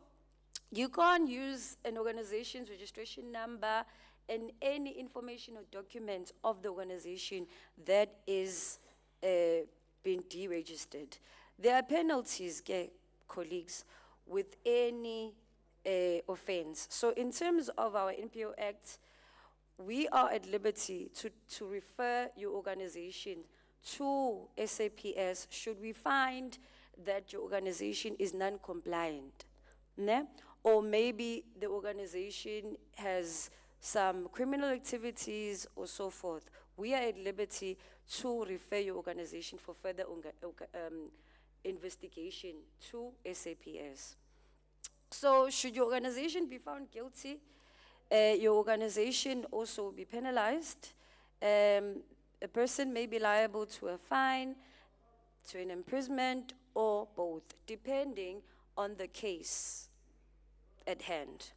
you can't use an organization's registration number and any information or document of the organization that is being deregistered. There are penalties, colleagues, with any offense. So in terms of our NPO Act, we are at liberty to refer your organization to SAPS should we find that your organization is non-compliant, ne? Or maybe the organization has some criminal activities or so forth. We are at liberty to refer your organization for further investigation to SAPS. So should your organization be found guilty, your organization also will be penalized. A person may be liable to a fine, to an imprisonment, or both, depending on the case at hand.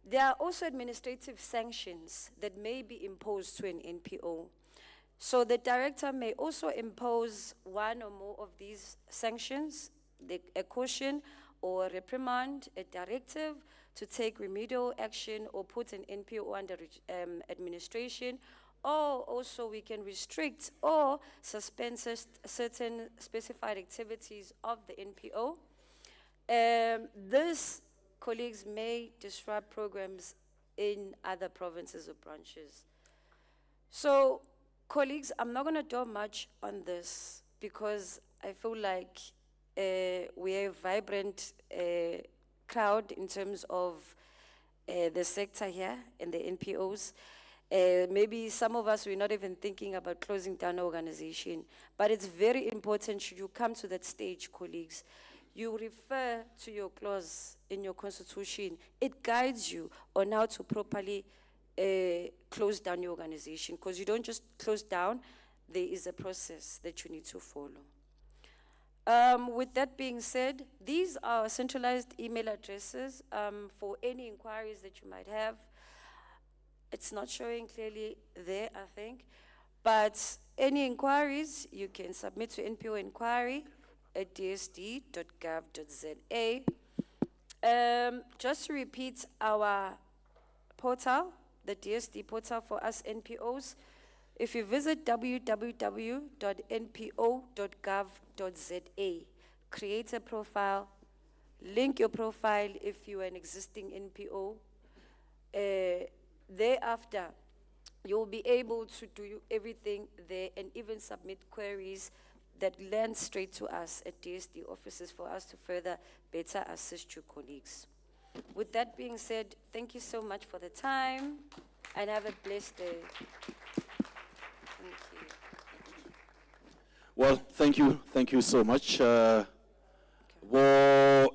There are also administrative sanctions that may be imposed to an NPO. So the director may also impose one or more of these sanctions, a caution or a reprimand, a directive to take remedial action or put an NPO under administration, or also we can restrict or suspend certain specified activities of the NPO. This, colleagues, may disrupt programs in other provinces or branches. So, colleagues, I'm not going to dwell much on this because I feel like we are a vibrant crowd in terms of the sector here and the NPOs. Maybe some of us, we're not even thinking about closing down an organization, but it's very important should you come to that stage, colleagues, you refer to your clause in your constitution. It guides you on how to properly close down your organization, because you don't just close down, there is a process that you need to follow. With that being said, these are centralized email addresses for any inquiries that you might have. It's not showing clearly there, I think, but any inquiries you can submit to NPO inquiry at dsd.gov.za. Just to repeat our portal, the DSD portal for us NPOs, if you visit www.npo.gov.za, create a profile, link your profile if you're an existing NPO. Thereafter, you'll be able to do everything there and even submit queries that land straight to us at DSD offices for us to further better assist you, colleagues. With that being said, thank you so much for the time and have a blessed day. Thank you. Well, thank you so much. Wo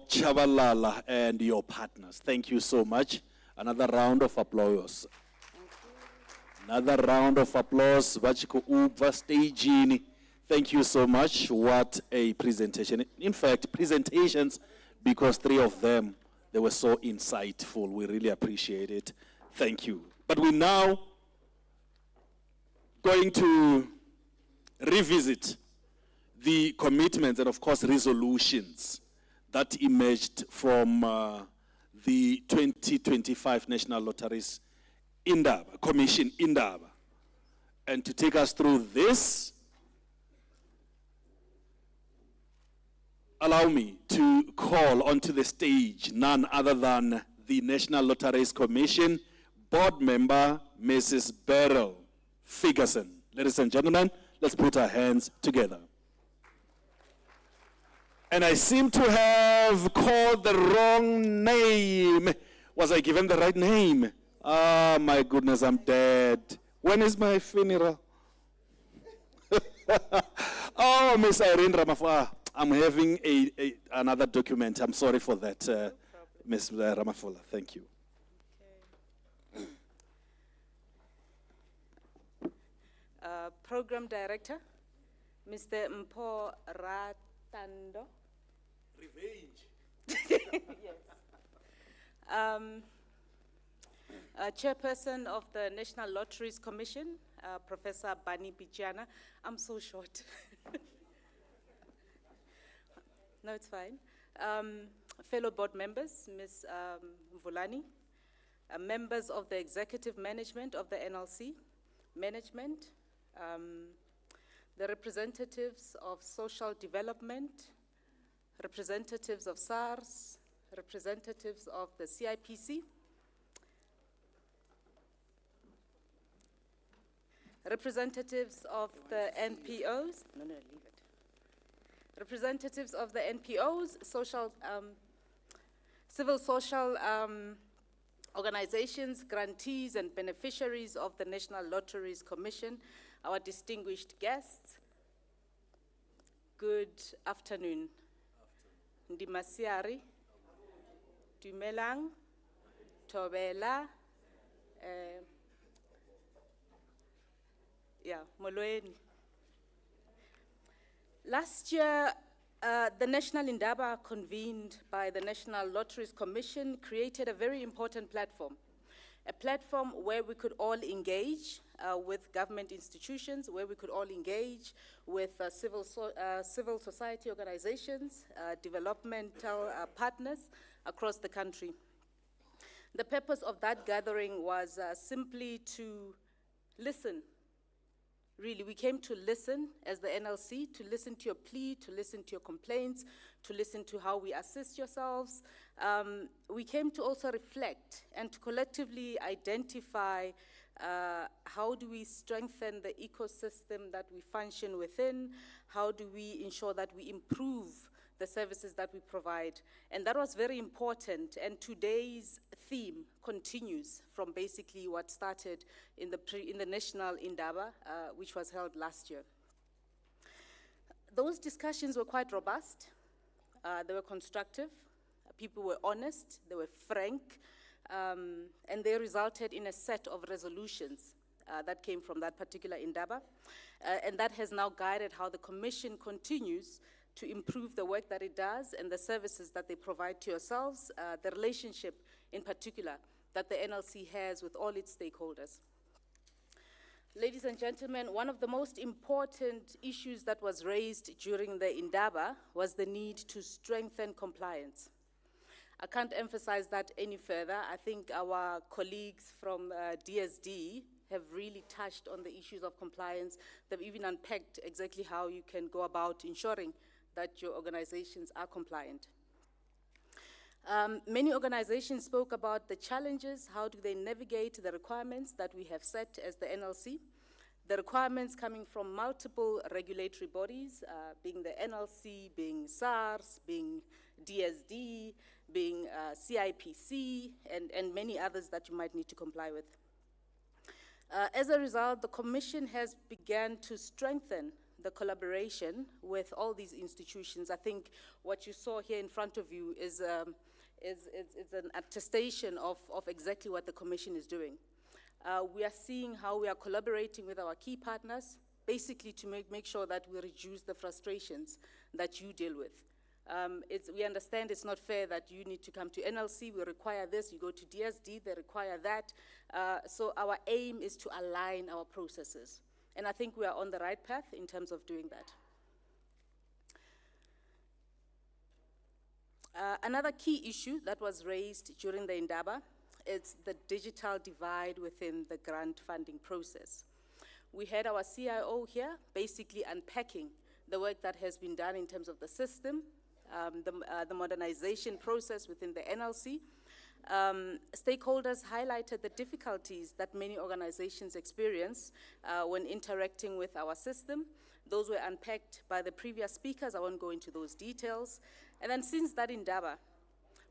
Chabalala and your partners, thank you so much. Another round of applause. Another round of applause. Bachiko Uva staging. Thank you so much. What a presentation. In fact, presentations, because 3 of them, they were so insightful. We really appreciate it. Thank you. But we're now going to revisit the commitments and, of course, resolutions that emerged from the 2025 National Lotteries Indaba, Commission Indaba. And to take us through this, allow me to call onto the stage none other than the National Lotteries Commission board member, Mrs. Beryl Ferguson. Ladies and gentlemen, let's put our hands together. And I seem to have called the wrong name. Was I given the right name? Ah, my goodness, I'm dead. When is my funeral? Oh, Miss Irene Ramaphosa, I'm having another document. I'm sorry for that, Miss Ramaphosa. Thank you. Program Director, Mr. Mpo Ratando. Revenge. Yes. Chairperson of the National Lotteries Commission, Professor Bani Pichana. I'm so short. No, it's fine. Fellow board members, Ms. Mvulani, members of the executive management of the NLC, management, the representatives of social development, representatives of SARS, representatives of the CIPC, representatives of the NPOs, leave it. Representatives of the NPOs, civil social organizations, grantees and beneficiaries of the National Lotteries Commission, our distinguished guests, good afternoon. Ndimasiari, Dumelang, Tobela, Molweni. Last year, the National Indaba, convened by the National Lotteries Commission, created a very important platform. A platform where we could all engage with government institutions, where we could all engage with civil society organizations, developmental partners across the country. The purpose of that gathering was simply to listen. Really, we came to listen as the NLC, to listen to your plea, to listen to your complaints, to listen to how we assist yourselves. We came to also reflect and to collectively identify how do we strengthen the ecosystem that we function within, how do we ensure that we improve the services that we provide. And that was very important, and today's theme continues from basically what started in the National Indaba, which was held last year. Those discussions were quite robust, they were constructive, people were honest, they were frank, and they resulted in a set of resolutions that came from that particular Indaba, and that has now guided how the Commission continues to improve the work that it does and the services that they provide to yourselves, the relationship in particular that the NLC has with all its stakeholders. Ladies and gentlemen, one of the most important issues that was raised during the Indaba was the need to strengthen compliance. I can't emphasize that any further. I think our colleagues from DSD have really touched on the issues of compliance. They've even unpacked exactly how you can go about ensuring that your organizations are compliant. Many organizations spoke about the challenges, how do they navigate the requirements that we have set as the NLC, the requirements coming from multiple regulatory bodies, being the NLC, being SARS, being DSD, being CIPC, and many others that you might need to comply with. As a result, the Commission has begun to strengthen the collaboration with all these institutions. I think what you saw here in front of you is an attestation of exactly what the Commission is doing. We are seeing how we are collaborating with our key partners, basically to make sure that we reduce the frustrations that you deal with. We understand it's not fair that you need to come to NLC, we require this, you go to DSD, they require that. So our aim is to align our processes. And I think we are on the right path in terms of doing that. Another key issue that was raised during the Indaba is the digital divide within the grant funding process. We had our CIO here basically unpacking the work that has been done in terms of the system, the modernization process within the NLC. Stakeholders highlighted the difficulties that many organizations experience when interacting with our system, Those were unpacked by the previous speakers. I won't go into those details. And then since that Indaba,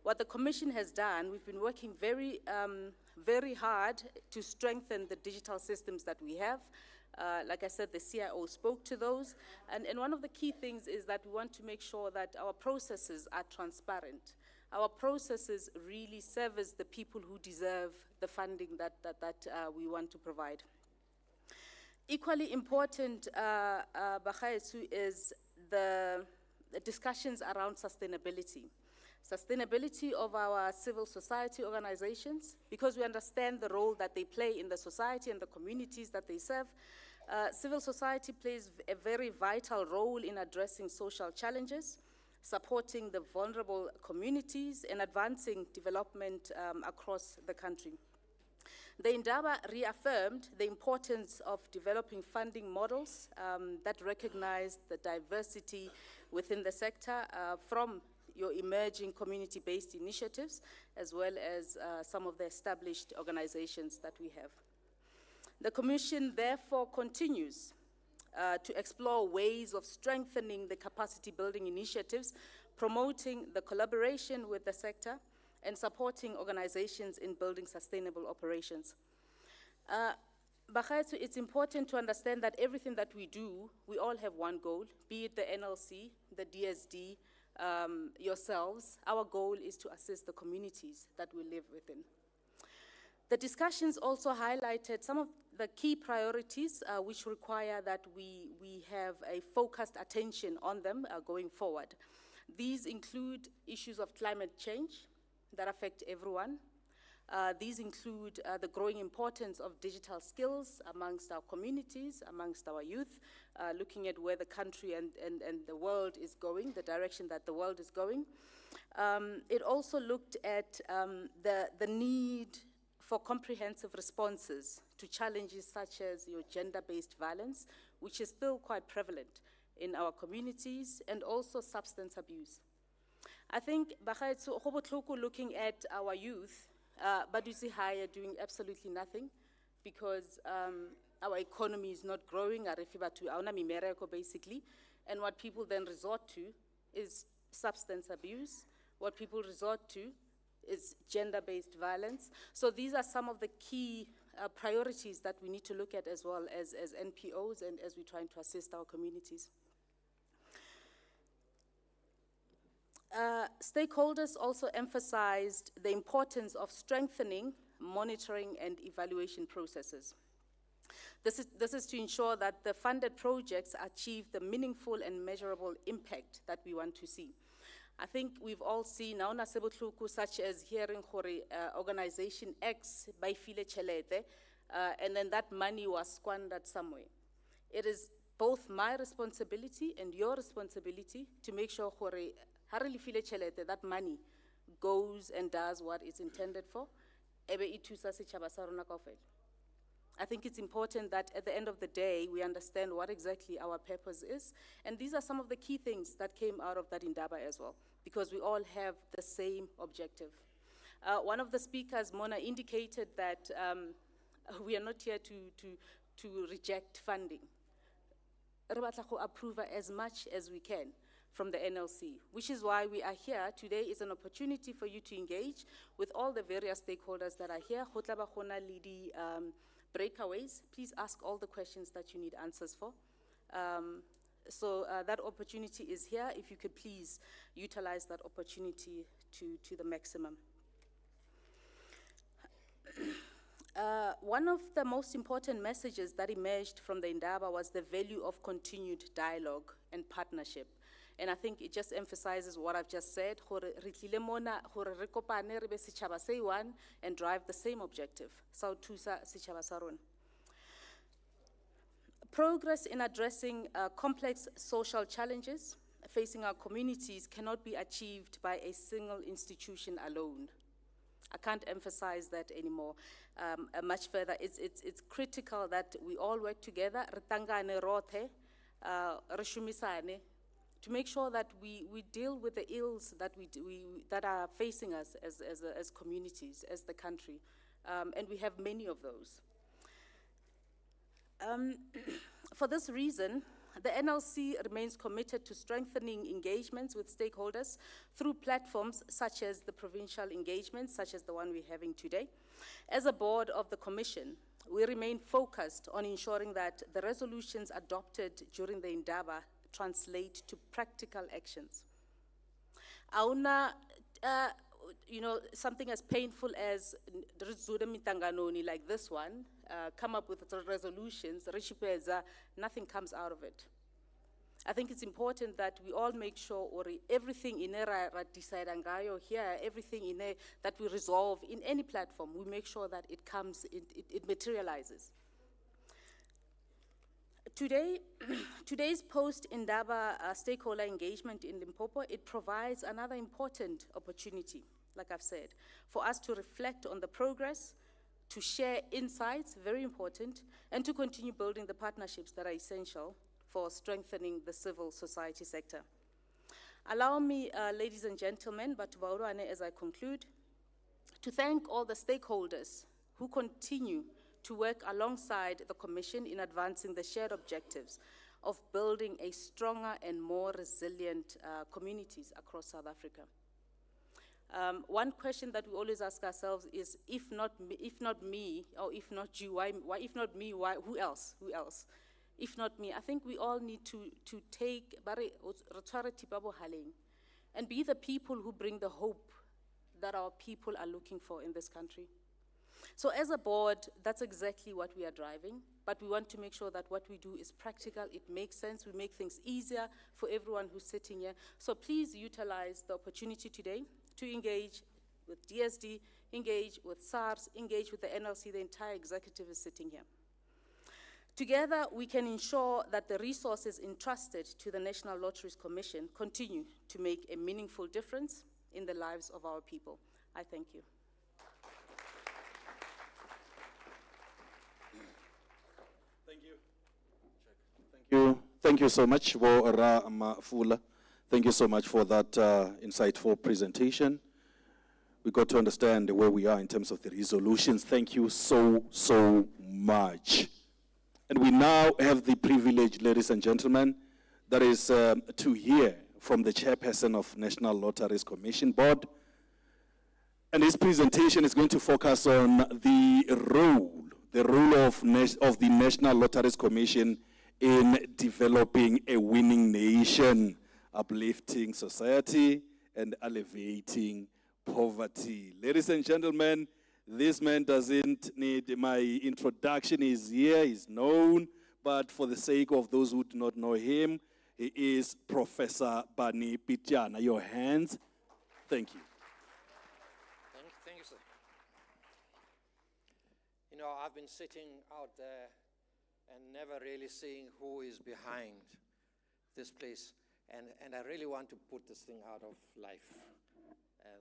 what the Commission has done, we've been working very, very hard to strengthen the digital systems that we have. Like I said, the CIO spoke to those. And one of the key things is that we want to make sure that our processes are transparent. Our processes really service the people who deserve the funding that we want to provide. Equally important, Bagaetsu, is the discussions around sustainability. Sustainability of our civil society organizations, because we understand the role that they play in the society and the communities that they serve. Civil society plays a very vital role in addressing social challenges, supporting the vulnerable communities, and advancing development across the country. The Indaba reaffirmed the importance of developing funding models that recognize the diversity within the sector from your emerging community-based initiatives, as well as some of the established organizations that we have. The Commission therefore continues to explore ways of strengthening the capacity building initiatives, promoting the collaboration with the sector, and supporting organizations in building sustainable operations. Bagaetsu, it's important to understand that everything that we do, we all have one goal, be it the NLC, the DSD, yourselves. Our goal is to assist the communities that we live within. The discussions also highlighted some of the key priorities which require that we have a focused attention on them going forward. These include issues of climate change that affect everyone. These include the growing importance of digital skills amongst our communities, amongst our youth, looking at where the country and the world is going, the direction that the world is going. It also looked at the need for comprehensive responses to challenges such as your gender-based violence, which is still quite prevalent in our communities, and also substance abuse. I think, Bagaetsu, looking at our youth, but you see higher doing absolutely nothing because our economy is not growing, basically, and what people then resort to is substance abuse. What people resort to is gender-based violence. So these are some of the key priorities that we need to look at as well as NPOs and as we're trying to assist our communities. Stakeholders also emphasized the importance of strengthening monitoring and evaluation processes. This is to ensure that the funded projects achieve the meaningful and measurable impact that we want to see. I think we've all seen now nasebotluku such as hearing organization X by file chelete, and then that money was squandered somewhere. It is both my responsibility and your responsibility to make sure that money goes and does what it's intended for. I think it's important that at the end of the day, we understand what exactly our purpose is. And these are some of the key things that came out of that Indaba as well, because we all have the same objective. One of the speakers, Mona, indicated that we are not here to reject funding. Approve as much as we can from the NLC, which is why we are here. Today is an opportunity for you to engage with all the various stakeholders that are here. Breakaways, please ask all the questions that you need answers for. So that opportunity is here. If you could please utilize that opportunity to the maximum. One of the most important messages that emerged from the Indaba was the value of continued dialogue and partnership. And I think it just emphasizes what I've just said, and drive the same objective. Progress in addressing complex social challenges facing our communities cannot be achieved by a single institution alone. I can't emphasize that anymore. Much further, it's critical that we all work together, to make sure that we deal with the ills that are facing us as communities, as the country. And we have many of those. For this reason, The NLC remains committed to strengthening engagements with stakeholders through platforms such as the provincial engagements, such as the one we're having today. As a board of the Commission, we remain focused on ensuring that the resolutions adopted during the Indaba translate to practical actions. Something as painful as mitanganoni like this one, come up with resolutions, nothing comes out of it. I think it's important that we all make sure, or everything in decide here, everything in that we resolve in any platform, we make sure that it comes, it materializes. Today's post-Indaba stakeholder engagement in Limpopo, it provides another important opportunity, like I've said, for us to reflect on the progress, to share insights, very important, and to continue building the partnerships that are essential for strengthening the civil society sector. Allow me, ladies and gentlemen, but as I conclude, to thank all the stakeholders who continue to work alongside the Commission in advancing the shared objectives of building a stronger and more resilient communities across South Africa. One question that we always ask ourselves is, if not me, or if not you, why if not me, why, who else? Who else? If not me, I think we all need to take and be the people who bring the hope that our people are looking for in this country. So as a board, that's exactly what we are driving, but we want to make sure that what we do is practical, it makes sense, we make things easier for everyone who's sitting here. So please utilize the opportunity today to engage with DSD, engage with SARS, engage with the NLC, the entire executive is sitting here. Together, we can ensure that the resources entrusted to the National Lotteries Commission continue to make a meaningful difference in the lives of our people. I thank you. Thank you so much, Fula. Thank you so much for that insightful presentation. We got to understand where we are in terms of the resolutions. Thank you so much. And we now have the privilege, ladies and gentlemen, that is to hear from the chairperson of National Lotteries Commission Board. And his presentation is going to focus on the role of the National Lotteries Commission in developing a winning nation, uplifting society, and alleviating poverty. Ladies and gentlemen, this man doesn't need my introduction. He's here, he's known, but for the sake of those who do not know him, he is Professor Bani Pitjana. Your hands. Thank you. Thank you, sir. You know, I've been sitting out there and never really seeing who is behind this place. And I really want to put this thing out of life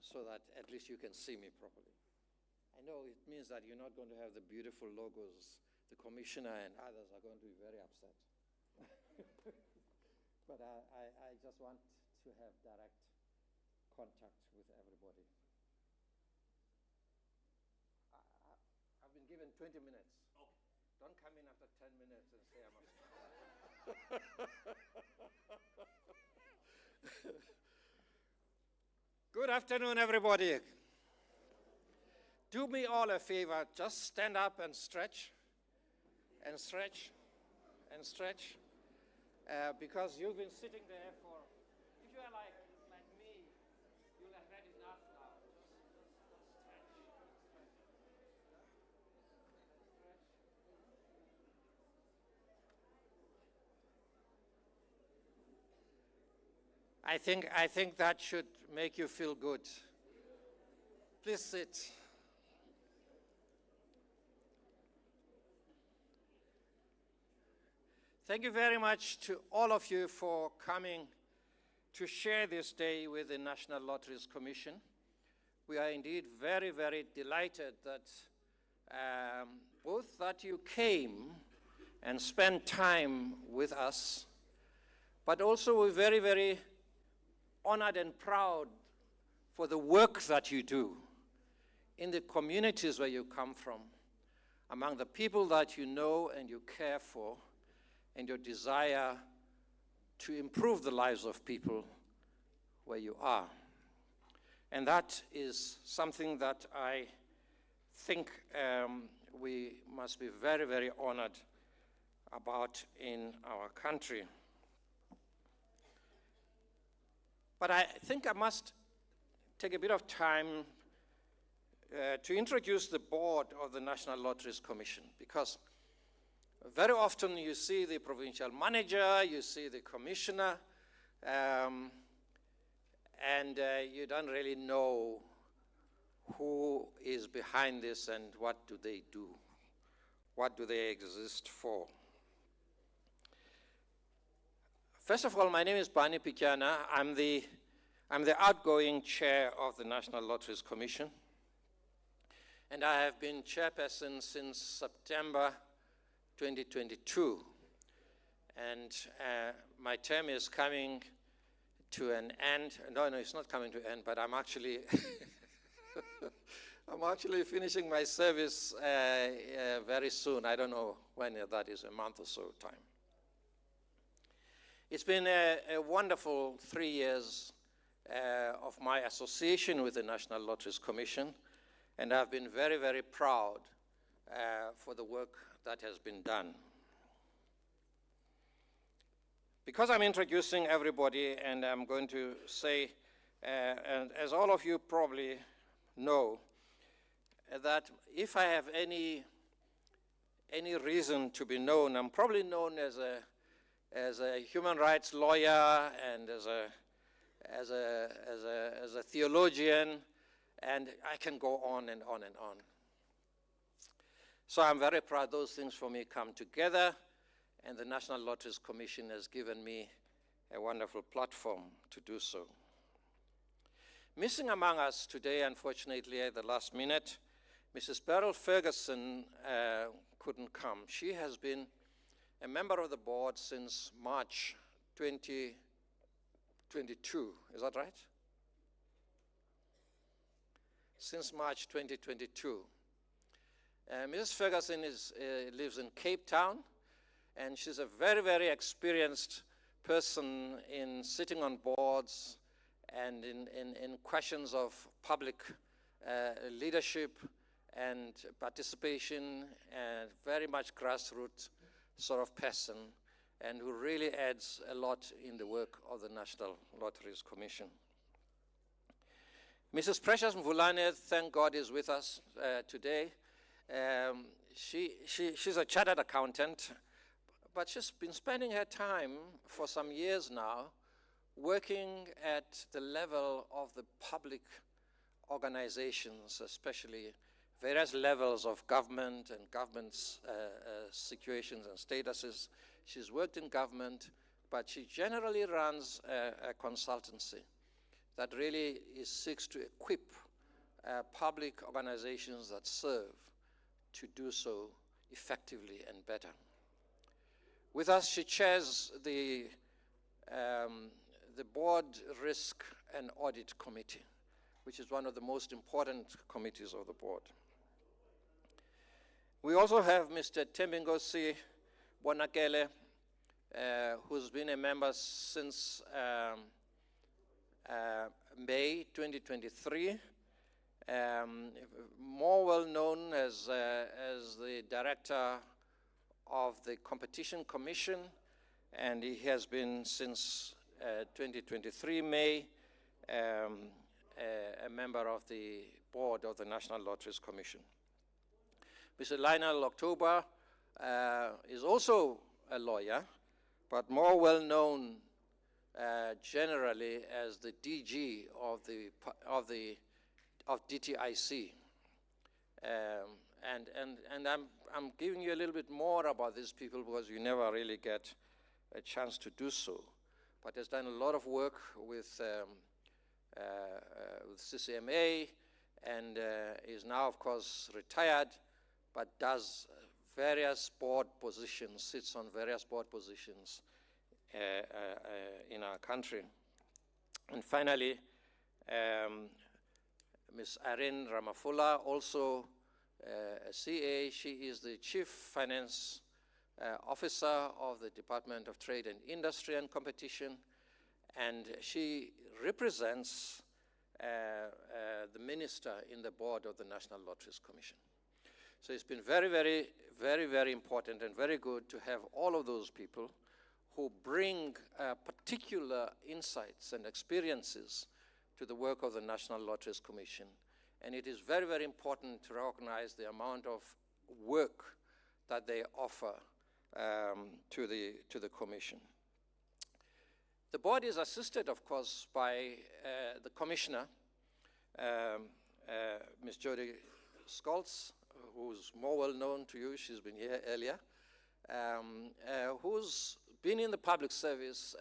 so that at least you can see me properly. I know it means that you're not going to have the beautiful logos. The commissioner and others are going to be very upset. But I just want to have direct contact with everybody. I've been given 20 minutes. Okay. Don't come in after 10 minutes and say I'm upset. Good afternoon, everybody. Do me all a favor, just stand up and stretch, and stretch, and stretch, because you've been sitting there for, if you are like me, you'll have had enough now. Just stretch. I think that should make you feel good. Please sit. Thank you very much to all of you for coming to share this day with the National Lotteries Commission. We are indeed very, very delighted that both that you came and spent time with us, but also we're very, very honored and proud for the work that you do in the communities where you come from, among the people that you know and you care for, and your desire to improve the lives of people where you are. And that is something that I think we must be very, very honored about in our country. But I think I must take a bit of time to introduce the board of the National Lotteries Commission, because very often you see the provincial manager, you see the commissioner, and you don't really know who is behind this and what do they do, what do they exist for. First of all, my name is Bani Pikyana. I'm the outgoing chair of the National Lotteries Commission, and I have been chairperson since September 2022. And my term is coming to an end. No, it's not coming to an end, but I'm actually I'm actually finishing my service very soon. I don't know when that is, a month or so time. It's been a wonderful 3 years of my association with the National Lotteries Commission, and I've been very, very proud for the work that has been done. Because I'm introducing everybody, and I'm going to say, and as all of you probably know, that if I have any reason to be known, I'm probably known as a human rights lawyer and as a theologian, and I can go on and on and on. So I'm very proud those things for me come together, and the National Lotteries Commission has given me a wonderful platform to do so. Missing among us today, unfortunately, at the last minute, Mrs. Beryl Ferguson couldn't come. She has been a member of the board since March 2022. Is that right? Since March 2022. Mrs. Ferguson lives in Cape Town, and she's a very, very experienced person in sitting on boards and in questions of public leadership and participation, and very much grassroots sort of person, and who really adds a lot in the work of the National Lotteries Commission. Mrs. Precious Mvulane, thank God, is with us today. She's a chartered accountant, but she's been spending her time for some years now working at the level of the public organizations, especially various levels of government and government's situations and statuses. She's worked in government, but she generally runs a consultancy that really seeks to equip public organizations that serve to do so effectively and better. With us, she chairs the Board Risk and Audit Committee, which is one of the most important committees of the board. We also have Mr. Tembingosi Bonakele, who's been a member since May 2023. More well known as the director of the Competition Commission, and he has been since 2023 May a member of the board of the National Lotteries Commission. Mr. Lionel October is also a lawyer, but more well known generally as the DG of DTIC. And I'm giving you a little bit more about these people because you never really get a chance to do so. But has done a lot of work with CCMA, and is now, of course, retired, but does various board positions, sits on various board positions in our country. And finally, Ms. Irene Ramafula, also a CA. She is the Chief Finance officer of the Department of Trade and Industry and Competition, and she represents the minister in the board of the National Lotteries Commission. So it's been very, very, very, very important and very good to have all of those people who bring particular insights and experiences to the work of the National Lotteries Commission. And it is very, very important to recognize the amount of work that they offer to the Commission. The board is assisted, of course, by the Commissioner, Ms. Jody Scholz, who's more well known to you, she's been here earlier, who's been in the public service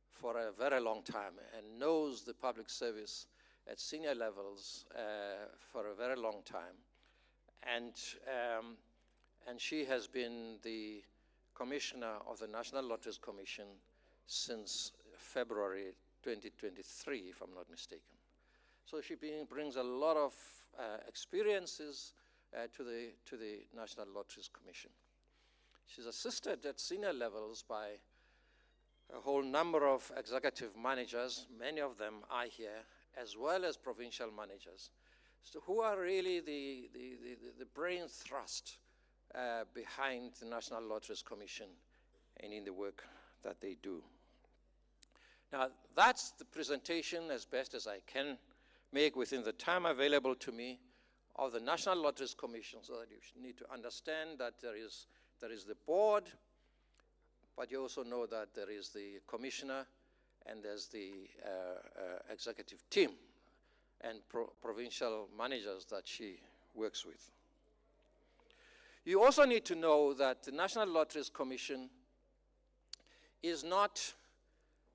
for a very long time and knows the public service at senior levels for a very long time. And she has been the Commissioner of the National Lotteries Commission since February 2023, if I'm not mistaken. So she brings a lot of experiences to the National Lotteries Commission. She's assisted at senior levels by a whole number of executive managers, many of them are here, as well as provincial managers, so who are really the brain thrust behind the National Lotteries Commission and in the work that they do. Now, that's the presentation as best as I can make within the time available to me of the National Lotteries Commission, so that you need to understand that there is the board, but you also know that there is the commissioner and there's the executive team and provincial managers that she works with. You also need to know that the National Lotteries Commission is not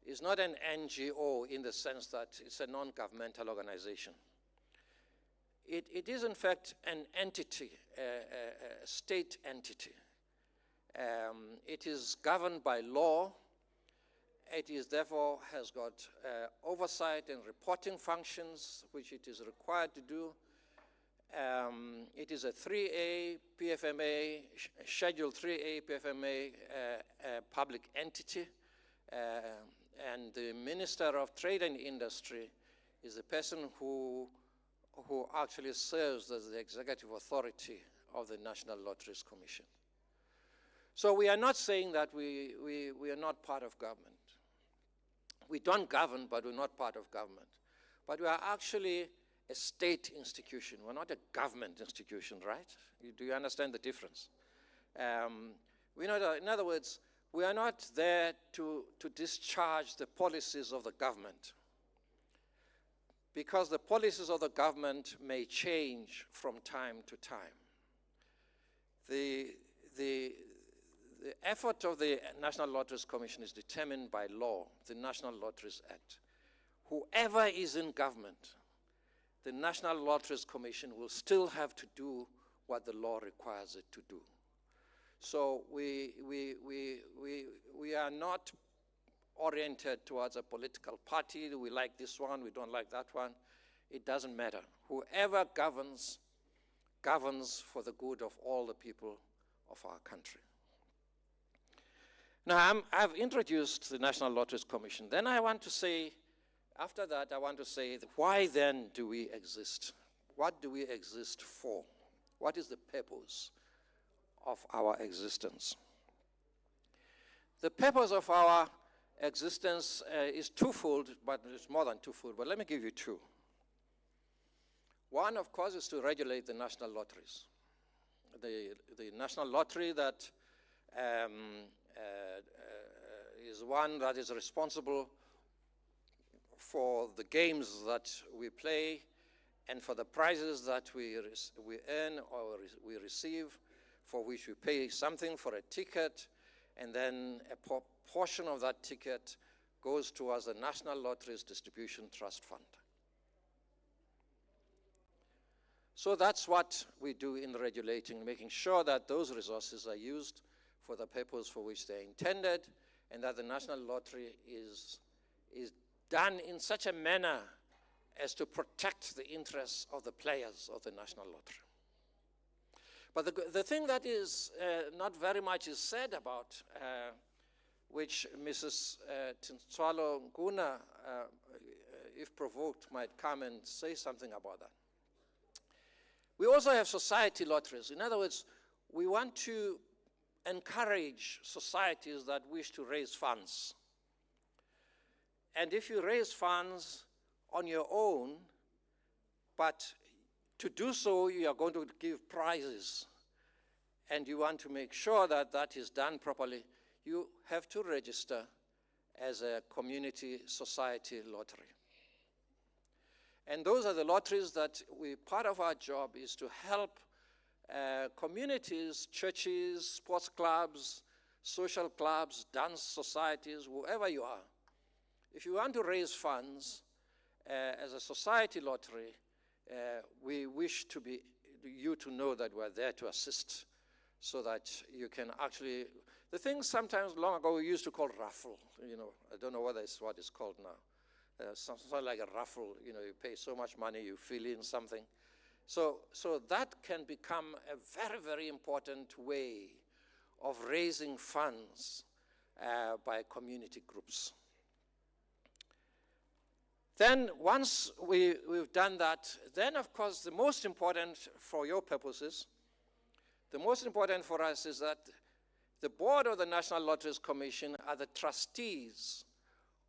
an NGO in the sense that it's a non-governmental organization. It is in fact an entity, a state entity. It is governed by law. It is therefore has got oversight and reporting functions, which it is required to do. It is a 3A PFMA, Schedule 3A PFMA public entity. And the Minister of Trade and Industry is the person who actually serves as the executive authority of the National Lotteries Commission. So we are not saying that we are not part of government. We don't govern, but we're not part of government. But we are actually a state institution. We're not a government institution, right? Do you understand the difference? In other words, we are not there to discharge the policies of the government, because the policies of the government may change from time to time. The effort of the National Lotteries Commission is determined by law, the National Lotteries Act. Whoever is in government, the National Lotteries Commission will still have to do what the law requires it to do. So we are not oriented towards a political party. We like this one, we don't like that one. It doesn't matter. Whoever governs, governs for the good of all the people of our country. Now, I've introduced the National Lotteries Commission. Then I want to say, after that, I want to say, why then do we exist? What do we exist for? What is the purpose of our existence? The purpose of our existence is twofold, but it's more than twofold, but let me give you two. One, of course, is to regulate the national lotteries. The national lottery that is one that is responsible for the games that we play and for the prizes that we earn or we receive, for which we pay something for a ticket, and then a portion of that ticket goes towards the National Lotteries Distribution Trust Fund. So that's what we do in regulating, making sure that those resources are used for the purpose for which they're intended, and that the National Lottery is done in such a manner as to protect the interests of the players of the National Lottery. But the thing that is not very much is said about, which Mrs. Tinswalo Nguna, if provoked, might come and say something about that. We also have society lotteries. In other words, we want to encourage societies that wish to raise funds. And if you raise funds on your own, but to do so, you are going to give prizes, and you want to make sure that that is done properly, you have to register as a community society lottery. And those are the lotteries that part of our job is to help communities, churches, sports clubs, social clubs, dance societies, whoever you are. If you want to raise funds as a society lottery, we wish you to know that we're there to assist, so that you can actually, the things sometimes long ago we used to call raffle, I don't know what it's called now. Something like a raffle, you pay so much money, you fill in something. So that can become a very, very important way of raising funds by community groups. Then once we've done that, then of course the most important for your purposes, the most important for us is that the board of the National Lotteries Commission are the trustees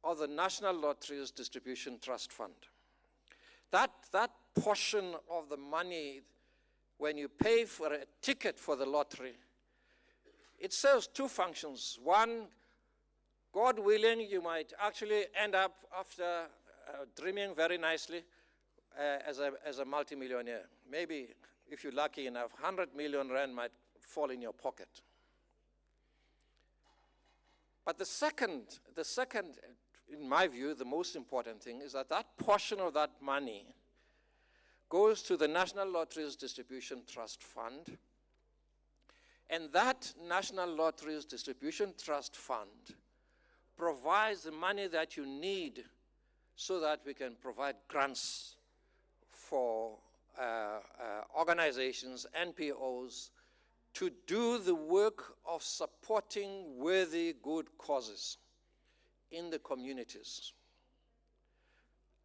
of the National Lotteries Distribution Trust Fund. That portion of the money, when you pay for a ticket for the lottery, it serves two functions. One, God willing, you might actually end up after dreaming very nicely as a multimillionaire. Maybe, if you're lucky enough, 100 million rand might fall in your pocket. But the second, in my view, the most important thing is that portion of that money goes to the National Lotteries Distribution Trust Fund, and that National Lotteries Distribution Trust Fund provides the money that you need so that we can provide grants for organizations, NPOs, to do the work of supporting worthy good causes in the communities.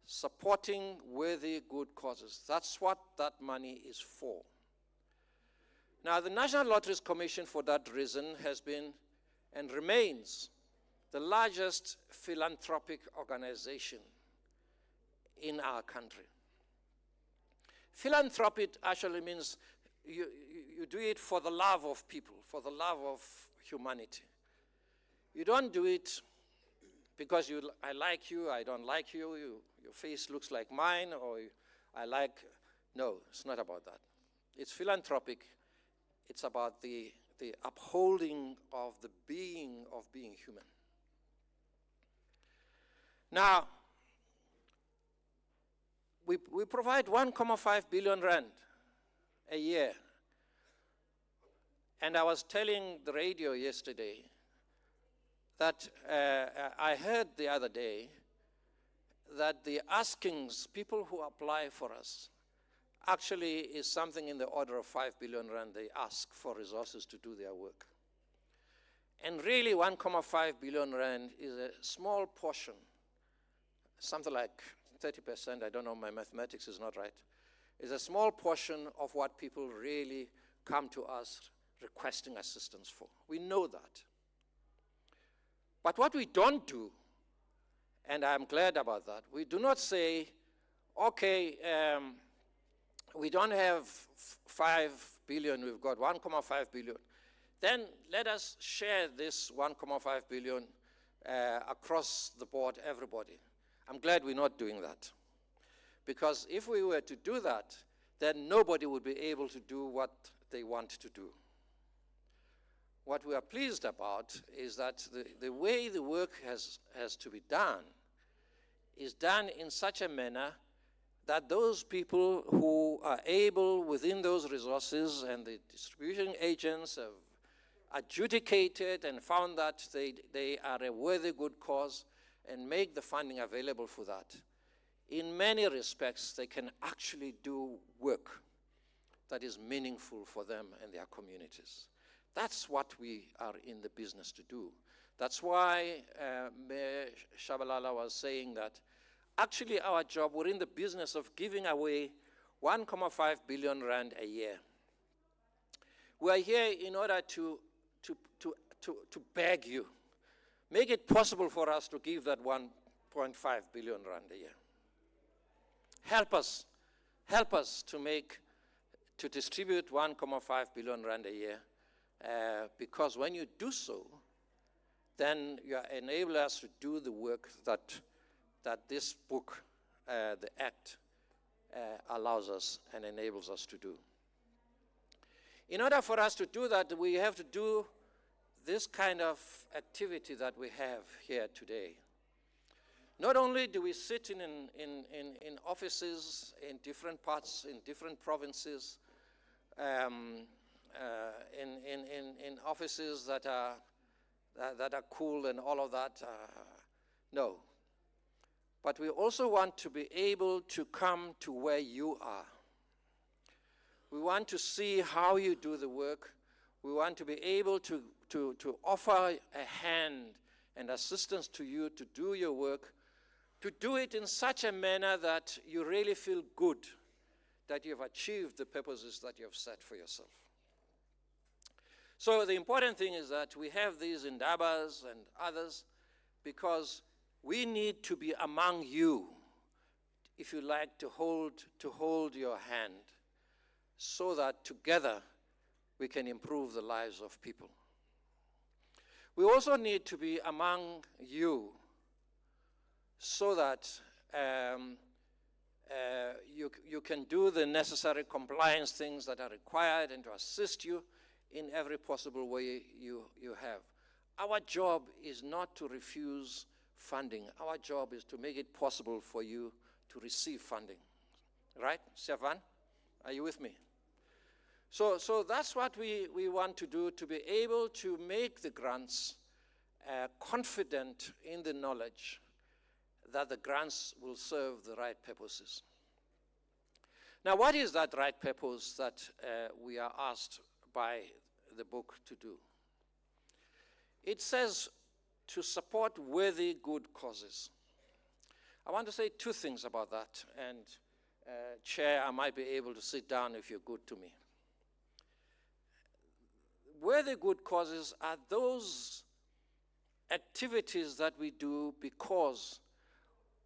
Supporting worthy good causes. That's what that money is for. Now, the National Lotteries Commission, for that reason, has been and remains the largest philanthropic organization in our country. Philanthropy actually means you do it for the love of people, for the love of humanity. You don't do it because I like you, I don't like you, your face looks like mine, or no, it's not about that. It's philanthropic. It's about the upholding of the being of being human. Now, we provide 1.5 billion rand a year. And I was telling the radio yesterday that I heard the other day that the askings, people who apply for us, actually is something in the order of 5 billion rand they ask for resources to do their work. And really 1.5 billion rand is a small portion, something like 30%, I don't know, my mathematics is not right, is a small portion of what people really come to us requesting assistance for. We know that. But what we don't do, and I'm glad about that, we do not say, okay, we don't have 5 billion, we've got 1.5 billion. Then let us share this 1.5 billion across the board, everybody. I'm glad we're not doing that. Because if we were to do that, then nobody would be able to do what they want to do. What we are pleased about is that the way the work has to be done is done in such a manner that those people who are able within those resources, and the distribution agents have adjudicated and found that they are a worthy good cause and make the funding available for that. In many respects, they can actually do work that is meaningful for them and their communities. That's what we are in the business to do. That's why Mayor Shabalala was saying that actually our job, we're in the business of giving away 1.5 billion rand a year. We are here in order to beg you, make it possible for us to give that 1.5 billion rand a year. Help us to distribute 1.5 billion rand a year, because when you do so, then you enable us to do the work that this book, the Act, allows us and enables us to do. In order for us to do that, we have to do this kind of activity that we have here today. Not only do we sit in offices in different parts, in different provinces, in offices that are cool and all of that, no. But we also want to be able to come to where you are. We want to see how you do the work. We want to be able to offer a hand and assistance to you to do your work, to do it in such a manner that you really feel good that you have achieved the purposes that you have set for yourself. So the important thing is that we have these Indabas and others because we need to be among you, if you like, to hold your hand, so that together we can improve the lives of people. We also need to be among you so that you can do the necessary compliance things that are required and to assist you in every possible way you have. Our job is not to refuse funding. Our job is to make it possible for you to receive funding. Right, Servan? Are you with me? So that's what we want to do, to be able to make the grants confident in the knowledge that the grants will serve the right purposes. Now, what is that right purpose that we are asked by the book to do? It says to support worthy good causes. I want to say two things about that, and Chair, I might be able to sit down if you're good to me. Worthy good causes are those activities that we do because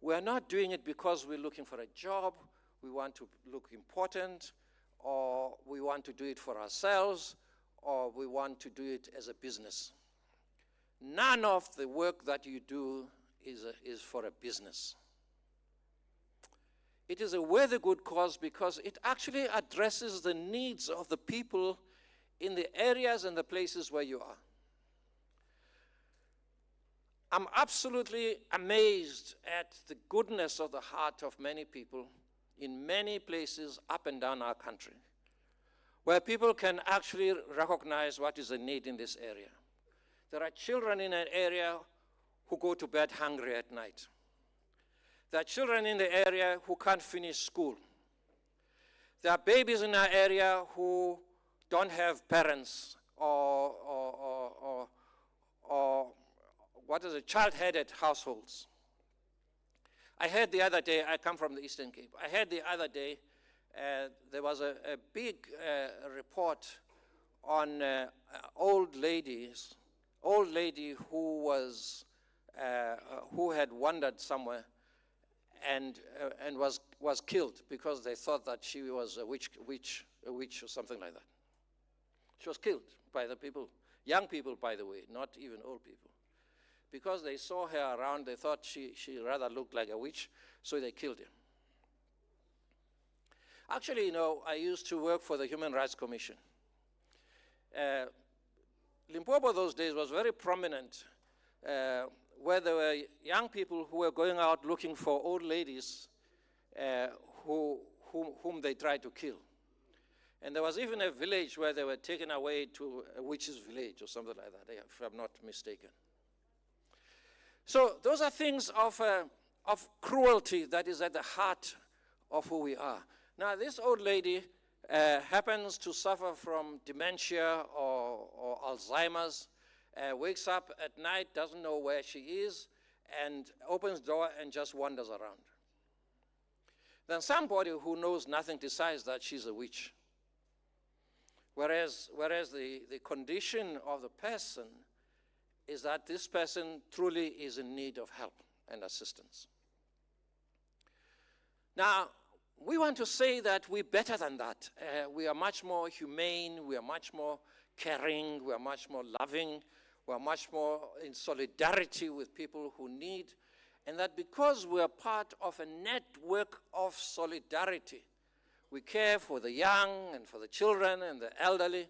we're not doing it because we're looking for a job, we want to look important, or we want to do it for ourselves, or we want to do it as a business. None of the work that you do is for a business. It is a worthy good cause because it actually addresses the needs of the people in the areas and the places where you are. I'm absolutely amazed at the goodness of the heart of many people in many places up and down our country, where people can actually recognize what is the need in this area. There are children in an area who go to bed hungry at night. There are children in the area who can't finish school. There are babies in our area who don't have parents or what is it, child-headed households. I heard the other day, I come from the Eastern Cape, I heard the other day there was a big report on old lady who had wandered somewhere and was killed because they thought that she was a witch or something like that. She was killed by the people, young people, by the way, not even old people. Because they saw her around, they thought she rather looked like a witch, so they killed her. Actually, you know, I used to work for the Human Rights Commission. Limpopo those days was very prominent, where there were young people who were going out looking for old ladies whom they tried to kill. And there was even a village where they were taken away to a witch's village or something like that, if I'm not mistaken. So those are things of cruelty that is at the heart of who we are. Now, this old lady happens to suffer from dementia or Alzheimer's, wakes up at night, doesn't know where she is, and opens the door and just wanders around. Then somebody who knows nothing decides that she's a witch. Whereas the condition of the person is that this person truly is in need of help and assistance. Now, we want to say that we're better than that. We are much more humane, we are much more caring, we are much more loving, we are much more in solidarity with people who need, and that because we are part of a network of solidarity, we care for the young and for the children and the elderly.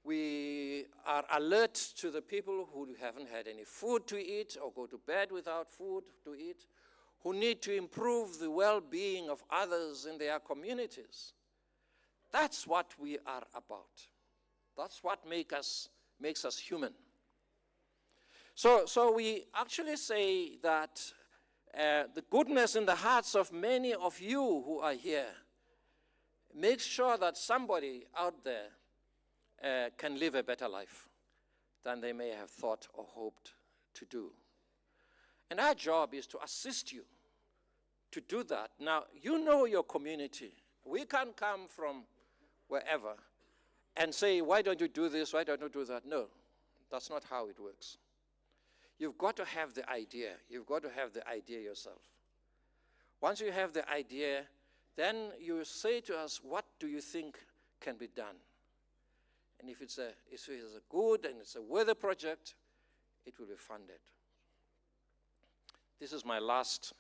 We are alert to the people who haven't had any food to eat or go to bed without food to eat, who need to improve the well-being of others in their communities. That's what we are about. That's what makes us human. So we actually say that the goodness in the hearts of many of you who are here makes sure that somebody out there can live a better life than they may have thought or hoped to do. And our job is to assist you to do that. Now, you know your community. We can't come from wherever and say, why don't you do this, why don't you do that? No, that's not how it works. You've got to have the idea. You've got to have the idea yourself. Once you have the idea, then you say to us, what do you think can be done? And if it's a good and it's a worthy project, it will be funded. This is my last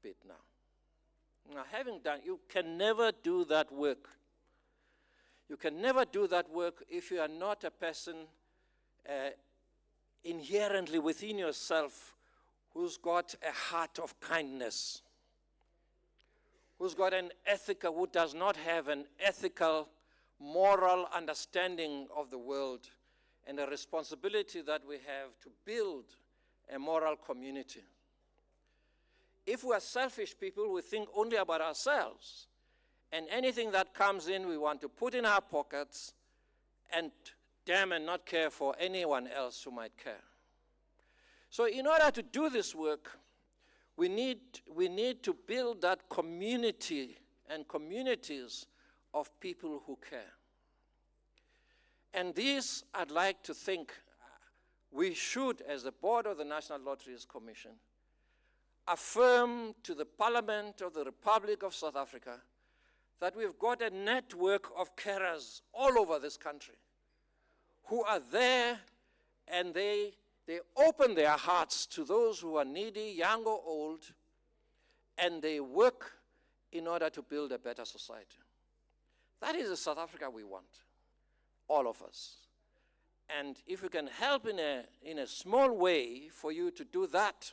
bit now. Now, having done, you can never do that work. You can never do that work if you are not a person inherently within yourself who's got a heart of kindness, who does not have an ethical, moral understanding of the world and a responsibility that we have to build a moral community. If we are selfish people, we think only about ourselves, and anything that comes in we want to put in our pockets and damn and not care for anyone else who might care. So in order to do this work, we need to build that community and communities of people who care. And this, I'd like to think, we should, as the board of the National Lotteries Commission, affirm to the Parliament of the Republic of South Africa that we've got a network of carers all over this country who are there, and they open their hearts to those who are needy, young or old, and they work in order to build a better society. That is the South Africa we want, all of us. And if we can help in a small way for you to do that,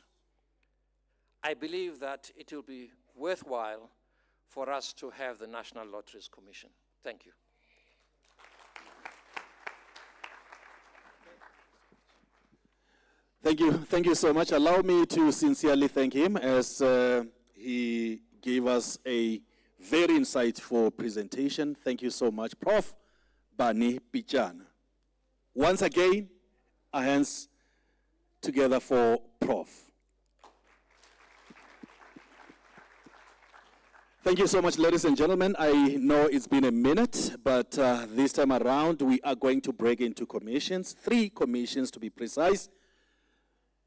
I believe that it will be worthwhile for us to have the National Lotteries Commission. Thank you. Thank you so much. Allow me to sincerely thank him as he gave us a very insightful presentation. Thank you so much, Prof. Bani Pichana. Once again, our hands together for Prof. Thank you so much, ladies and gentlemen. I know it's been a minute, but this time around, we are going to break into commissions, 3 commissions to be precise.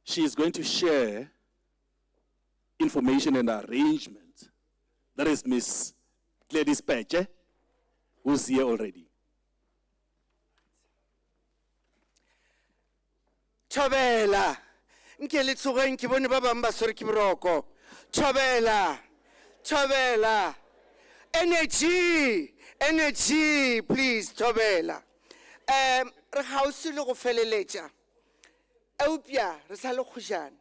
She is going to share information and arrangement. That is Miss Gladys Peche, who's here already. Chobela, nkele tsoga nke bone ba bang ba swere ke boroko. Chobela, Chobela, energy, please, Chobela. Re hausi le go feleletša. Eupia, re sa le khushana.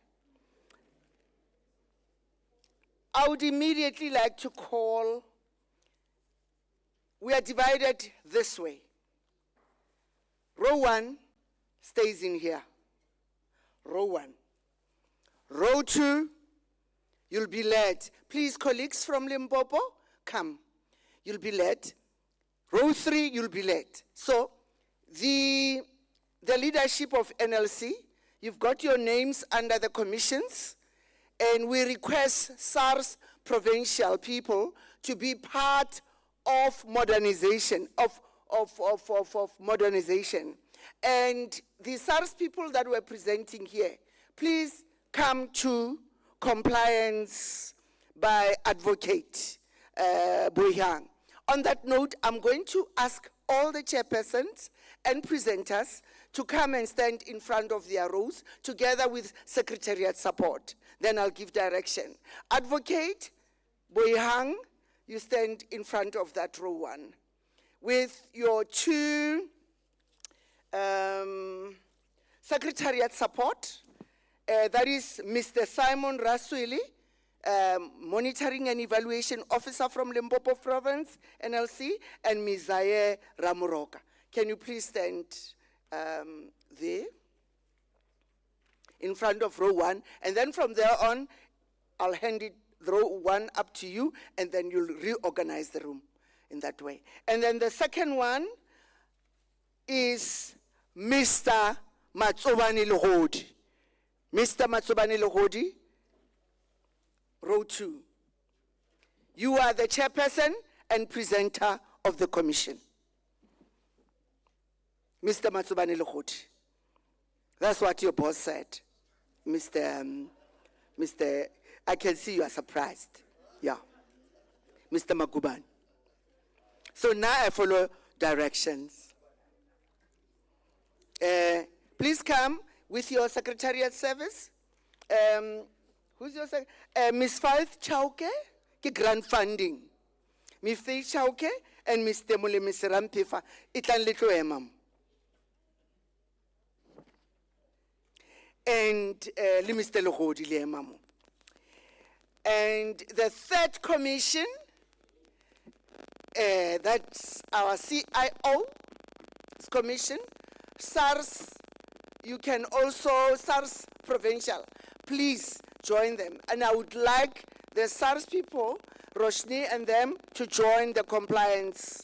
I would immediately like to call, we are divided this way. Row 1 stays in here. Row 1. Row 2, you'll be led. Please, colleagues from Limpopo, come. You'll be led Row 3, you'll be late. So the leadership of NLC, you've got your names under the commissions, and we request SARS provincial people to be part of modernization, of modernization. And the SARS people that were presenting here, please come to compliance by Advocate Boyang. On that note, I'm going to ask all the chairpersons and presenters to come and stand in front of their rows together with secretariat support. Then I'll give direction. Advocate Boyang, you stand in front of that row 1. With your 2 secretariat support, that is Mr. Simon Raswili, Monitoring and Evaluation Officer from Limpopo Province, NLC, and Ms. Zaye Ramuroka. Can you please stand there in front of row 1, and then from there on, I'll hand it row 1 up to you, and then you'll reorganize the room in that way. And then the second one is Mr. Matsobani Lohodi. Mr. Matsobani Lohodi, row 2. You are the chairperson and presenter of the commission. Mr. Matsobani Lohodi. That's what your boss said. Mr. I can see you are surprised. Yeah. Mr. Magubani. So now I follow directions. Please come with your secretariat service. Who's your secretary? Ms. Faith Chauke, grant funding. Ms. Faith Chauke and Mr. Mule Mr. Rampifa. Itlan little emam. And Mr. Lohodi le emamu. And the third commission, that's our CIO commission, SARS, you can also, SARS provincial, please join them. And I would like the SARS people, Roshni and them, to join the compliance